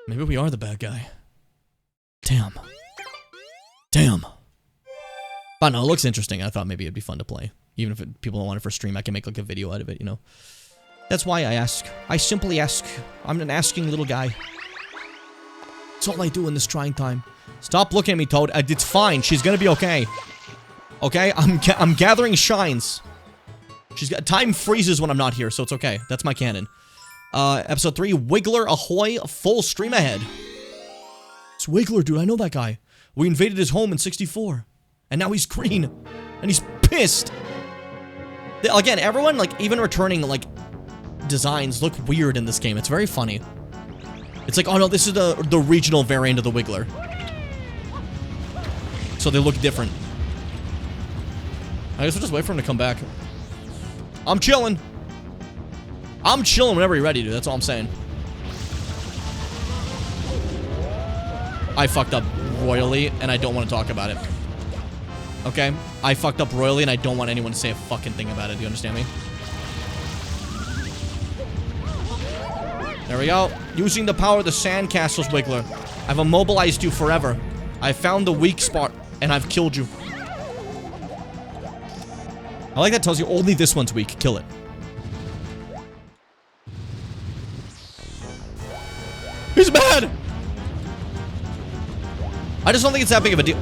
Maybe we are the bad guy. Damn. Damn. But no, it looks interesting. I thought maybe it'd be fun to play. Even if people don't want it for stream, I can make, like, a video out of it, you know? That's why I ask. I simply ask. I'm an asking little guy. That's all I do in this trying time. Stop looking at me, Toad. It's fine. She's gonna be okay. Okay? I'm gathering shines. Time freezes when I'm not here, so it's okay. That's my canon. Episode 3, Wiggler Ahoy, full stream ahead. It's Wiggler, dude. I know that guy. We invaded his home in 64. And now he's green. And he's pissed. Again, everyone, like, even returning, like, designs look weird in this game. It's very funny. It's like, oh no, this is the regional variant of the Wiggler. So they look different. I guess we'll just wait for him to come back. I'm chilling. I'm chilling whenever you're ready, dude. That's all I'm saying. I fucked up royally, and I don't want to talk about it. Okay? I fucked up royally, and I don't want anyone to say a fucking thing about it. Do you understand me? There we go. Using the power of the sandcastles, Wiggler. I've immobilized you forever. I found the weak spot, and I've killed you. I like that tells you only this one's weak. Kill it. He's mad! I just don't think it's that big of a deal.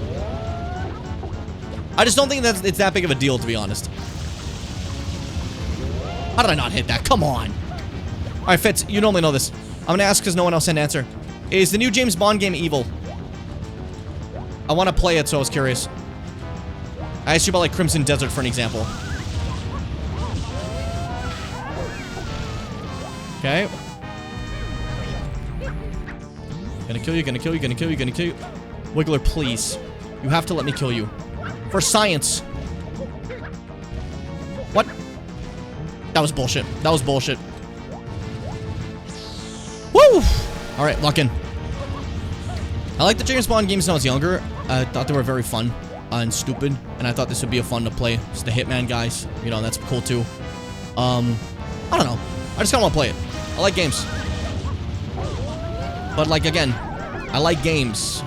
I just don't think that it's that big of a deal, to be honest. How did I not hit that? Come on. Alright, Fitz, you normally know this. I'm gonna ask because no one else had an answer. Is the new James Bond game evil? I want to play it, so I was curious. I asked you about, like, Crimson Desert for an example. Okay. Gonna kill you, gonna kill you, gonna kill you, gonna kill you. Wiggler, please. You have to let me kill you. For science. What? That was bullshit. That was bullshit. Woo! Alright, lock in. I like the James Bond games when I was younger. I thought they were very fun and stupid, and I thought this would be a fun to play. It's the Hitman guys, you know, that's cool too. I don't know. I just kind of want to play it. I like games. But like, again, I like games.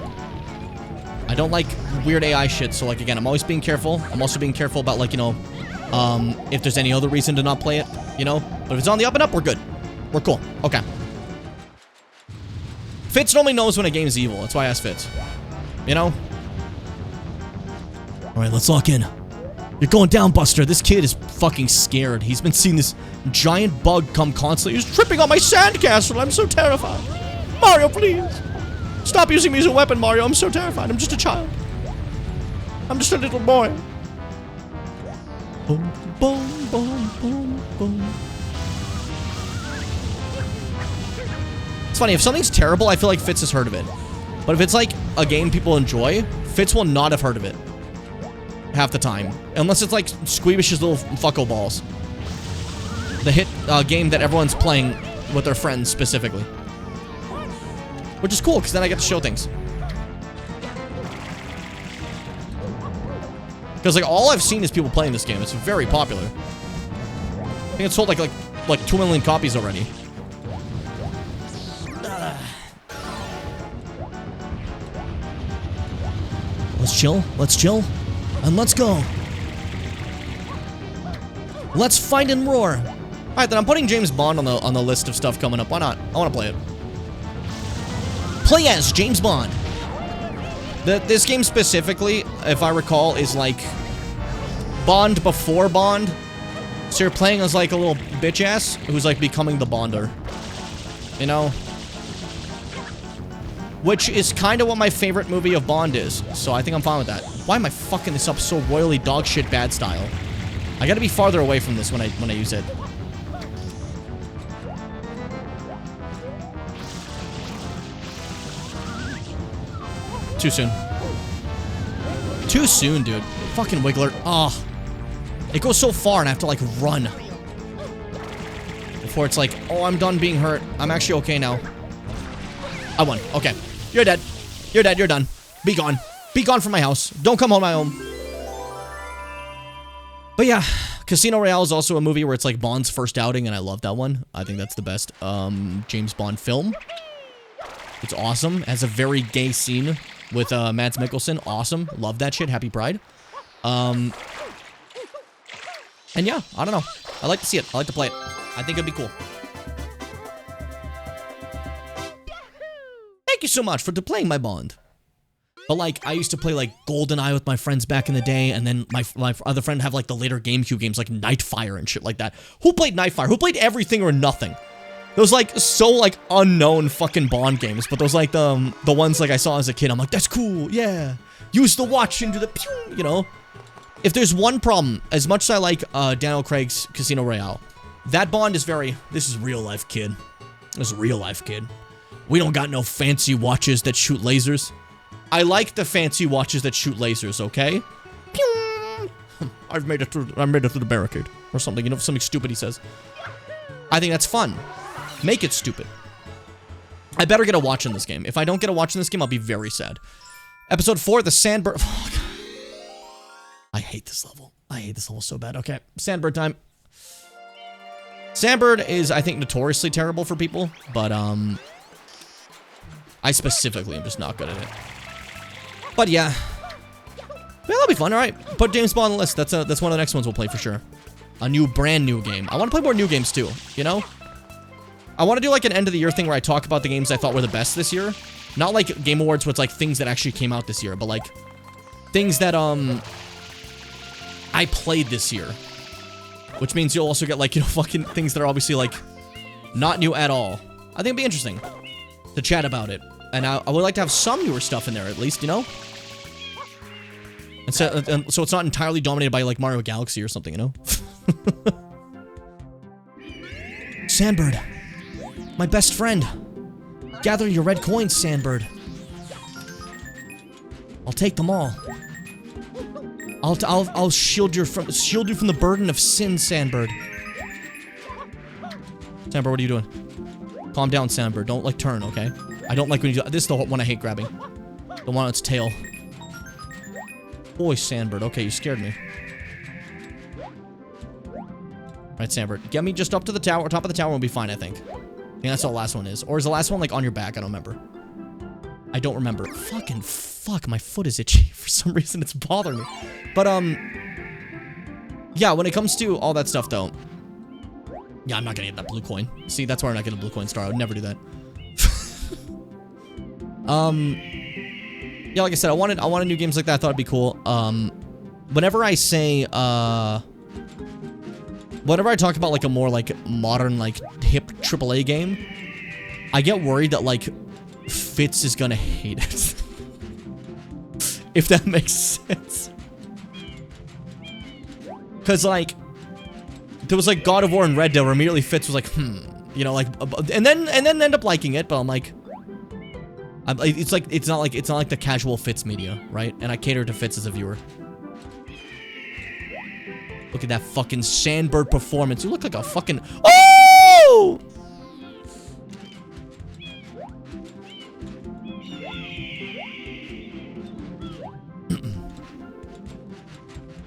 I don't like weird AI shit, so like, again, I'm always being careful. I'm also being careful about, like, you know, if there's any other reason to not play it, you know? But if it's on the up and up, we're good. We're cool. Okay. Fitz normally knows when a game's evil. That's why I asked Fitz. You know? Alright, let's lock in. You're going down, Buster. This kid is fucking scared. He's been seeing this giant bug come constantly. He's tripping on my sandcastle. I'm so terrified. Mario, please. Stop using me as a weapon, Mario. I'm so terrified. I'm just a child. I'm just a little boy. Boom, boom, boom, boom, boom. It's funny, if something's terrible, I feel like Fitz has heard of it. But if it's like a game people enjoy, Fitz will not have heard of it. Half the time. Unless it's like Squeebish's little fucko balls. The hit game that everyone's playing with their friends specifically. Which is cool, because then I get to show things. Because like all I've seen is people playing this game. It's very popular. I think it's sold like 2 million copies already. Let's chill, and let's go. Let's fight and roar. Alright, then I'm putting James Bond on the list of stuff coming up. Why not? I want to play it. Play as James Bond. This game specifically, if I recall, is like Bond before Bond. So you're playing as like a little bitch ass who's like becoming the Bonder. You know? Which is kind of what my favorite movie of Bond is. So I think I'm fine with that. Why am I fucking this up so royally dog shit bad style? I gotta be farther away from this when I use it. Too soon. Too soon, dude. Fucking Wiggler. Oh. It goes so far and I have to like run. Before it's like, oh, I'm done being hurt. I'm actually okay now. I won. Okay. You're dead. You're dead. You're done. Be gone. Be gone from my house. Don't come home my home. But yeah, Casino Royale is also a movie where it's like Bond's first outing, and I love that one. I think that's the best James Bond film. It's awesome. It has a very gay scene with Mads Mikkelsen. Awesome. Love that shit. Happy Pride. And yeah, I don't know. I like to see it. I like to play it. I think it'd be cool. Thank you so much for playing my Bond. But like, I used to play like GoldenEye with my friends back in the day, and then my other friend have like the later GameCube games like Nightfire and shit like that. Who played Nightfire? Who played everything or nothing? Those like so like unknown fucking Bond games, but those like the ones like I saw as a kid. I'm like, that's cool, yeah. Use the watch into the pew, you know. If there's one problem, as much as I like Daniel Craig's Casino Royale, that Bond is very, this is real life, kid. This is real life, kid. We don't got no fancy watches that shoot lasers. I like the fancy watches that shoot lasers, okay? Pew! I've made it through the barricade. Or something, you know, something stupid he says. I think that's fun. Make it stupid. I better get a watch in this game. If I don't get a watch in this game, I'll be very sad. Episode 4, the Sandbird... Oh, God. I hate this level. I hate this level so bad. Okay, Sandbird time. Sandbird is, I think, notoriously terrible for people, but, I specifically am just not good at it. But yeah. Yeah, that'll be fun. All right, put James Bond on the list. That's one of the next ones we'll play for sure. A new, brand new game. I want to play more new games too, you know? I want to do like an end of the year thing where I talk about the games I thought were the best this year. Not like Game Awards where it's like things that actually came out this year, but like things that, I played this year. Which means you'll also get like, you know, fucking things that are obviously like not new at all. I think it'd be interesting to chat about it. And I would like to have some newer stuff in there at least, you know? And so it's not entirely dominated by like Mario Galaxy or something, you know? Sandbird. My best friend. Gather your red coins, Sandbird. I'll take them all. I'll shield you from the burden of sin, Sandbird. Sandbird, what are you doing? Calm down, Sandbird. Don't, like, turn, okay? I don't like when you do... This is the one I hate grabbing. The one on its tail. Boy, Sandbird. Okay, you scared me. Alright, Sandbird. Get me just up to the tower. Top of the tower will be fine, I think. I think that's all the last one is. Or is the last one, like, on your back? I don't remember. I don't remember. Fucking fuck. My foot is itchy. For some reason, it's bothering me. But, yeah, when it comes to all that stuff, though... Yeah, I'm not gonna get that blue coin. See, that's why I'm not getting a blue coin star. I would never do that. Yeah, like I said, I wanted new games like that. I thought it'd be cool. Whenever I say, whenever I talk about, like, a more, like, modern, like, hip AAA game, I get worried that, like, Fitz is gonna hate it. If that makes sense. Because, like, there was, like, God of War and Red Dead where immediately Fitz was like, you know, like, and then end up liking it, but I'm like, it's not like the casual Fitz media, right? And I cater to Fitz as a viewer. Look at that fucking Sandbird performance. You look like a fucking... Oh!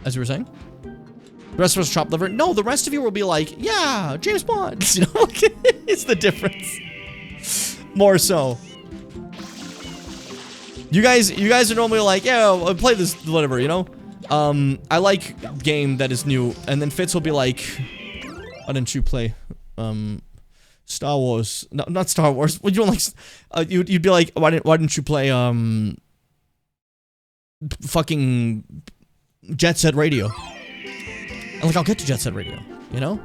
As you were saying? The rest of us chop liver. No, the rest of you will be like, yeah, James Bond. You know, it's the difference. More so. You guys are normally like, yeah, I'll play this, whatever, you know? I like game that is new, and then Fitz will be like, why didn't you play, Star Wars? No, not Star Wars. What you like? You'd be like, why didn't you play, fucking Jet Set Radio? And like, I'll get to Jet Set Radio, you know?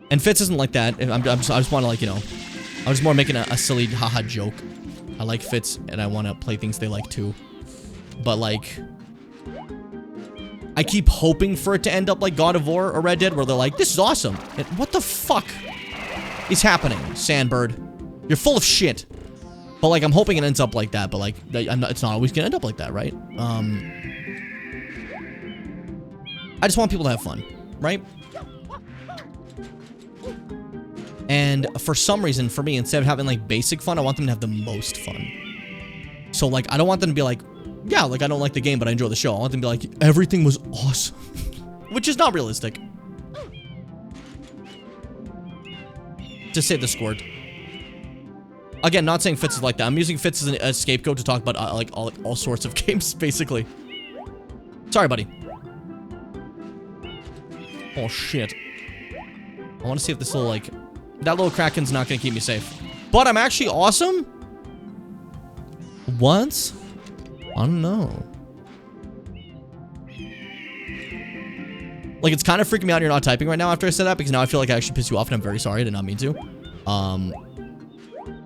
And Fitz isn't like that. I just want to, like, you know, I was more making a silly haha joke. I like Fitz, and I want to play things they like too. But, like, I keep hoping for it to end up like God of War or Red Dead, where they're like, this is awesome. And what the fuck is happening, Sandbird? You're full of shit. But, like, I'm hoping it ends up like that, but, like, it's not always gonna end up like that, right? I just want people to have fun, right? And for some reason, for me, instead of having, like, basic fun, I want them to have the most fun. So, like, I don't want them to be like, yeah, like, I don't like the game, but I enjoy the show. I want them to be like, everything was awesome. Which is not realistic. Just say the squirt. Again, not saying Fitz is like that. I'm using Fitz as a scapegoat to talk about, like, all sorts of games, basically. Sorry, buddy. Oh, shit. I want to see if this little, like... That little Kraken's not going to keep me safe. But I'm actually awesome? What? I don't know. Like, it's kind of freaking me out you're not typing right now after I said that, because now I feel like I actually pissed you off, and I'm very sorry. I did not mean to.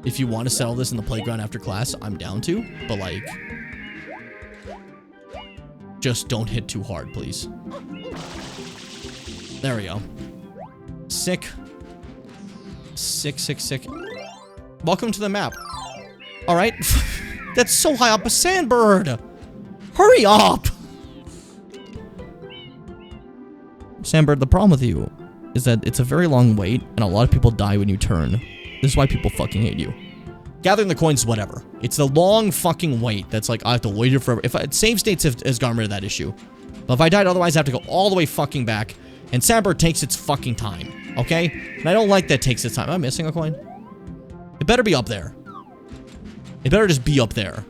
If you want to settle this in the playground after class, I'm down to. But, like... Just don't hit too hard, please. There we go. Sick. Sick, sick, sick. Welcome to the map. Alright. That's so high up. A Sandbird! Hurry up! Sandbird, the problem with you is that it's a very long wait, and a lot of people die when you turn. This is why people fucking hate you. Gathering the coins, whatever. It's the long fucking wait that's like, I have to wait here forever. Save States has gotten rid of that issue. But if I died otherwise, I have to go all the way fucking back. And Sandbird takes its fucking time, okay? And I don't like that it takes its time. Am I missing a coin? It better be up there. It better just be up there.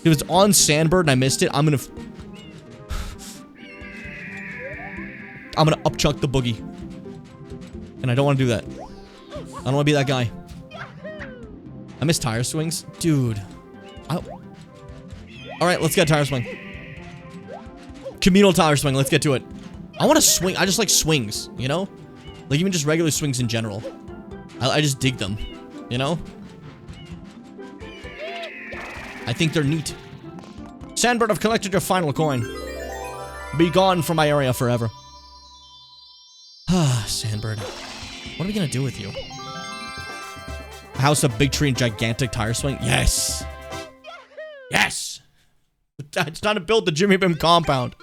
If it's on Sandbird and I missed it, I'm gonna upchuck the boogie. And I don't want to do that. I don't want to be that guy. I miss tire swings. Dude. Alright, let's get a tire swing. Communal tire swing, let's get to it. I want to swing. I just like swings, you know? Like, even just regular swings in general. I just dig them, you know? I think they're neat. Sandbird, I've collected your final coin. Be gone from my area forever. Ah, Sandbird. What are we gonna do with you? A house, a big tree, and gigantic tire swing? Yes! Yes! It's time to build the Jimmy Bim compound.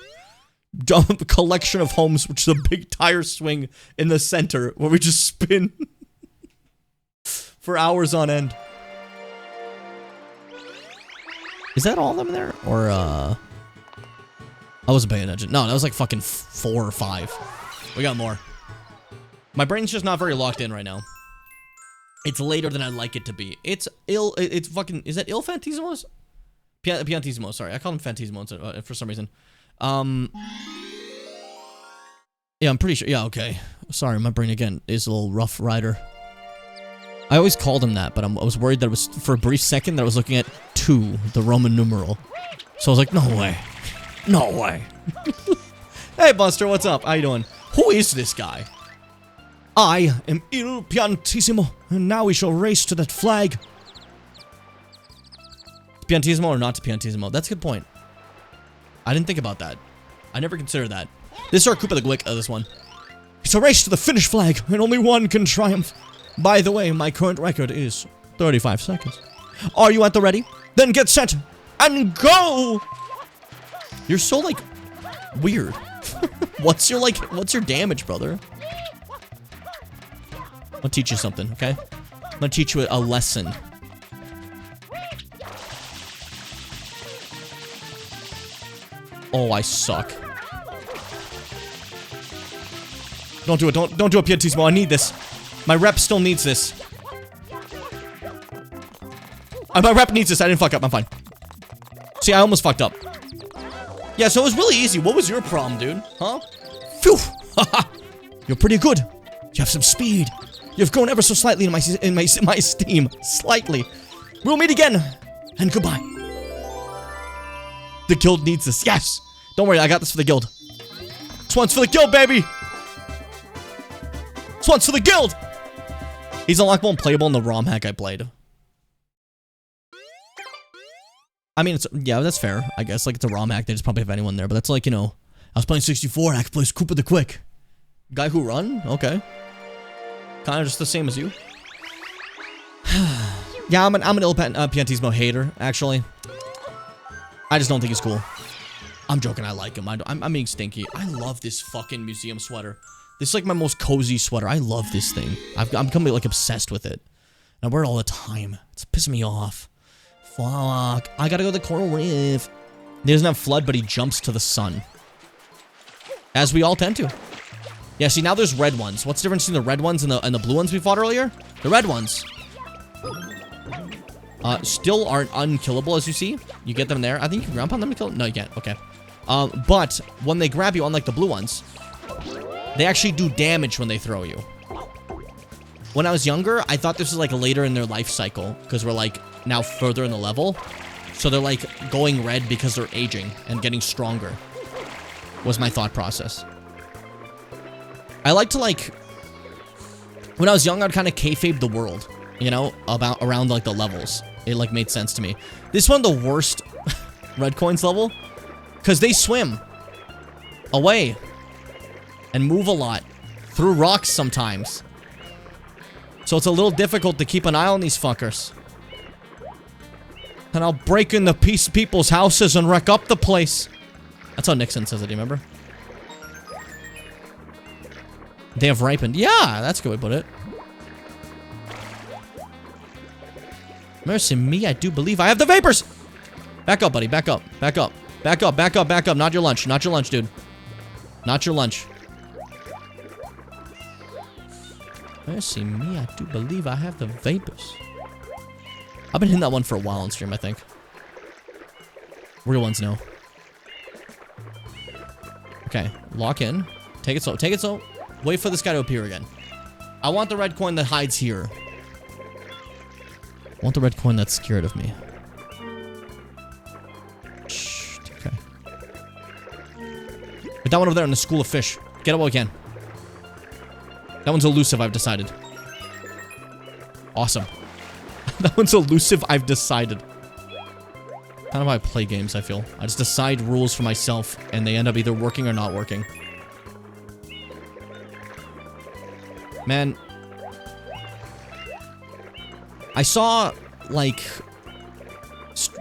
Dump a collection of homes, which is a big tire swing in the center where we just spin for hours on end. Is that all of them there? Or, I wasn't paying attention. No, that was like fucking 4 or 5. We got more. My brain's just not very locked in right now. It's later than I'd like it to be. It's fucking, is that Il Fantisimo? Piantissimo, sorry. I call him Fantisimo for some reason. Yeah, I'm pretty sure. Yeah, okay. Sorry, my brain again is a little rough rider. I always called him that, but I was worried that it was, for a brief second, that I was looking at 2, the Roman numeral. So I was like, no way. No way. Hey, Buster, what's up? How you doing? Who is this guy? I am Il Piantissimo, and now we shall race to that flag. Piantissimo or not to Piantissimo? That's a good point. I didn't think about that. I never considered that. This is our Koopa the Glick, this one. It's a race to the finish flag, and only one can triumph. By the way, my current record is 35 seconds. Are you at the ready? Then get set, and go! You're so, like, weird. What's your damage, brother? I'll teach you something, okay? I'm gonna teach you a lesson. Oh, I suck. Don't do it. Don't do it, Piantissimo. I need this. My rep still needs this. My rep needs this. I didn't fuck up. I'm fine. See, I almost fucked up. Yeah, so it was really easy. What was your problem, dude? Huh? Phew! Haha! You're pretty good. You have some speed. You've grown ever so slightly in my esteem. Slightly. We'll meet again. And goodbye. The guild needs this. Yes! Don't worry, I got this for the guild. This one's for the guild, baby! This one's for the guild! He's unlockable and playable in the ROM hack I played. I mean, it's, yeah, that's fair, I guess. Like, it's a ROM hack, they just probably have anyone there. But that's like, you know, I was playing 64 and I could play Koopa the Quick. Guy who run? Okay. Kind of just the same as you. Yeah, I'm an Il Piantissimo hater, actually. I just don't think he's cool. I'm joking, I like him. I'm being stinky. I love this fucking museum sweater. This is like my most cozy sweater. I love this thing. I'm becoming like obsessed with it. And I wear it all the time. It's pissing me off. Fuck. I gotta go to the coral reef. He doesn't have flood, but he jumps to the sun. As we all tend to. Yeah, see, now there's red ones. What's the difference between the red ones and the blue ones we fought earlier? The red ones. Still aren't unkillable, as you see. You get them there. I think you can grab on them to kill them. No, you can't. Okay. But when they grab you, unlike the blue ones, they actually do damage when they throw you. When I was younger, I thought this was like later in their life cycle because we're like now further in the level. So they're like going red because they're aging and getting stronger. Was my thought process. I like to like, when I was young, I'd kind of kayfabe the world, you know, around like the levels. It like made sense to me. This one, the worst red coins level, because they swim away and move a lot through rocks sometimes. So it's a little difficult to keep an eye on these fuckers. And I'll break in the people's houses and wreck up the place. That's how Nixon says it, do you remember? They have ripened. Yeah, that's a good way to put it. Mercy me, I do believe I have the vapors! Back up, buddy. Back up. Back up. Back up. Back up. Back up. Not your lunch. Not your lunch, dude. Not your lunch. Mercy me, I do believe I have the vapors. I've been hitting that one for a while on stream, I think. Real ones now. Okay. Lock in. Take it slow. Take it slow. Wait for this guy to appear again. I want the red coin that hides here. I want the red coin that's scared of me. Shh. Okay. Get that one over there in the school of fish. Get it while we can. That one's elusive, I've decided. Awesome. That one's elusive, I've decided. Kind of how I play games, I feel. I just decide rules for myself, and they end up either working or not working. Man. I saw, like,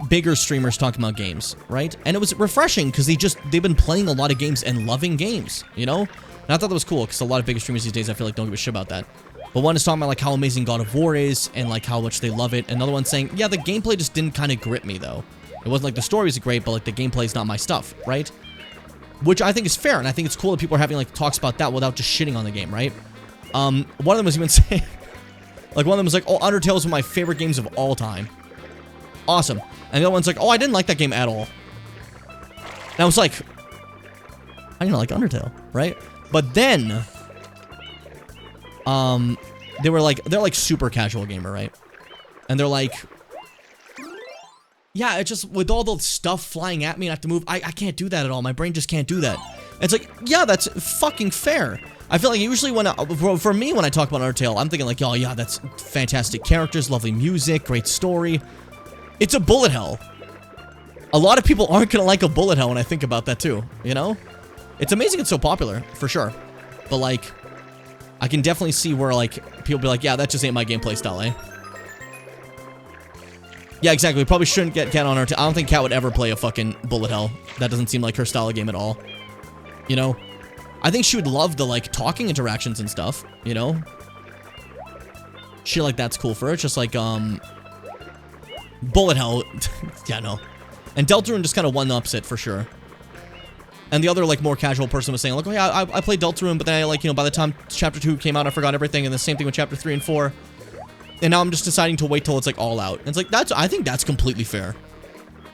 bigger streamers talking about games, right? And it was refreshing because they've been playing a lot of games and loving games, you know? And I thought that was cool because a lot of bigger streamers these days, I feel like, don't give a shit about that. But one is talking about like how amazing God of War is and like how much they love it. Another one saying, yeah, the gameplay just didn't kind of grip me though. It wasn't like the story was great, but like the gameplay is not my stuff, right? Which I think is fair, and I think it's cool that people are having like talks about that without just shitting on the game, right? One of them was even saying, like one of them was like, oh, Undertale is one of my favorite games of all time. Awesome. And the other one's like, oh, I didn't like that game at all. And I was like, I didn't like Undertale, right? But then, they're like super casual gamer, right? And they're like, yeah, it's just with all the stuff flying at me and I have to move, I can't do that at all. My brain just can't do that. And it's like, yeah, that's fucking fair. I feel like usually when, for me, when I talk about Undertale, I'm thinking like, oh yeah, that's fantastic characters, lovely music, great story. It's a bullet hell. A lot of people aren't gonna like a bullet hell when I think about that too, you know? It's amazing it's so popular, for sure. But like, I can definitely see where like, people be like, yeah, that just ain't my gameplay style, eh? Yeah, exactly. We probably shouldn't get Kat on our team. I don't think Kat would ever play a fucking bullet hell. That doesn't seem like her style of game at all. You know? I think she would love the, like, talking interactions and stuff, you know? Shit like that's cool for her. It's just like, bullet hell. Yeah, no. And Deltarune just kind of one-ups it, for sure. And the other, like, more casual person was saying, like, oh, yeah, I played Deltarune, but then I, like, you know, by the time Chapter 2 came out, I forgot everything, and the same thing with Chapter 3 and 4. And now I'm just deciding to wait till it's, like, all out. And it's like, I think that's completely fair.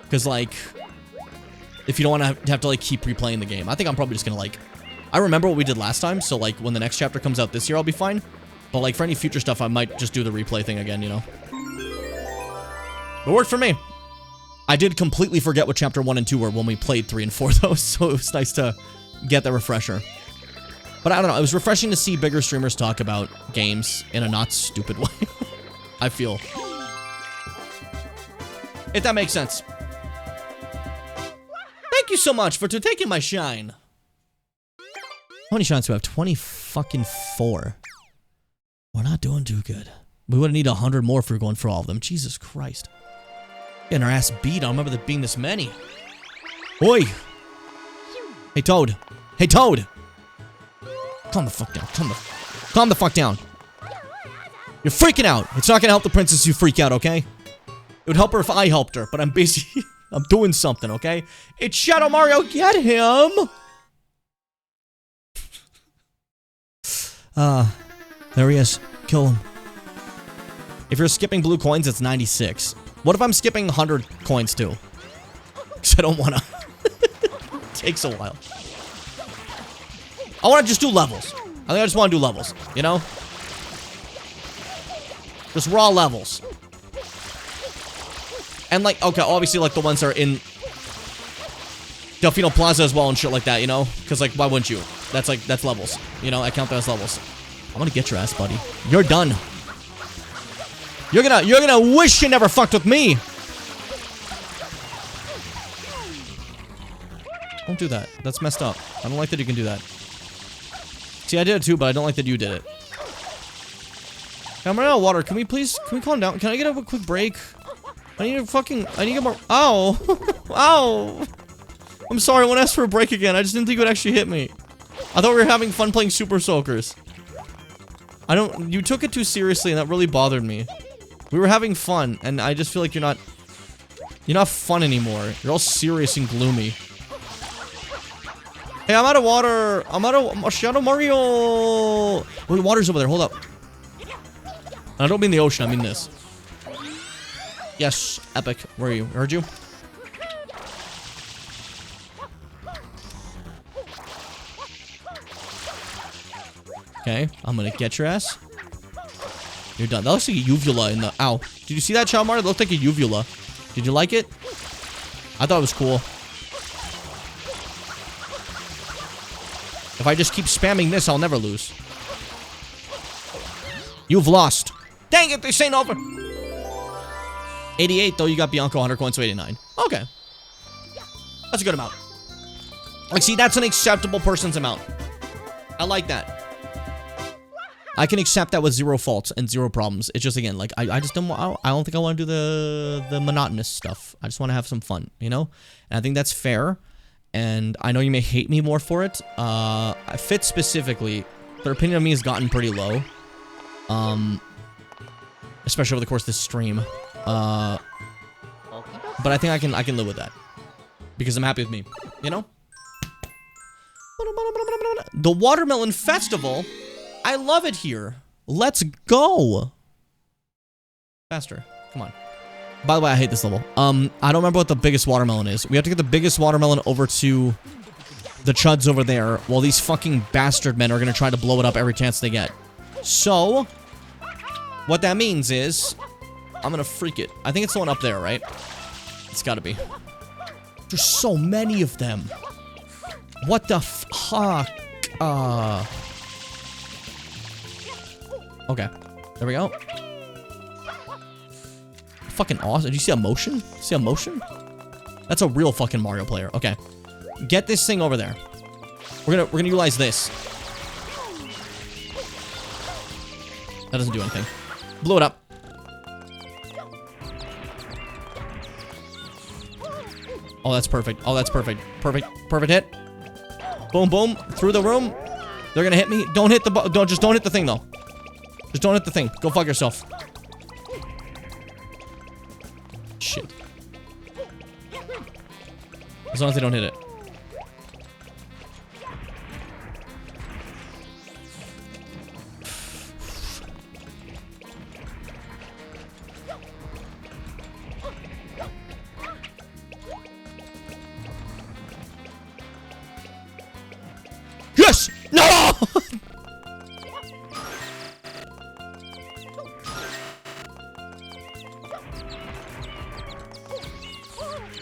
Because, like, if you don't want to have to, like, keep replaying the game. I think I'm probably just gonna, like... I remember what we did last time, so, like, when the next chapter comes out this year, I'll be fine. But, like, for any future stuff, I might just do the replay thing again, you know? It worked for me. I did completely forget what Chapter 1 and 2 were when we played 3 and 4, though, so it was nice to get the refresher. But I don't know, it was refreshing to see bigger streamers talk about games in a not stupid way. I feel. If that makes sense. Thank you so much for taking my shine. How many shines do we have? 20 fucking 4. We're not doing too good. We would need 100 more if we were going for all of them. Jesus Christ. Getting our ass beat. I don't remember there being this many. Oi! Hey, Toad. Hey, Toad! Calm the fuck down. Calm the fuck down. You're freaking out. It's not gonna help the princess you freak out, okay? It would help her if I helped her, but I'm busy. I'm doing something, okay? It's Shadow Mario. Get him! There he is. Kill him. If you're skipping blue coins, it's 96. What if I'm skipping 100 coins too? Because I don't want to. Takes a while. I want to just do levels. I think I just want to do levels, you know? Just raw levels. And like, okay, obviously like the ones that are in Delfino Plaza as well and shit like that, you know? Because like, why wouldn't you? That's like, that's levels. You know, I count that as levels. I'm gonna get your ass, buddy. You're done. You're gonna wish you never fucked with me. Don't do that. That's messed up. I don't like that you can do that. See, I did it too, but I don't like that you did it. I'm running out of water. Can we calm down? Can I get a quick break? I need to get more. Ow. Ow. I'm sorry, I won't ask for a break again. I just didn't think it would actually hit me. I thought we were having fun playing Super Soakers. You took it too seriously and that really bothered me. We were having fun and I just feel like you're not fun anymore. You're all serious and gloomy. Hey, I'm out of water. I'm out of Shadow Mario. Oh, the water's over there. Hold up. I don't mean the ocean. I mean this. Yes, Epic. Where are you? Heard you? Okay, I'm gonna get your ass. You're done. That looks like a uvula in the... Ow. Did you see that, Child Mario? It looked like a uvula. Did you like it? I thought it was cool. If I just keep spamming this, I'll never lose. You've lost. Dang it, this ain't over. 88, though. You got Bianca 100 coins, so 89. Okay. That's a good amount. Like, see, that's an acceptable person's amount. I like that. I can accept that with zero faults and zero problems. It's just, again, like, I just don't want, I don't think I want to do the monotonous stuff. I just want to have some fun, you know? And I think that's fair. And I know you may hate me more for it. Fit specifically, their opinion of me has gotten pretty low. Especially over the course of this stream. But I think I can live with that. Because I'm happy with me, you know? The Watermelon Festival? I love it here. Let's go. Faster. Come on. By the way, I hate this level. I don't remember what the biggest watermelon is. We have to get the biggest watermelon over to the chuds over there, while these fucking bastard men are gonna try to blow it up every chance they get. So, what that means is, I'm gonna freak it. I think it's the one up there, right? It's gotta be. There's so many of them. What the fuck? Okay. There we go. Fucking awesome. Did you see a motion? See a motion? That's a real fucking Mario player. Okay. Get this thing over there. We're gonna utilize this. That doesn't do anything. Blow it up. Oh, that's perfect. Oh, that's perfect. Perfect hit. Boom, boom. Through the room. They're gonna hit me. Don't hit the just don't hit the thing, though. Just don't hit the thing. Go fuck yourself. Shit. As long as they don't hit it. Yes! No!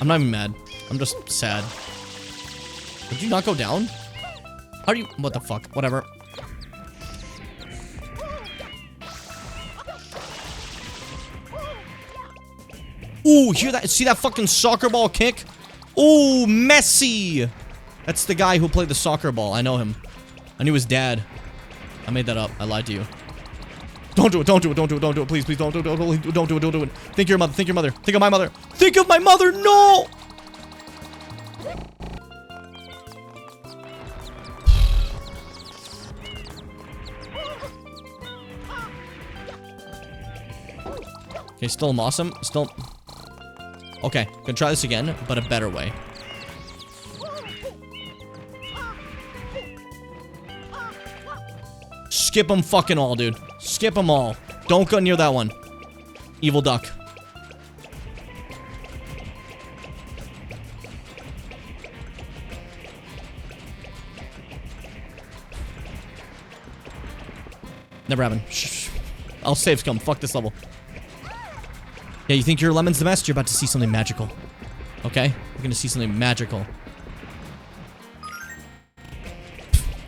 I'm not even mad. I'm just sad. Did you not go down? How do you... What the fuck? Whatever. Ooh, hear that? See that fucking soccer ball kick? Ooh, Messi! That's the guy who played the soccer ball. I know him. I knew his dad. I made that up. I lied to you. Don't do it. Don't do it. Don't do it. Don't do it. Please, please don't do it. Don't do it. Don't do it. Don't do it. Think of your mother. Think of your mother. Think of my mother. Think of my mother. No! Okay, still awesome. Still... Okay, gonna try this again, but a better way. Skip them fucking all, dude. Skip them all. Don't go near that one. Evil duck. Never happened. Shh. I'll save scum. Fuck this level. Yeah, you think your lemon's the best? You're about to see something magical. Okay? You're gonna see something magical.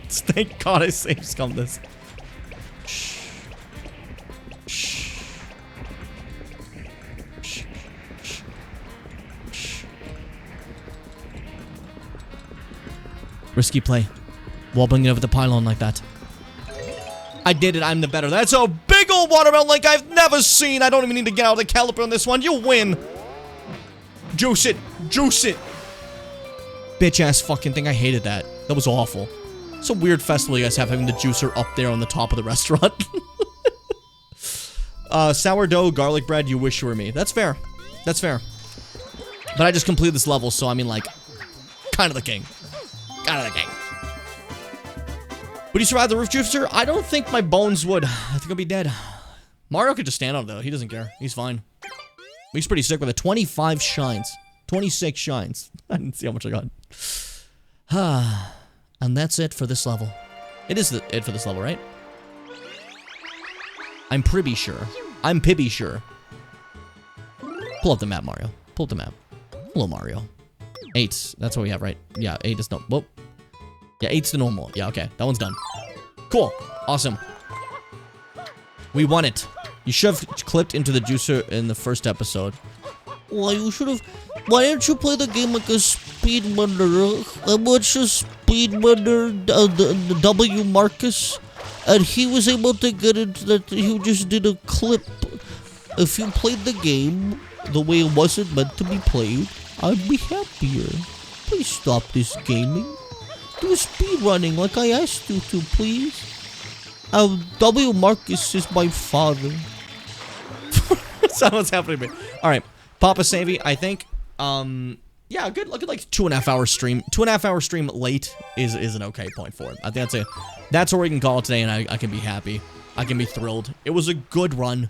Thank God I saved scum this. Shh. Shh. Shh. Shh. Shh. Risky play. Wobbling it over the pylon like that. I did it. I'm the better. That's a big old watermelon like I've never seen. I don't even need to get out of the caliper on this one. You win. Juice it. Juice it. Bitch ass fucking thing. I hated that. That was awful. It's a weird festival you guys have, having the juicer up there on the top of the restaurant. Sourdough, garlic bread, you wish you were me. That's fair. That's fair. But I just completed this level, so I mean, like, kind of the king. Kind of the king. Would you survive the roof juicer? I don't think my bones would. I think I'll be dead. Mario could just stand up, though. He doesn't care. He's fine. He's pretty sick with it. 25 shines. 26 shines. I didn't see how much I got. And that's it for this level. It is it for this level, right? I'm pretty sure. I'm pibby sure. Pull up the map, Mario. Pull up the map. Hello, Mario. 8. That's what we have, right? Yeah, 8 is no... Whoop. Yeah, 8's the normal. Yeah, okay. That one's done. Cool. Awesome. We won it. You should have clipped into the juicer in the first episode. Well, you should have... Why didn't you play the game like a speedrunner? I watched a speedrunner, the W. Marcus. and he was able to get into that. He just did a clip. If you played the game the way it wasn't meant to be played, I'd be happier. Please stop this gaming. Do speed running like I asked you to, please. W. Marcus is my father. That's what's happening to me. All right, Papa Savvy, I think. Yeah, good. Look at like 2.5 hour stream. 2.5 hour stream late is an okay point for it. I think that's what we can call it today, and I can be happy. I can be thrilled. It was a good run.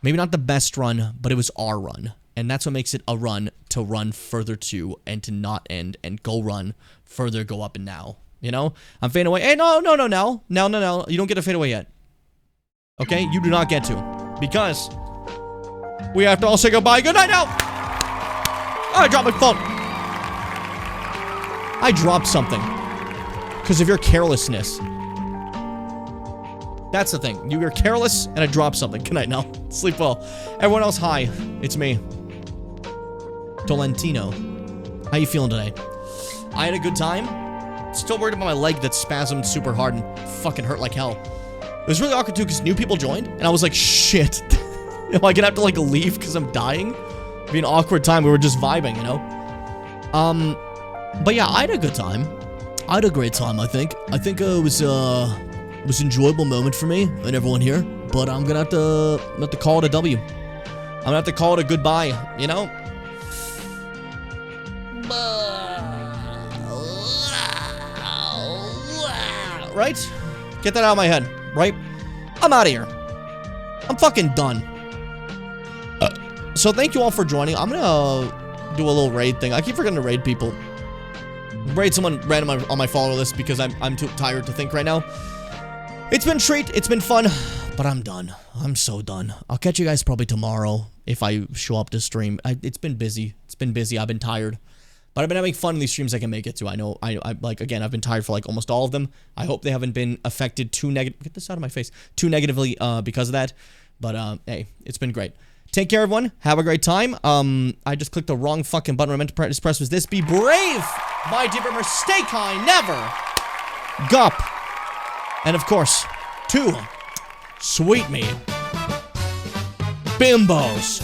Maybe not the best run, but it was our run. And that's what makes it a run to run further to and to not end and go run further, go up and now. You know? I'm fading away. Hey, no. No. You don't get to fade away yet. Okay? You do not get to. Because we have to all say goodbye. Good night now! Oh, I dropped my phone. I dropped something. Because of your carelessness. That's the thing. You were careless, and I dropped something. Good night now. Sleep well. Everyone else, hi. It's me. Tolentino. How you feeling today? I had a good time. Still worried about my leg that spasmed super hard and fucking hurt like hell. It was really awkward too, because new people joined, and I was like, shit. Am I gonna have to, like, leave because I'm dying? It'd be an awkward time. We were just vibing, you know? But yeah, I had a good time. I had a great time, I think. I think it was an enjoyable moment for me and everyone here, but I'm gonna have to call it a W. I'm gonna have to call it a goodbye, you know? Right? Get that out of my head, right? I'm out of here. I'm fucking done. So thank you all for joining. I'm gonna do a little raid thing. I keep forgetting to raid people. Raid someone random on my follower list because I'm too tired to think right now. It's been a treat. It's been fun, but I'm done. I'm so done. I'll catch you guys probably tomorrow if I show up to stream. It's been busy. It's been busy. I've been tired, but I've been having fun in these streams I can make it to. I know. I like, again, I've been tired for like almost all of them. I hope they haven't been affected too get this out of my face, too negatively because of that. But hey, it's been great. Take care, everyone. Have a great time. I just clicked the wrong fucking button. What I meant to press was this. Be brave, my dear brimmer. Stay kind. Never. Gup. And of course, to sweet me bimbos.